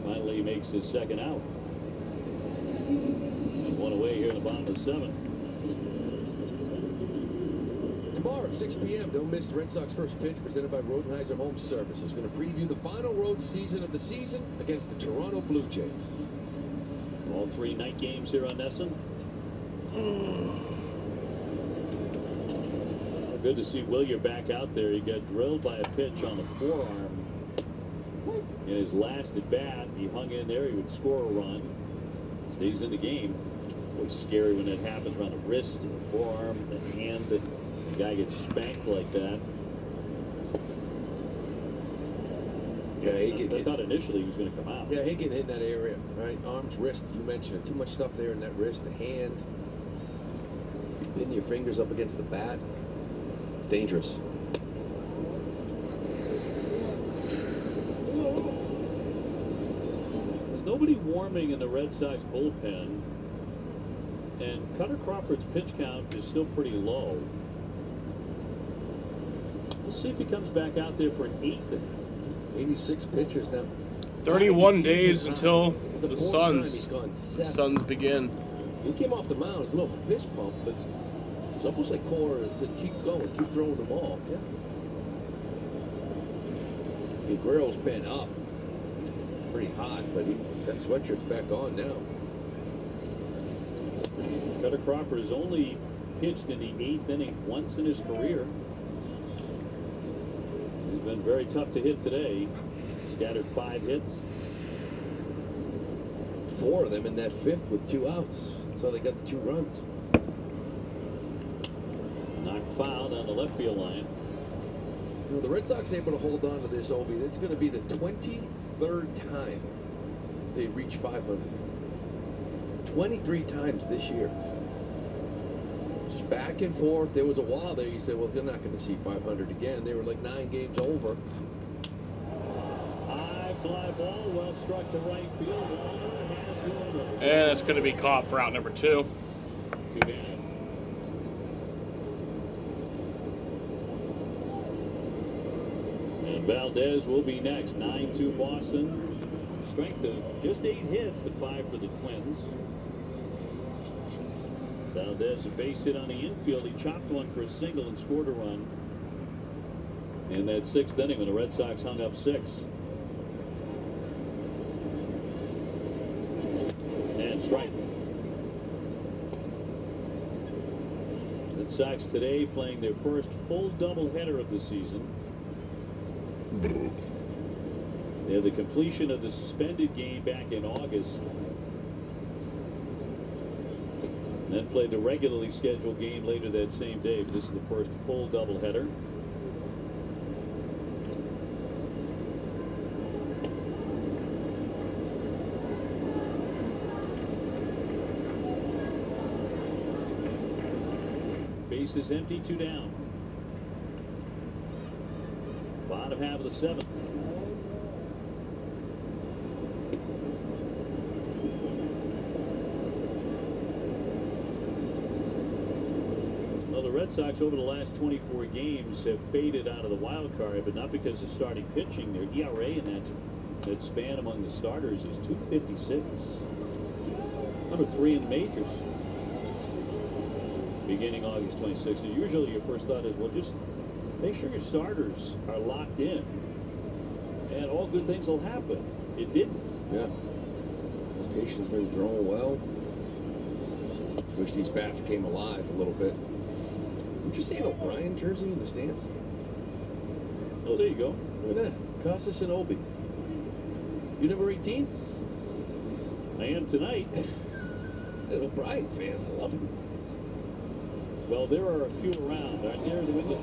finally makes his second out. And one away here in the bottom of the 7th. Tomorrow at 6 p.m., don't miss the Red Sox first pitch presented by Rodenheiser Home Services. Going to preview the final road season of the season against the Toronto Blue Jays. All 3 night games here on Nesson. Good to see Willier back out there. He got drilled by a pitch on the forearm in his last at bat. He hung in there. He would score a run. Stays in the game. It's always scary when that happens around the wrist, the forearm, the hand. The guy gets spanked like that. Yeah, I thought initially he was going to come out. Yeah, he can hit in that area, right? Arms, wrists, you mentioned it. Too much stuff there in that wrist, the hand. Hitting your fingers up against the bat. It's dangerous. There's nobody warming in the Red Sox bullpen. And Cutter Crawford's pitch count is still pretty low. We'll see if he comes back out there for an 8th. 86 pitchers now. 31 days until the Suns begin. He came off the mound, it was a little fist pump, but it's almost like Cora said, keep going, keep throwing the ball. Yeah. Guerrero's been up. Pretty hot, but that sweatshirt's back on now. Cutter Crawford has only pitched in the 8th inning once in his career. He's been very tough to hit today. Scattered 5 hits. 4 of them in that 5th with 2 outs. That's how they got the 2 runs. Knocked foul down the left field line. You know, the Red Sox able to hold on to this, Obi. That's going to be the 23rd time they reach 500. 23 times this year. Just back and forth. There was a while there you said, well, they're not going to see 500 again. They were like 9 games over. High fly ball, well struck to right field. And it's going to be caught for out number 2. 2 down. And Valdez will be next. 9-2 Boston. Strength of just 8 hits to 5 for the Twins. Valdez a base hit on the infield. He chopped one for a single and scored a run in that 6th inning when the Red Sox hung up 6. And strike. Red Sox today playing their first full doubleheader of the season. They had the completion of the suspended game back in August. And then played the regularly scheduled game later that same day. But this is the first full doubleheader. Bases empty, 2 down. Bottom half of the 7th. Well, the Red Sox over the last 24 games have faded out of the wild card, but not because of starting pitching. Their ERA in that span among the starters is .256. Number 3 in the majors. Beginning August 26th. And usually your first thought is, well, just make sure your starters are locked in and all good things will happen. It didn't. Yeah. Rotation's been thrown well. Wish these bats came alive a little bit. Did you see an O'Brien jersey in the stands? Oh, there you go. Look at that. Casas and Obi. You number 18? I am tonight. An O'Brien fan. I love him. Well, there are a few around, aren't there? The window.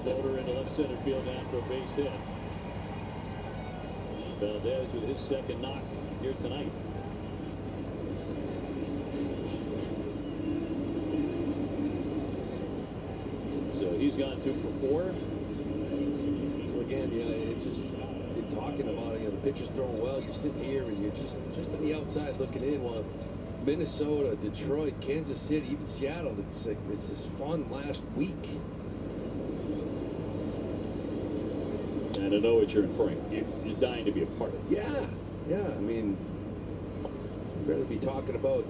Floater into left center field down for a base hit. Valdez with his second knock here tonight. So he's gone 2 for 4. Again, it's just talking about it. The pitcher's throwing well. You're sitting here and you're just on the outside looking in. While Minnesota, Detroit, Kansas City, even Seattle, it's this fun last week. And I know what you're inferring. You're dying to be a part of it. Yeah. I mean, I'd rather be talking about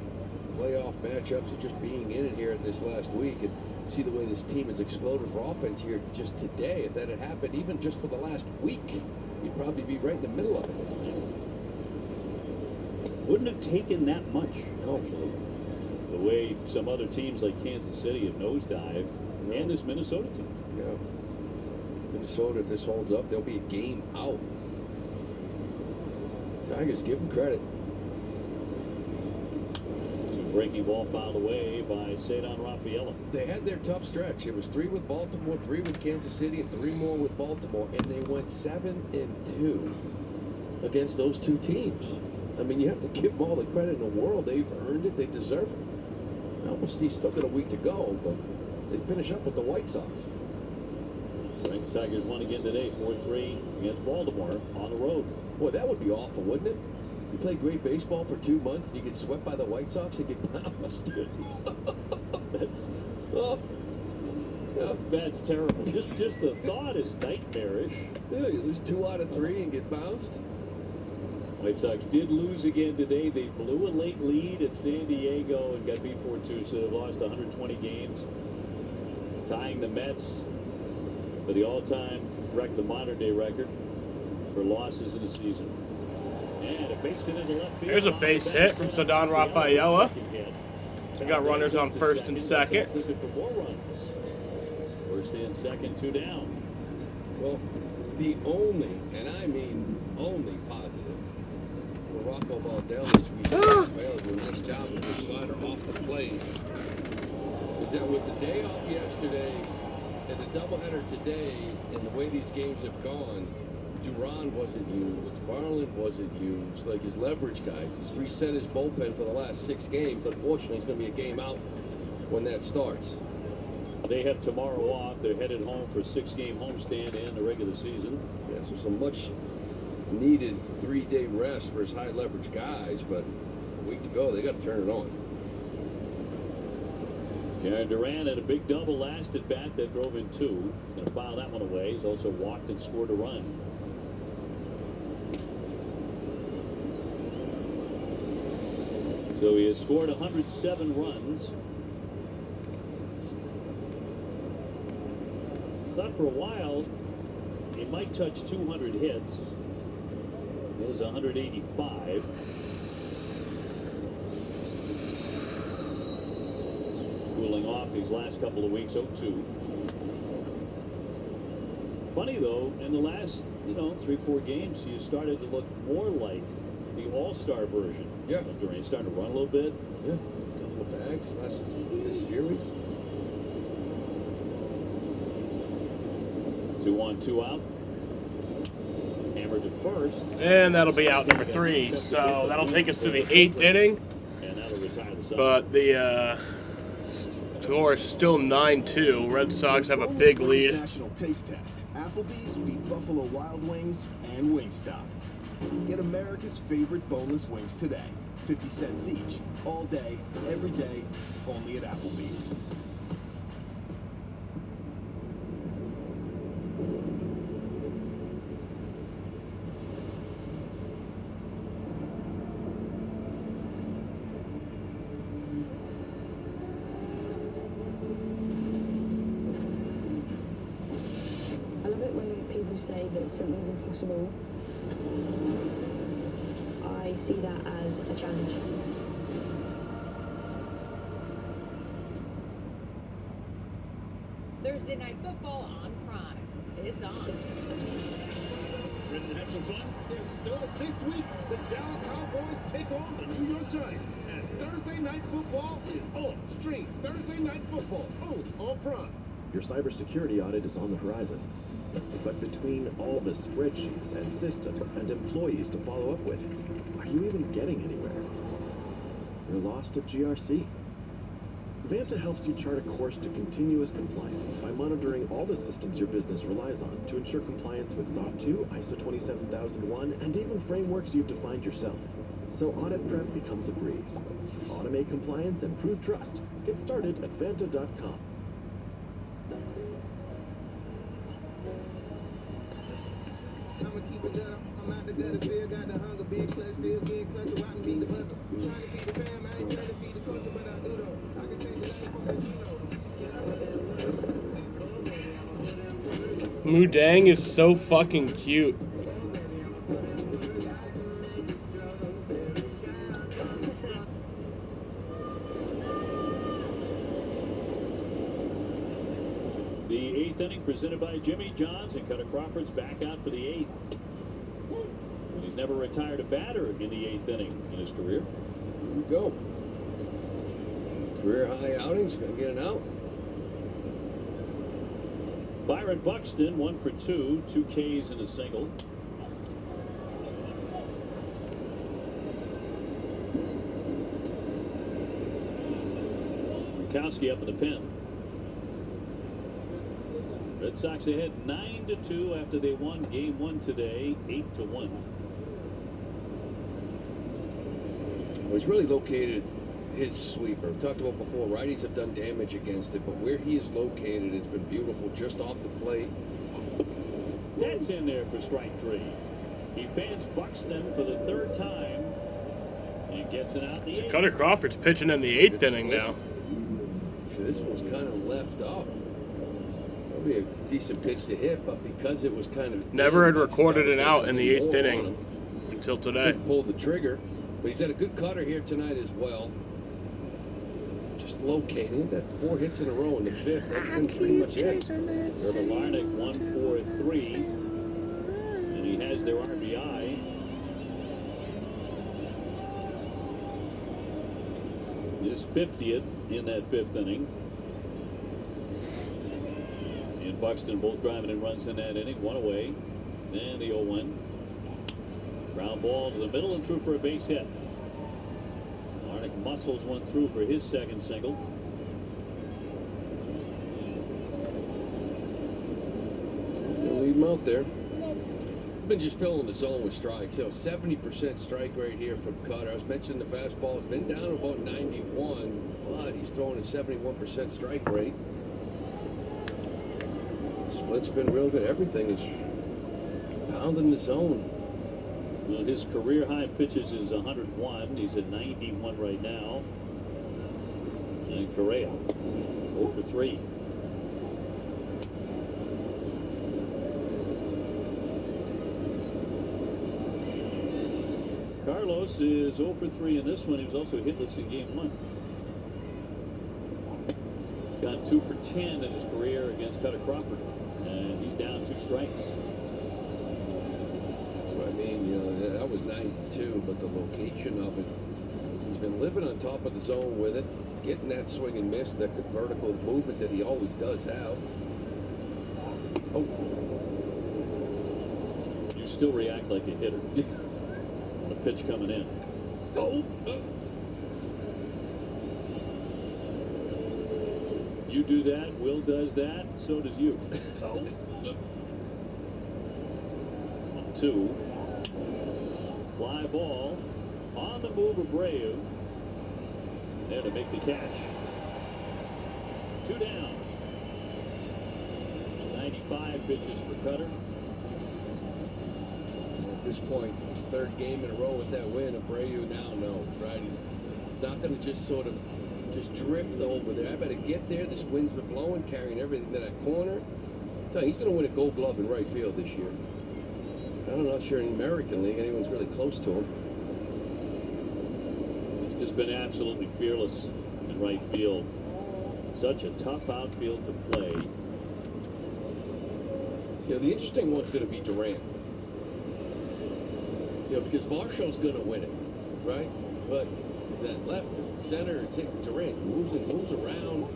playoff matchups or just being in it here this last week and see the way this team has exploded for offense here just today. If that had happened even just for the last week, you'd probably be right in the middle of it. Wouldn't have taken that much, actually. The way some other teams like Kansas City have nosedived, and this Minnesota team. Yeah. Minnesota, if this holds up, they'll be a game out. Tigers, give them credit. Breaking ball fouled away by Cedar Rafaela. They had their tough stretch. It was 3 with Baltimore, 3 with Kansas City, and 3 more with Baltimore, and they went 7-2 against those two teams. I mean, you have to give them all the credit in the world. They've earned it. They deserve it. Now, we'll see. Still got a week to go, but they finish up with the White Sox. That's right. Tigers won again today, 4-3 against Baltimore on the road. Boy, that would be awful, wouldn't it? You play great baseball for 2 months and you get swept by the White Sox and get bounced. That's that's terrible. Just the thought is nightmarish. Yeah, you lose 2 out of 3 and get bounced. White Sox did lose again today. They blew a late lead at San Diego and got beat 4-2, so they've lost 120 games, tying the Mets for the all-time record, the modern-day record for losses in a season. And a base hit into left field. There's a base hit from Cedar Rafaela. So we got runners on first and second. Looking for more runs. First and second, 2 down. Well, the only, and I mean only positive for Rocco Baldelli's Rafaela doing a nice job with the slider off the plate is that with the day off yesterday and the doubleheader today and the way these games have gone, Duran wasn't used, Barland wasn't used, like his leverage guys. He's reset his bullpen for the last 6 games. Unfortunately, it's going to be a game out when that starts. They have tomorrow off. They're headed home for a 6-game homestand and the regular season. Yeah, so some much needed 3-day rest for his high leverage guys, but a week to go, they got to turn it on. Karen Duran had a big double last at bat that drove in 2. He's going to file that one away. He's also walked and scored a run. So he has scored 107 runs. Thought for a while he might touch 200 hits. There's 185. Cooling off these last couple of weeks, 0-2. Funny though, in the last 3-4 games, he started to look more like the all-star version. Yeah. Duran starting to run a little bit. Yeah. A couple of bags this series. 2-1, 2 out. Hammered to first. And that'll be out number 3. So that'll take us to the 8th inning. And that'll retire the side. But the score is still 9-2. Red Sox have a big lead. National Taste Test. Applebee's beat Buffalo Wild Wings and Wingstop. Get America's favorite boneless wings today. 50 cents each. All day, every day, only at Applebee's. I love it when people say that something's impossible. I see that as a challenge. Thursday Night Football on Prime. It's on. Ready to have some fun? Yeah, let's do it. This week, the Dallas Cowboys take on the New York Giants as Thursday Night Football is on. Stream Thursday Night Football only on Prime. Your cybersecurity audit is on the horizon. But between all the spreadsheets and systems and employees to follow up with, are you even getting anywhere? You're lost at GRC. Vanta helps you chart a course to continuous compliance by monitoring all the systems your business relies on to ensure compliance with SOC 2, ISO 27001, and even frameworks you've defined yourself. So audit prep becomes a breeze. Automate compliance and prove trust. Get started at Vanta.com. I'ma keep it gutter. I'm out the gutter, still got the hunger, big clutch, still getting clutch, rock and beat the buzzer. Trying to feed the fam, I ain't trying to feed the culture, but I do though. I can change the life for as you know. Mudang is so fucking cute. The 8th inning presented by Jimmy Johns, and Cutter Crawford's back out for the 8th. And he's never retired a batter in the 8th inning in his career. Here we go. Career high outings, gonna get an out. Byron Buxton, 1 for 2, 2 Ks and a single. Murkowski up in the pen. Red Sox ahead 9-2 after they won game 1 today, 8-1. Well, he's really located his sweeper. We talked about before, righties have done damage against it, but where he is located, it's been beautiful just off the plate. That's in there for strike 3. He fans Buxton for the 3rd time and gets it out in the 8th. Cutter Crawford's pitching in the 8th inning now. This one's kind of left up. Probably a decent pitch to hit, but because it was kind of... Never had recorded an out in the 8th inning until today. Didn't pull the trigger, but he's had a good cutter here tonight as well. Just locating that 4 hits in a row in the 5th. That's been pretty much it. Larnick 1 for 3, and he has their RBI. His 50th in that 5th inning. And Buxton both driving in runs in that inning. 1 away. And the 0-1. Ground ball to the middle and through for a base hit. Larnick muscles one through for his 2nd single. Gonna leave him out there. Been just filling the zone with strikes. So 70% strike rate here from Cutter. I was mentioning the fastball has been down about 91, but he's throwing a 71% strike rate. Split's been real good. Everything is pounding the zone. Well, his career high pitches is 101. He's at 91 right now. And Correa 0 for 3. Carlos is 0 for 3 in this one. He was also hitless in game 1. Got 2 for 10 in his career against Cutter Crawford. And he's down 2 strikes. That's what I mean. You know, that was 92, but the location of it, he's been living on top of the zone with it, getting that swing and miss, that vertical movement that he always does have. Oh. You still react like a hitter. On a pitch coming in. Oh. You do that, Will does that, so does you. Oh. 2. Fly ball on the move of Abreu. There to make the catch. 2 down. 95 pitches for Cutter. At this point, 3rd game in a row with that win, Abreu now knows, right? He's not going to just sort of just drift over there. I better get there. This wind's been blowing, carrying everything to that corner. I'm telling you, he's going to win a Gold Glove in right field this year. I'm not sure in the American League anyone's really close to him. He's just been absolutely fearless in right field. Such a tough outfield to play. You know, the interesting one's going to be Durant. You know, because Varshaw's going to win it, right? But is that left? Is it center? It's Durant moves and moves around.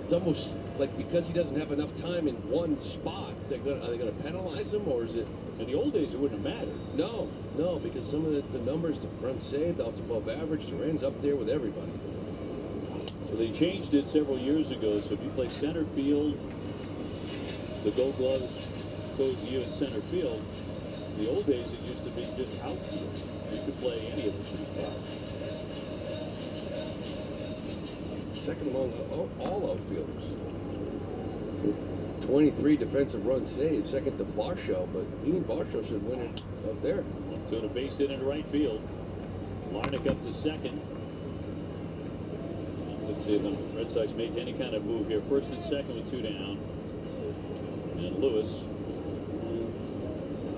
It's almost like because he doesn't have enough time in one spot, are they gonna penalize him, or is it? In the old days, it wouldn't have mattered. No, because some of the numbers, the runs saved, outs above average, the runs up there with everybody. So they changed it several years ago. So if you play center field, the Gold Gloves goes to you in center field. In the old days, it used to be just outfield. You could play any of the three spots. Second among all outfielders. 23 defensive runs saved, second to Varsho, but he and Varsho should win it up there. So the base hit into right field. Larnick up to second. Let's see if the Red Sox make any kind of move here. First and second with 2 down. And Lewis.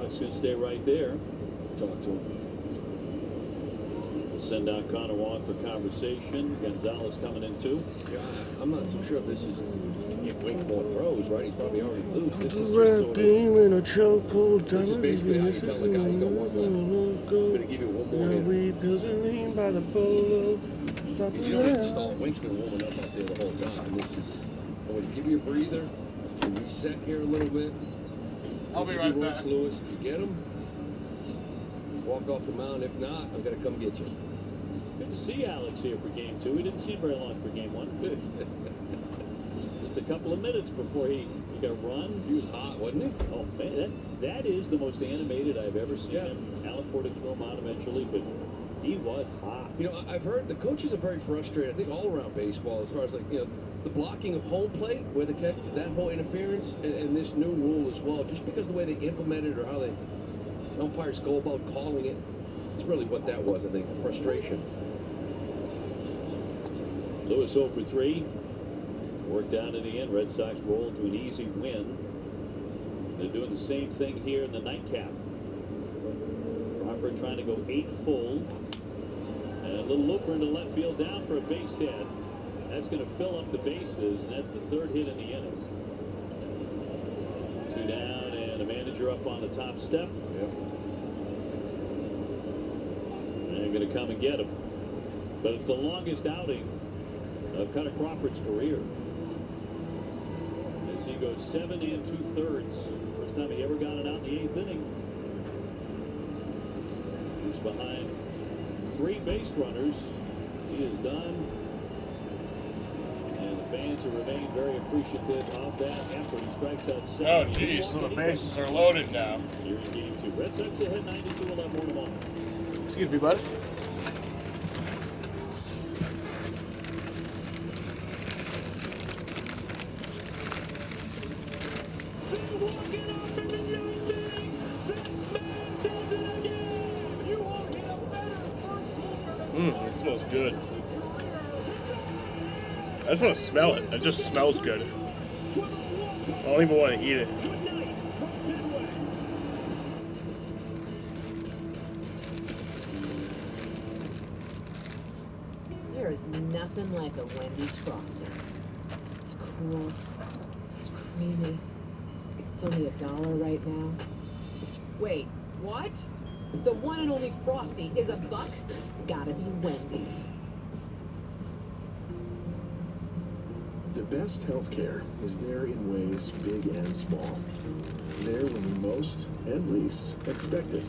It's going to stay right there. Talk to him. We'll send out Connor Wong for conversation. Gonzalez coming in too. Yeah, I'm not so sure if this is Wink more throws, right? He's probably already loose. This is just sort of, in a chokehold. this is basically how you tell the guy you got one left. I'm going to give you one more hit. By the polo. Because you don't have to stall. Wink's been warming up out there the whole time. This is, I'm going to give you a breather and reset here a little bit. I'll be right back. Lewis, if you get him, walk off the mound. If not, I'm going to come get you. Good to see Alex here for game 2. We didn't see him very long for game 1. Just a couple of minutes before he got run. He was hot, wasn't he? Oh, man, that is the most animated I've ever seen him. Alec Porter threw him out eventually, but he was hot. You know, I've heard the coaches are very frustrated, I think, all around baseball, as far as, like, you know, the blocking of home plate, where they kept that whole interference, and this new rule as well, just because the way they implement it or how they umpires go about calling it, it's really what that was, I think, the frustration. Lewis 0 for 3. Worked out in the end. Red Sox rolled to an easy win. They're doing the same thing here in the nightcap. Crawford trying to go 8 full. And a little looper into left field down for a base hit. That's going to fill up the bases, and that's the 3rd hit in the inning. 2 down, and a manager up on the top step. Yep. They're going to come and get him. But it's the longest outing of Cutter Crawford's career. As he goes 7 2/3. First time he ever got it out in the 8th inning. He's behind 3 base runners. He is done. And the fans have remained very appreciative of that effort. He strikes out 7. Oh, geez, so the bases are loaded now. Here in game 2. Red Sox ahead 9-2. We'll have more in a moment. Excuse me, bud. It smells good. I just want to smell it. It just smells good. I don't even want to eat it. There is nothing like a Wendy's Frosty. It's cool. It's creamy. It's only $1 right now. Wait, what? The one and only Frosty is $1? Gotta be Wendy's. The best healthcare is there in ways big and small. There when we most and least expect it.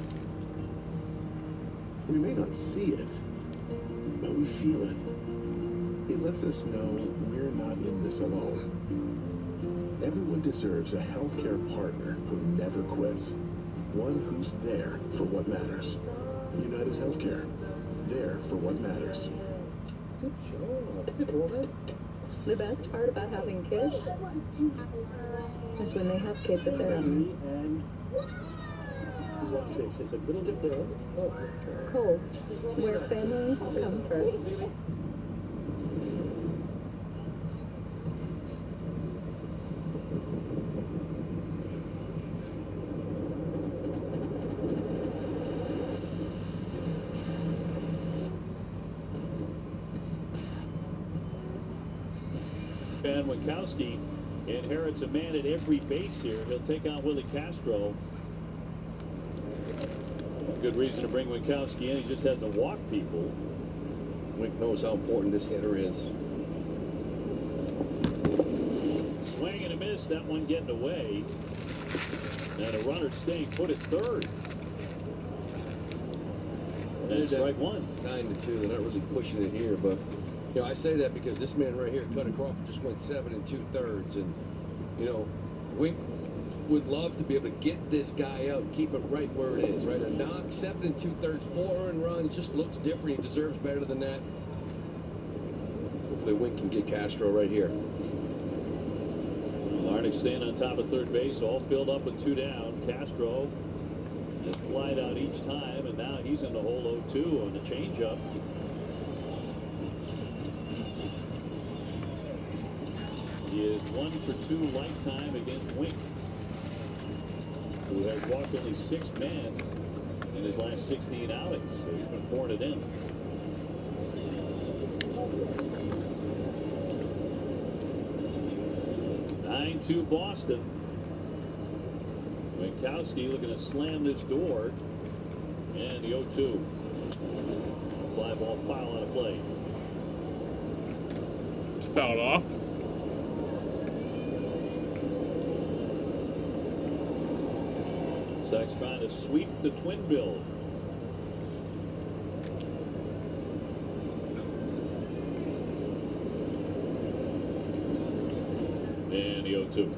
We may not see it, but we feel it. It lets us know we're not in this alone. Everyone deserves a healthcare partner who never quits. One who's there for what matters. United Healthcare. There for what matters. Good job. The best part about having kids is when they have kids of their own. What's this? It's a little bit there. Colds, where families come first. And Winkowski inherits a man at every base here. He'll take on Willie Castro. Good reason to bring Winkowski in. He just has to walk people. Wink knows how important this hitter is. Swing and a miss. That one getting away. And a runner staying put at third. And strike one. 9-2. They're not really pushing it here, but you know, I say that because this man right here, Cutter Crawford, just went 7 2/3, and you know, Wink would love to be able to get this guy out, keep it right where it is, right? A knock, 7 2/3, 4 earned runs, just looks different. He deserves better than that. Hopefully, Wink can get Castro right here. Larnach staying on top of third base, all filled up with 2 down. Castro has flied out each time, and now he's in the hole 0-2 on the changeup. He is 1 for 2 lifetime against Wink, who has walked only 6 men in his last 16 outings, so he's been pouring it in. To Boston. Winkowski looking to slam this door, and the 0-2. Fly ball, foul out of play. Fouled off. Sox trying to sweep the twin bill. And the 0-2.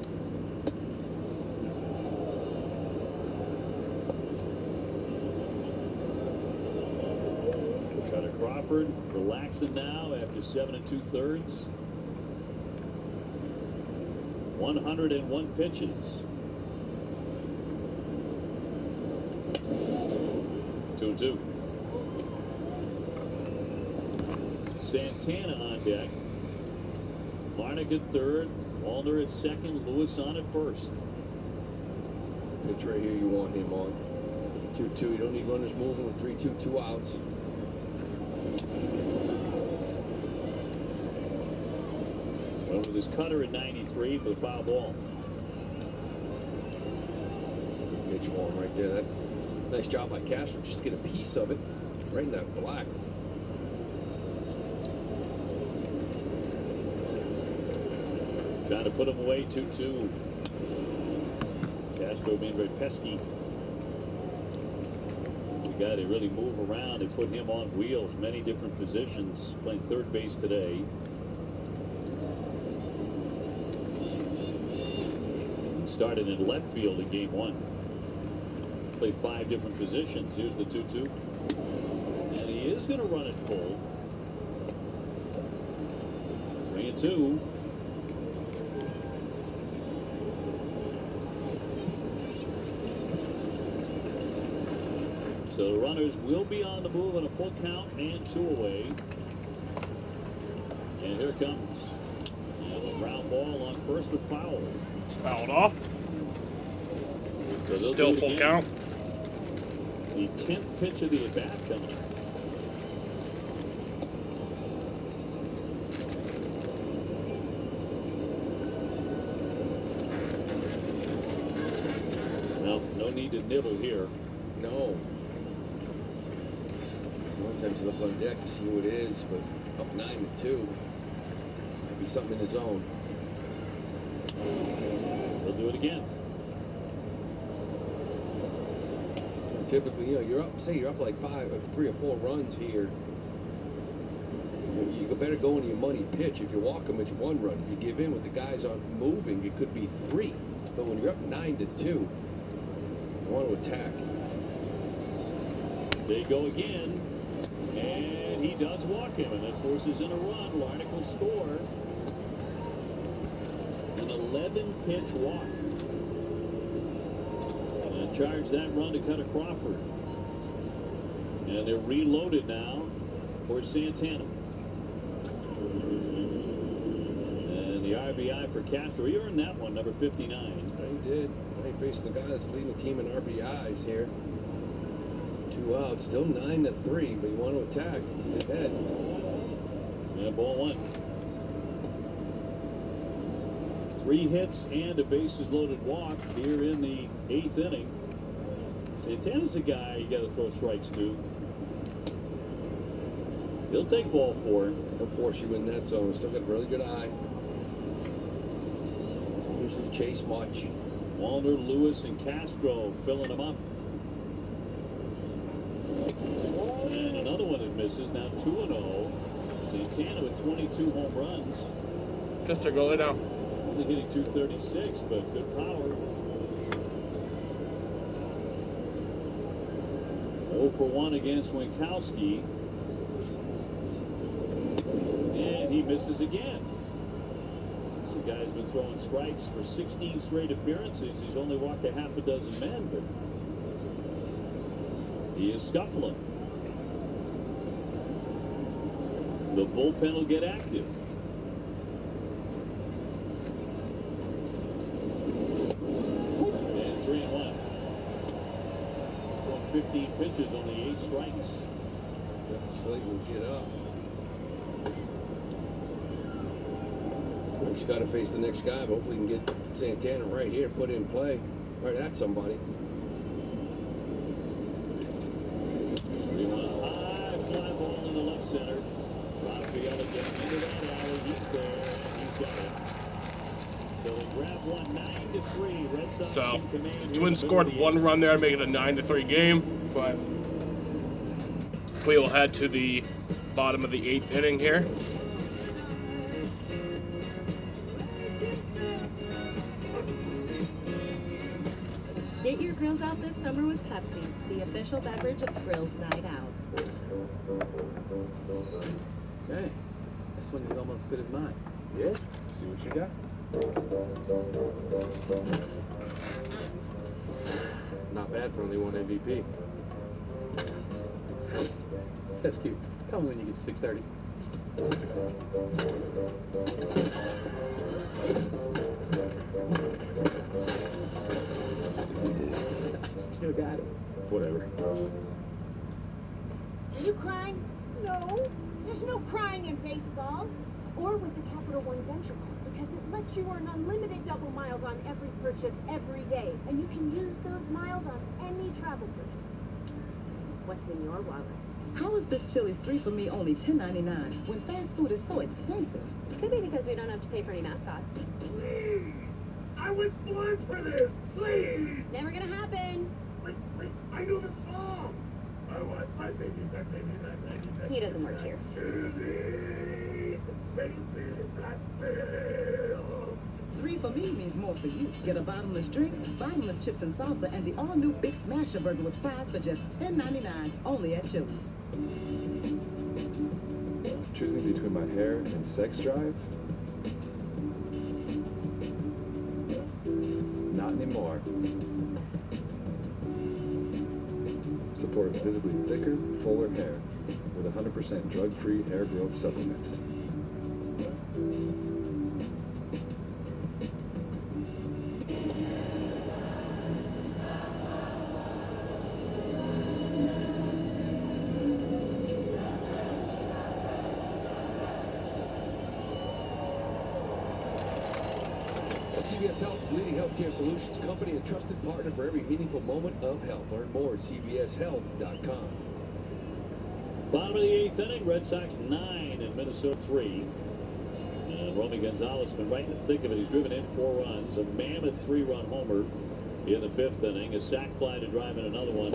Cutter Crawford relaxing now after 7 2/3. 101 pitches. 2-2. Santana on deck. Larnach at third. Walner at second, Lewis on at first. That's the pitch right here you want him on. 2-2. You don't need runners moving with 3-2, 2 outs. Well, with his cutter at 93 for the foul ball. Good pitch for him right there. That, nice job by Castro just to get a piece of it right in that black. Trying to put him away, 2-2. Castro being very pesky. He's a guy they really move around. They put him on wheels, many different positions, playing third base today. He started in left field in game 1. Played 5 different positions. Here's the 2-2. And he is going to run it full. 3-2. So the runners will be on the move on a full count and 2 away. And here it comes. And a ground ball on first, but foul. Fouled off. So still full count. The 10th pitch of the at-bat coming up. No need to nibble here. No. Sometimes you look on deck to see who it is, but up 9-2. Might be something in the zone. They'll do it again. And typically, you know, you're up. Say you're up like 3 or 4 runs here. You better go into your money pitch. If you walk them, it's 1 run. If you give in with the guys on moving, it could be 3. But when you're up 9-2, you want to attack. They go again. And he does walk him, and that forces in a run. Larnach will score. An 11-pitch walk. And charge that run to Cutter Crawford. And they're reloaded now for Santana. And the RBI for Castro. He earned that one, number 59. He did. Now you're facing the guy that's leading the team in RBIs here. 2 outs, still 9-3, but you want to attack. Get ahead. And ball 1. 3 hits and a bases loaded walk here in the 8th inning. Santana's a guy you got to throw strikes to. He'll take ball 4. He'll force you in that zone. Still got a really good eye. usually chase much. Walner, Lewis, and Castro filling them up. And another one that misses, now 2-0. Santana with 22 home runs. Just to go lay down. Only hitting 236, but good power. 0 for 1 against Winkowski. And he misses again. This guy's been throwing strikes for 16 straight appearances. He's only walked a half a dozen men, but he is scuffling. The bullpen will get active. And 3-1. He's thrown 15 pitches, only 8 strikes. Just the slate will get up. He's got to face the next guy, but hopefully he can get Santana right here, put in play. Right at somebody. 3-1 high fly ball in the left center. Rafael getting into that alley. He's there, and he's got it. So they grab one, 9-3. Red Sox So, in command. Twins scored 1 run there, making it a 9-3 game. But we'll head to the bottom of the 8th inning here. Get your grills out this summer with Pepsi, the official beverage of Grills Night Out. Dang, this one is almost as good as mine. Yeah? See what you got? Not bad for only one MVP. That's cute. Tell me when you get to 6:30. Still got it. Whatever. Are you crying? No. There's no crying in baseball. Or with the Capital One Venture Card, because it lets you earn unlimited double miles on every purchase every day. And you can use those miles on any travel purchase. What's in your wallet? How is this Chili's 3 for me only $10.99 when fast food is so expensive? Could be because we don't have to pay for any mascots. Please! I was born for this! Please! Never gonna happen. Wait, I know the song! I want my baby back, baby back, baby back. He doesn't work here. Chili's, baby back, baby. 3 for me means more for you. Get a bottomless drink, bottomless chips and salsa, and the all-new Big Smasher Burger with fries for just $10.99 only at Chili's. Choosing between my hair and sex drive? Not anymore. Support visibly thicker, fuller hair with 100% drug-free hair growth supplements. CVS Health's leading healthcare solutions company and trusted partner for every meaningful moment of health. Learn more at cvshealth.com. Bottom of the 8th inning, Red Sox 9 and Minnesota 3. And Romy Gonzalez been right in the thick of it. He's driven in 4 runs, a mammoth 3-run homer in the 5th inning, a sac fly to drive in another one.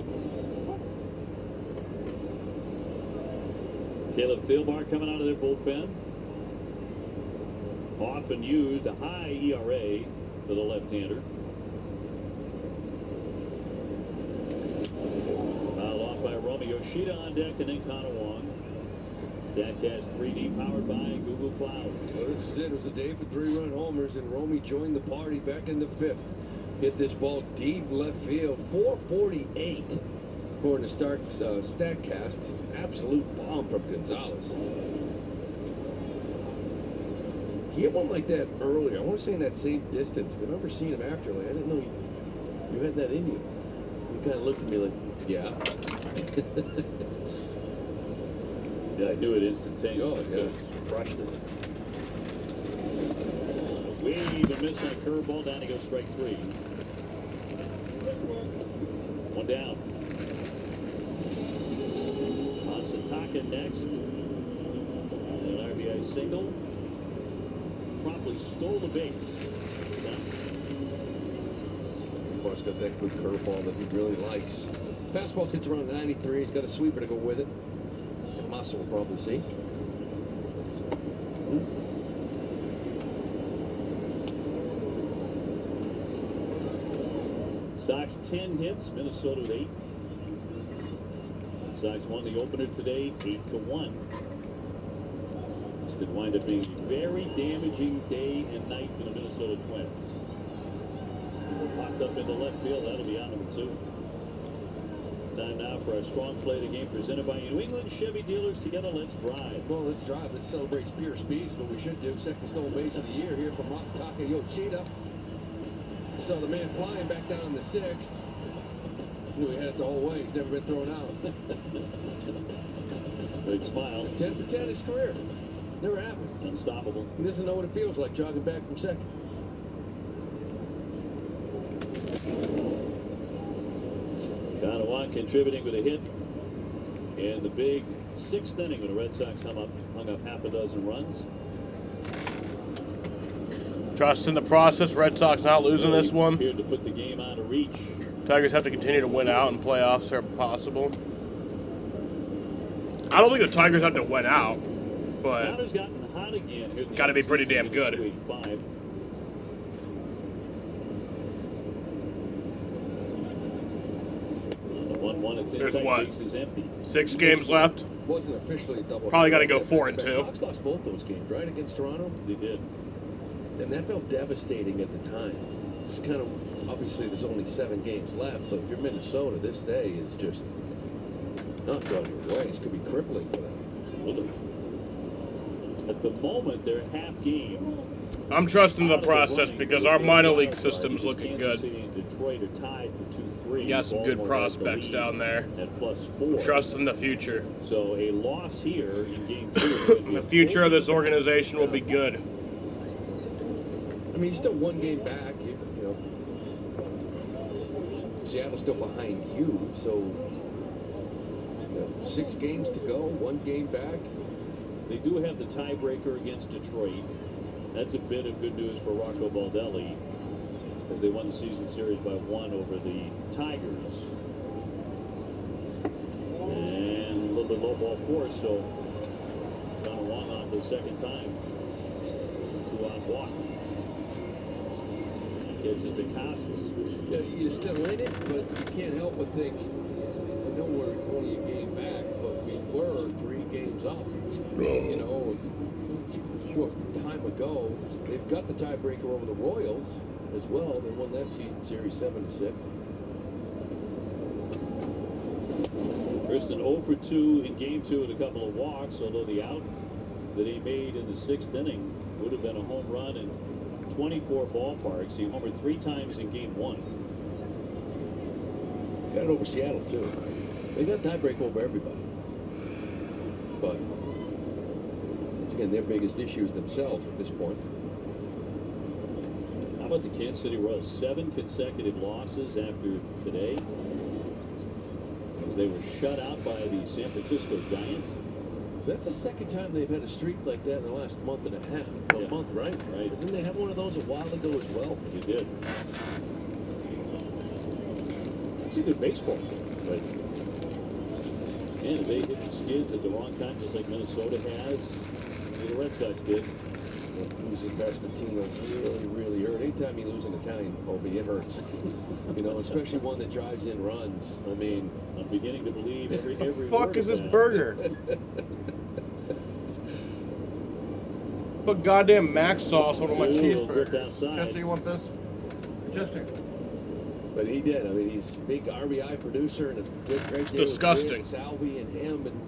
Caleb Thielbar coming out of their bullpen. Often used, a high ERA for the left-hander. Foul off by Romy. Yoshida on deck, and then Connor Wong. StatCast 3D powered by Google Cloud. Well, this is it. It was a day for 3-run homers, and Romy joined the party back in the 5th. Hit this ball deep left field, 448. According to StatCast, absolute bomb from Gonzalez. He hit one like that earlier. I want to say in that same distance. I remember seeing him after. Like, I didn't know you had that in you. He kind of looked at me like, yeah. Yeah, I knew it instantaneously. Oh, yeah. Crushed it. Wave and miss on a curveball. Down to go strike 3. 1 down. Masataka next. An RBI single. Promptly stole the base. course, got that good curveball that he really likes. Fastball sits around 93. He's got a sweeper to go with it. And Massa will probably see. Sox 10 hits, Minnesota with 8. Sox won the opener today, 8-1. This could wind up being a very damaging day and night for the Minnesota Twins. Popped up into left field. That'll be out number 2. Time now for our strong play of the game presented by New England Chevy Dealers. Together, let's drive. Well, let's drive. This celebrates pure speed. Is what we should do. Second stolen base of the year here from Masataka Yoshida. Saw the man flying back down in the 6th. Knew he had it the whole way. He's never been thrown out. Big smile. 10 for 10 in his career. Never happened. Unstoppable. He doesn't know what it feels like jogging back from second. Kanawha contributing with a hit in the big 6th inning when the Red Sox hung up half a dozen runs. Trust in the process. Red Sox not losing this one. Appeared to put the game out of reach. Tigers have to continue to win out, and playoffs are possible. I don't think the Tigers have to win out, but Connor's gotten hot again here. Got to be pretty damn good. 85. The 1-1, it's in. There's tight, what? base is empty. 6 games left. Wasn't officially a double. Probably got to go 4-2. Sox lost both those games, right, against Toronto? They did. And that felt devastating at the time. It's kind of, obviously there's only 7 games left, but if you're Minnesota, this day is just not going your way. It could be crippling for them. Absolutely. At the moment, they're half game. I'm trusting the process because our minor league system's looking Kansas good. City and Detroit are tied for 2-3. You got some good Baltimore has the prospects lead down there. At +4. Trust in the future. So a loss here in game 2. The future of this organization will be good. I mean, he's still 1 game back. You know, Seattle's still behind you, so 6 games to go, 1 game back. They do have the tiebreaker against Detroit. That's a bit of good news for Rocco Baldelli, as they won the season series by 1 over the Tigers. And a little bit low ball force, so Kanawha on for the second time. 2-out walk. Gives it to Casas. Yeah, you're still in it, but you can't help but think, I know we're only a game back, but we were 3 games up. You know, a short time ago, they've got the tiebreaker over the Royals as well. They won that season series 7-6. Tristan 0 for 2 in game 2 with a couple of walks, although the out that he made in the 6th inning would have been a home run in 24 ballparks. He homered 3 times in game 1. Got it over Seattle, too. They got tiebreak over everybody. But, once again, their biggest issue is themselves at this point. How about the Kansas City Royals? 7 consecutive losses after today, as they were shut out by the San Francisco Giants. That's the second time they've had a streak like that in the last month and a half. A month, right? Right. Didn't they have one of those a while ago as well? They did. It's a good baseball team, but and they hit the skids at the wrong time, just like Minnesota has. The Red Sox did. Losing Vespertino really, really hurt. Anytime you lose an Italian, it hurts. You know, especially one that drives in runs. I mean, I'm beginning to believe every What the fuck is this burger? Put goddamn mac sauce on my cheeseburger. Chester, you want this? Chester. But he did. I mean, he's a big RBI producer and a great deal disgusting. With Salvi and him. And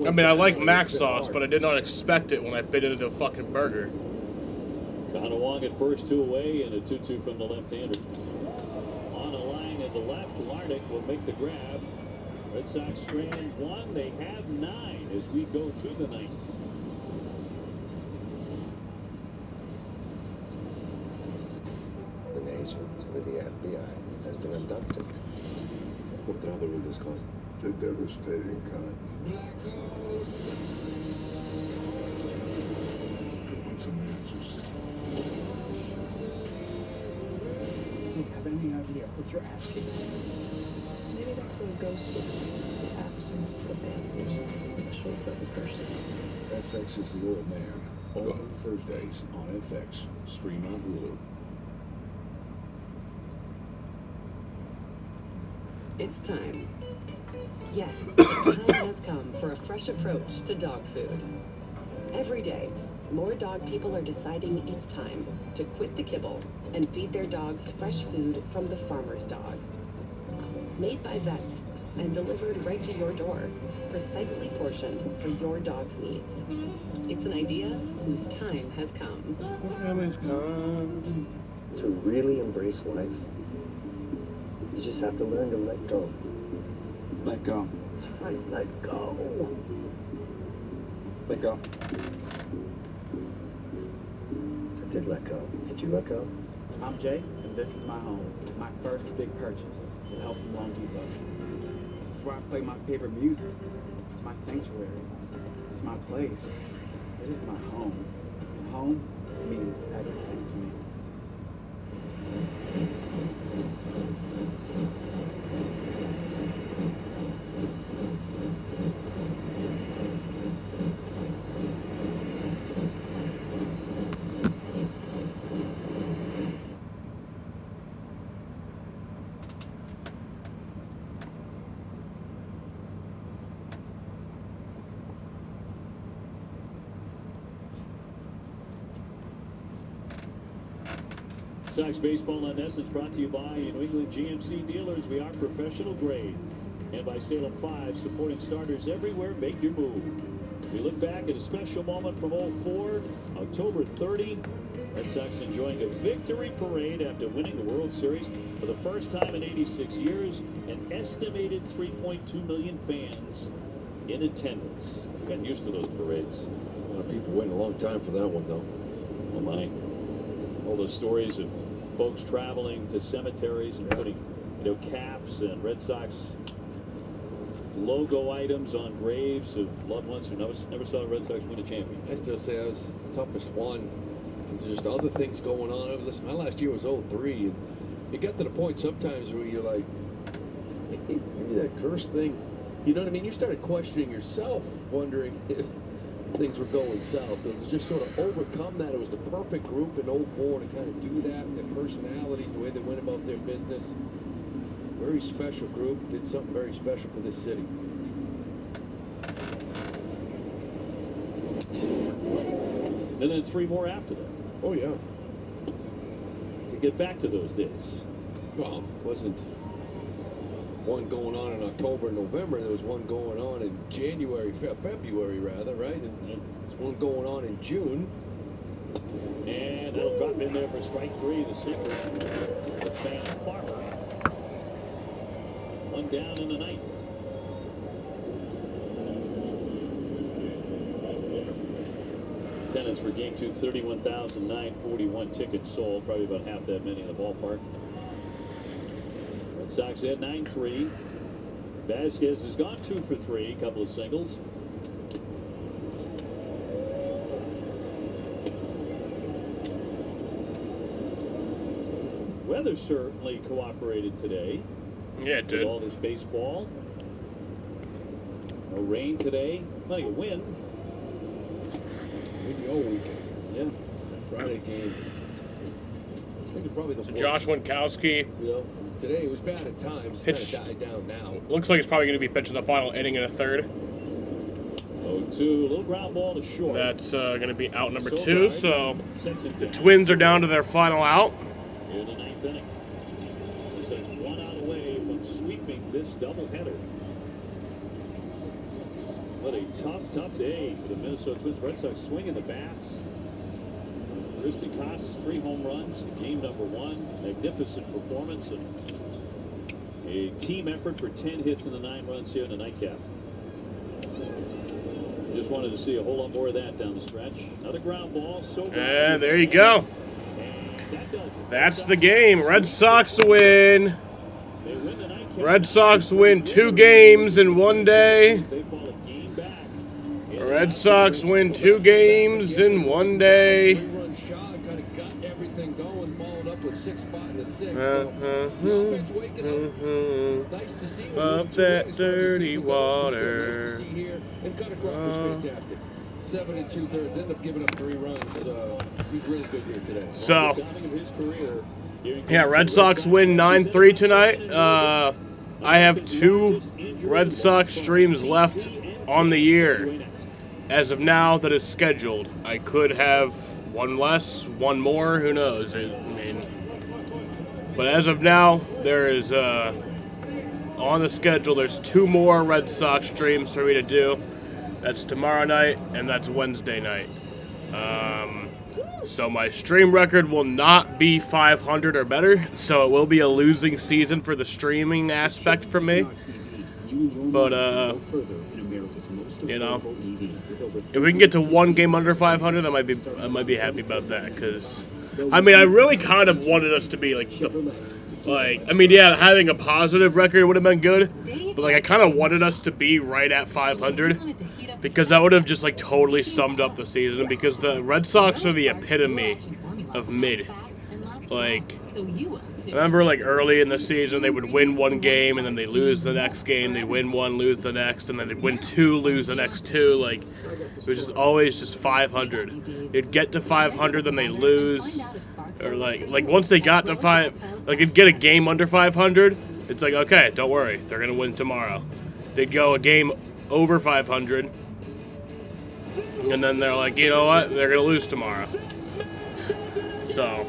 I mean, I like mac sauce, but I did not expect it when I bit into the fucking burger. Kanawha at first, 2 away, and a 2-2 from the left-hander. On a line at the left, Lardick will make the grab. Red Sox strand 1. They have 9 as we go to the 9th. An agent with the FBI has been abducted. What trouble will this cause? The devastating kind. I want some answers. have any idea what you're asking. Maybe that's what a ghost looks like. The absence of answers in the shape of a person. FX is the old man. All Thursdays on FX. Stream on Hulu. It's time. Yes, the time has come for a fresh approach to dog food. Every day, more dog people are deciding it's time to quit the kibble and feed their dogs fresh food from the farmer's dog. Made by vets and delivered right to your door, precisely portioned for your dog's needs. It's an idea whose time has come. Time has come. To really embrace life, you just have to learn to let go. Let go. That's right, let go. Let go. I did let go. Did you let go? I'm Jay, and this is my home. My first big purchase with help from Long Depot. This is where I play my favorite music. It's my sanctuary. It's my place. It is my home. And home means everything to me. Sox Baseball on Essence brought to you by New England GMC dealers. We are professional grade. And by Salem 5, supporting starters everywhere. Make your move. We look back at a special moment from 04, October 30. Red Sox enjoying a victory parade after winning the World Series for the first time in 86 years. An estimated 3.2 million fans in attendance. Got used to those parades. A lot of people waiting a long time for that one, though. Oh my. All those stories of folks traveling to cemeteries and putting, caps and Red Sox logo items on graves of loved ones who never saw the Red Sox win a championship. I still say I was the toughest one. There's just other things going on. Listen, my last year was 03, and it got to the point sometimes where you're like, hey, maybe that curse thing, you know what I mean? You started questioning yourself, wondering if things were going south. It was just sort of overcome that. It was the perfect group in 04 to kind of do that. Their personalities, the way they went about their business. Very special group. Did something very special for this city. And then 3 more after that. Oh, yeah. To get back to those days. Well, it wasn't one going on in October and November. There was one going on in February rather, right? And there's one going on in June. And that'll drop in there for strike 3. The sinker, the fan Farmer. One down in the ninth. Attendance for Game 2, 31,941 tickets sold. Probably about half that many in the ballpark. Red Sox had 9-3. Vasquez has gone 2 for 3. Couple of singles. Weather certainly cooperated today. Yeah, it did. With all this baseball. No rain today. Plenty of wind. Windy all weekend. Yeah. That Friday game. I think it's probably the So Josh Winkowski. Today it was bad at times. It's kind of died down now. Looks like it's probably going to be pitching the final inning in a third. 0-2, little ground ball to short. That's going to be out number So 2. bad. So Sends it the down. Twins are down to their final out. Here in the ninth inning. This is 1 out away from sweeping this doubleheader. What a tough day for the Minnesota Twins. Red Sox swinging the bats. Christy Costas 3 home runs in game number 1. Magnificent performance and a team effort for 10 hits and the 9 runs here in the nightcap. Just wanted to see a whole lot more of that down the stretch. Another ground ball. So And there you go. And that does it. That's the game. Red Sox win. They win the nightcap. Red Sox win 2 games in 1 day. They fall a game back. Red Sox win 2 games in 1 day. Run shot, kind of got everything going, followed up with 6 spot in the 6th. 6. The offense waking up. It's nice to see. Of that dirty water. Nice to see here. And Cutter Crawford's fantastic. 7 2/3. Ended up giving up 3 runs. He's really good here today. So, yeah, Red Sox win 9-3 tonight. I have 2 Red Sox streams left on the year. As of now, that is scheduled. I could have 1 less, 1 more, who knows? But as of now, there is, on the schedule, there's 2 more Red Sox streams for me to do. That's tomorrow night, and that's Wednesday night. So my stream record will not be 500 or better, so it will be a losing season for the streaming aspect for me. But, you know, if we can get to 1 game under 500, I might be happy about that, because, I mean, I really kind of wanted us to be, yeah, having a positive record would have been good, but, I kind of wanted us to be right at 500, because that would have just, totally summed up the season, because the Red Sox are the epitome of mid. I remember, early in the season, they would win 1 game, and then they'd lose the next game, they'd win 1, lose the next, and then they'd win 2, lose the next 2, it was just always just 500. They'd get to 500, then they lose, or, once they got to it'd get a game under 500, it's okay, don't worry, they're gonna win tomorrow. They'd go a game over 500, and then they're you know what, they're gonna lose tomorrow. So,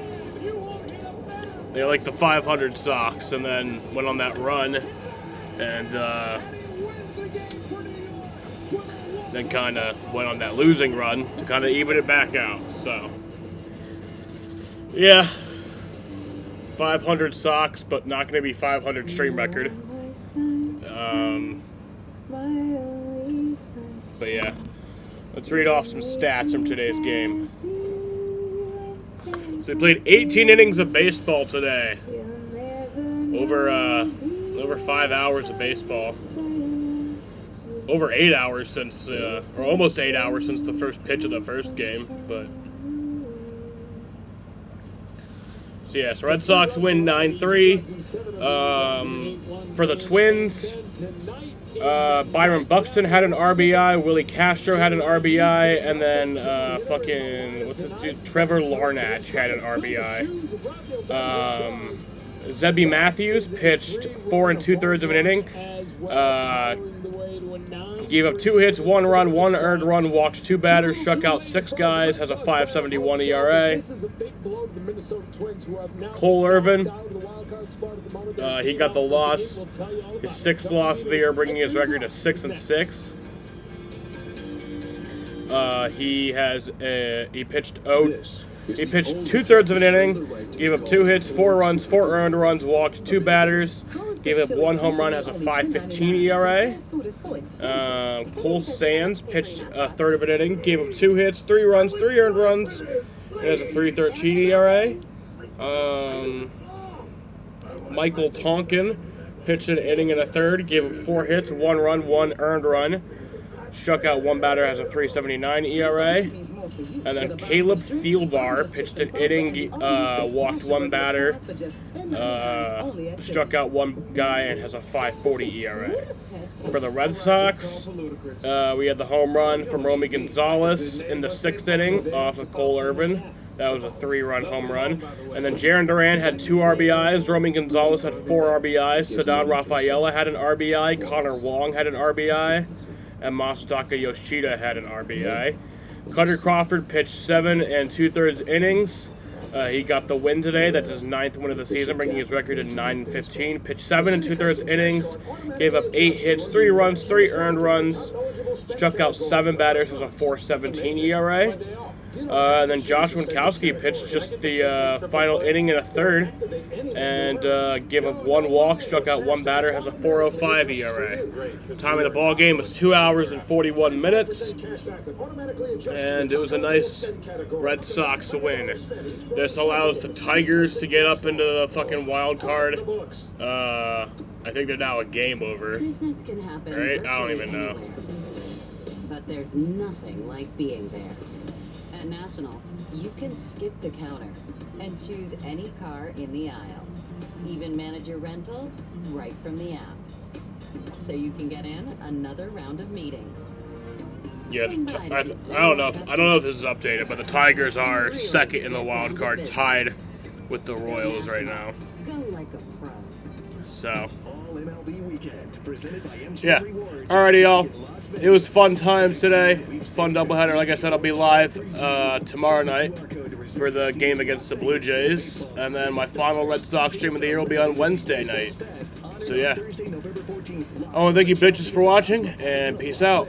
they're like the 500 Sox, and then went on that run, and then kind of went on that losing run to kind of even it back out. So, yeah, 500 Sox, but not going to be 500 stream record. But yeah, let's read off some stats from today's game. So they played 18 innings of baseball today. Over 5 hours of baseball. Over 8 hours since, or almost 8 hours since the first pitch of the first game. But so yes, Red Sox win 9-3. For the Twins, Byron Buxton had an RBI, Willie Castro had an RBI, and then Trevor Larnach had an RBI. Zebby Matthews pitched 4 2/3 of an inning. Gave up 2 hits, 1 run, 1 earned run, walked 2 batters, struck out 6 guys, has a 5.71 ERA. Cole Irvin, he got the loss, his 6th loss of the year, bringing his record to 6-6. He pitched 2/3 of an inning, gave up 2 hits, 4 runs, 4 earned runs, walked 2 batters, gave up 1 home run, has a 5.15 ERA. Cole Sands pitched a 1/3 of an inning, gave up 2 hits, 3 runs, 3 earned runs, and has a 3.13 ERA. Michael Tonkin pitched an inning and a third, gave up 4 hits, 1 run, 1 earned run, struck out 1 batter, has a 3.79 ERA. And then Caleb Thielbar pitched an inning, walked 1 batter, struck out 1 guy, and has a 5.40 ERA. For the Red Sox, we had the home run from Romy Gonzalez in the 6th inning off of Cole Irvin. That was a 3-run home run. And then Jarren Duran had 2 RBIs. Romy Gonzalez had 4 RBIs. Ceddanne Rafaela had an RBI. Connor Wong had an RBI. And Masataka Yoshida had an RBI. Cutter Crawford pitched 7 2/3 innings. He got the win today. That's his 9th win of the season, bringing his record to 9-15. Pitched 7 2/3 innings. Gave up 8 hits, 3 runs, 3 earned runs. Struck out 7 batters, has a 4.17 ERA. And then Josh Winkowski pitched just the final inning and a third, and gave up 1 walk, struck out 1 batter, has a 4.05 ERA. The time of the ball game was 2 hours and 41 minutes, and it was a nice Red Sox win. This allows the Tigers to get up into the fucking wild card. I think they're now a game over. Business can happen. Right? I don't even know. But there's nothing like being there. At National, you can skip the counter and choose any car in the aisle. Even manage your rental right from the app. So you can get in another round of meetings. Yeah, I don't know if this is updated, but the Tigers are second in the wild card, tied with the Royals right now. Go like a pro. So, All MLB weekend, presented by MG yeah. Rewards. Alrighty, y'all. It was fun times today. Fun doubleheader. Like I said, I'll be live tomorrow night for the game against the Blue Jays, and then my final Red Sox stream of the year will be on Wednesday night. So yeah. I want to thank you bitches for watching, and peace out.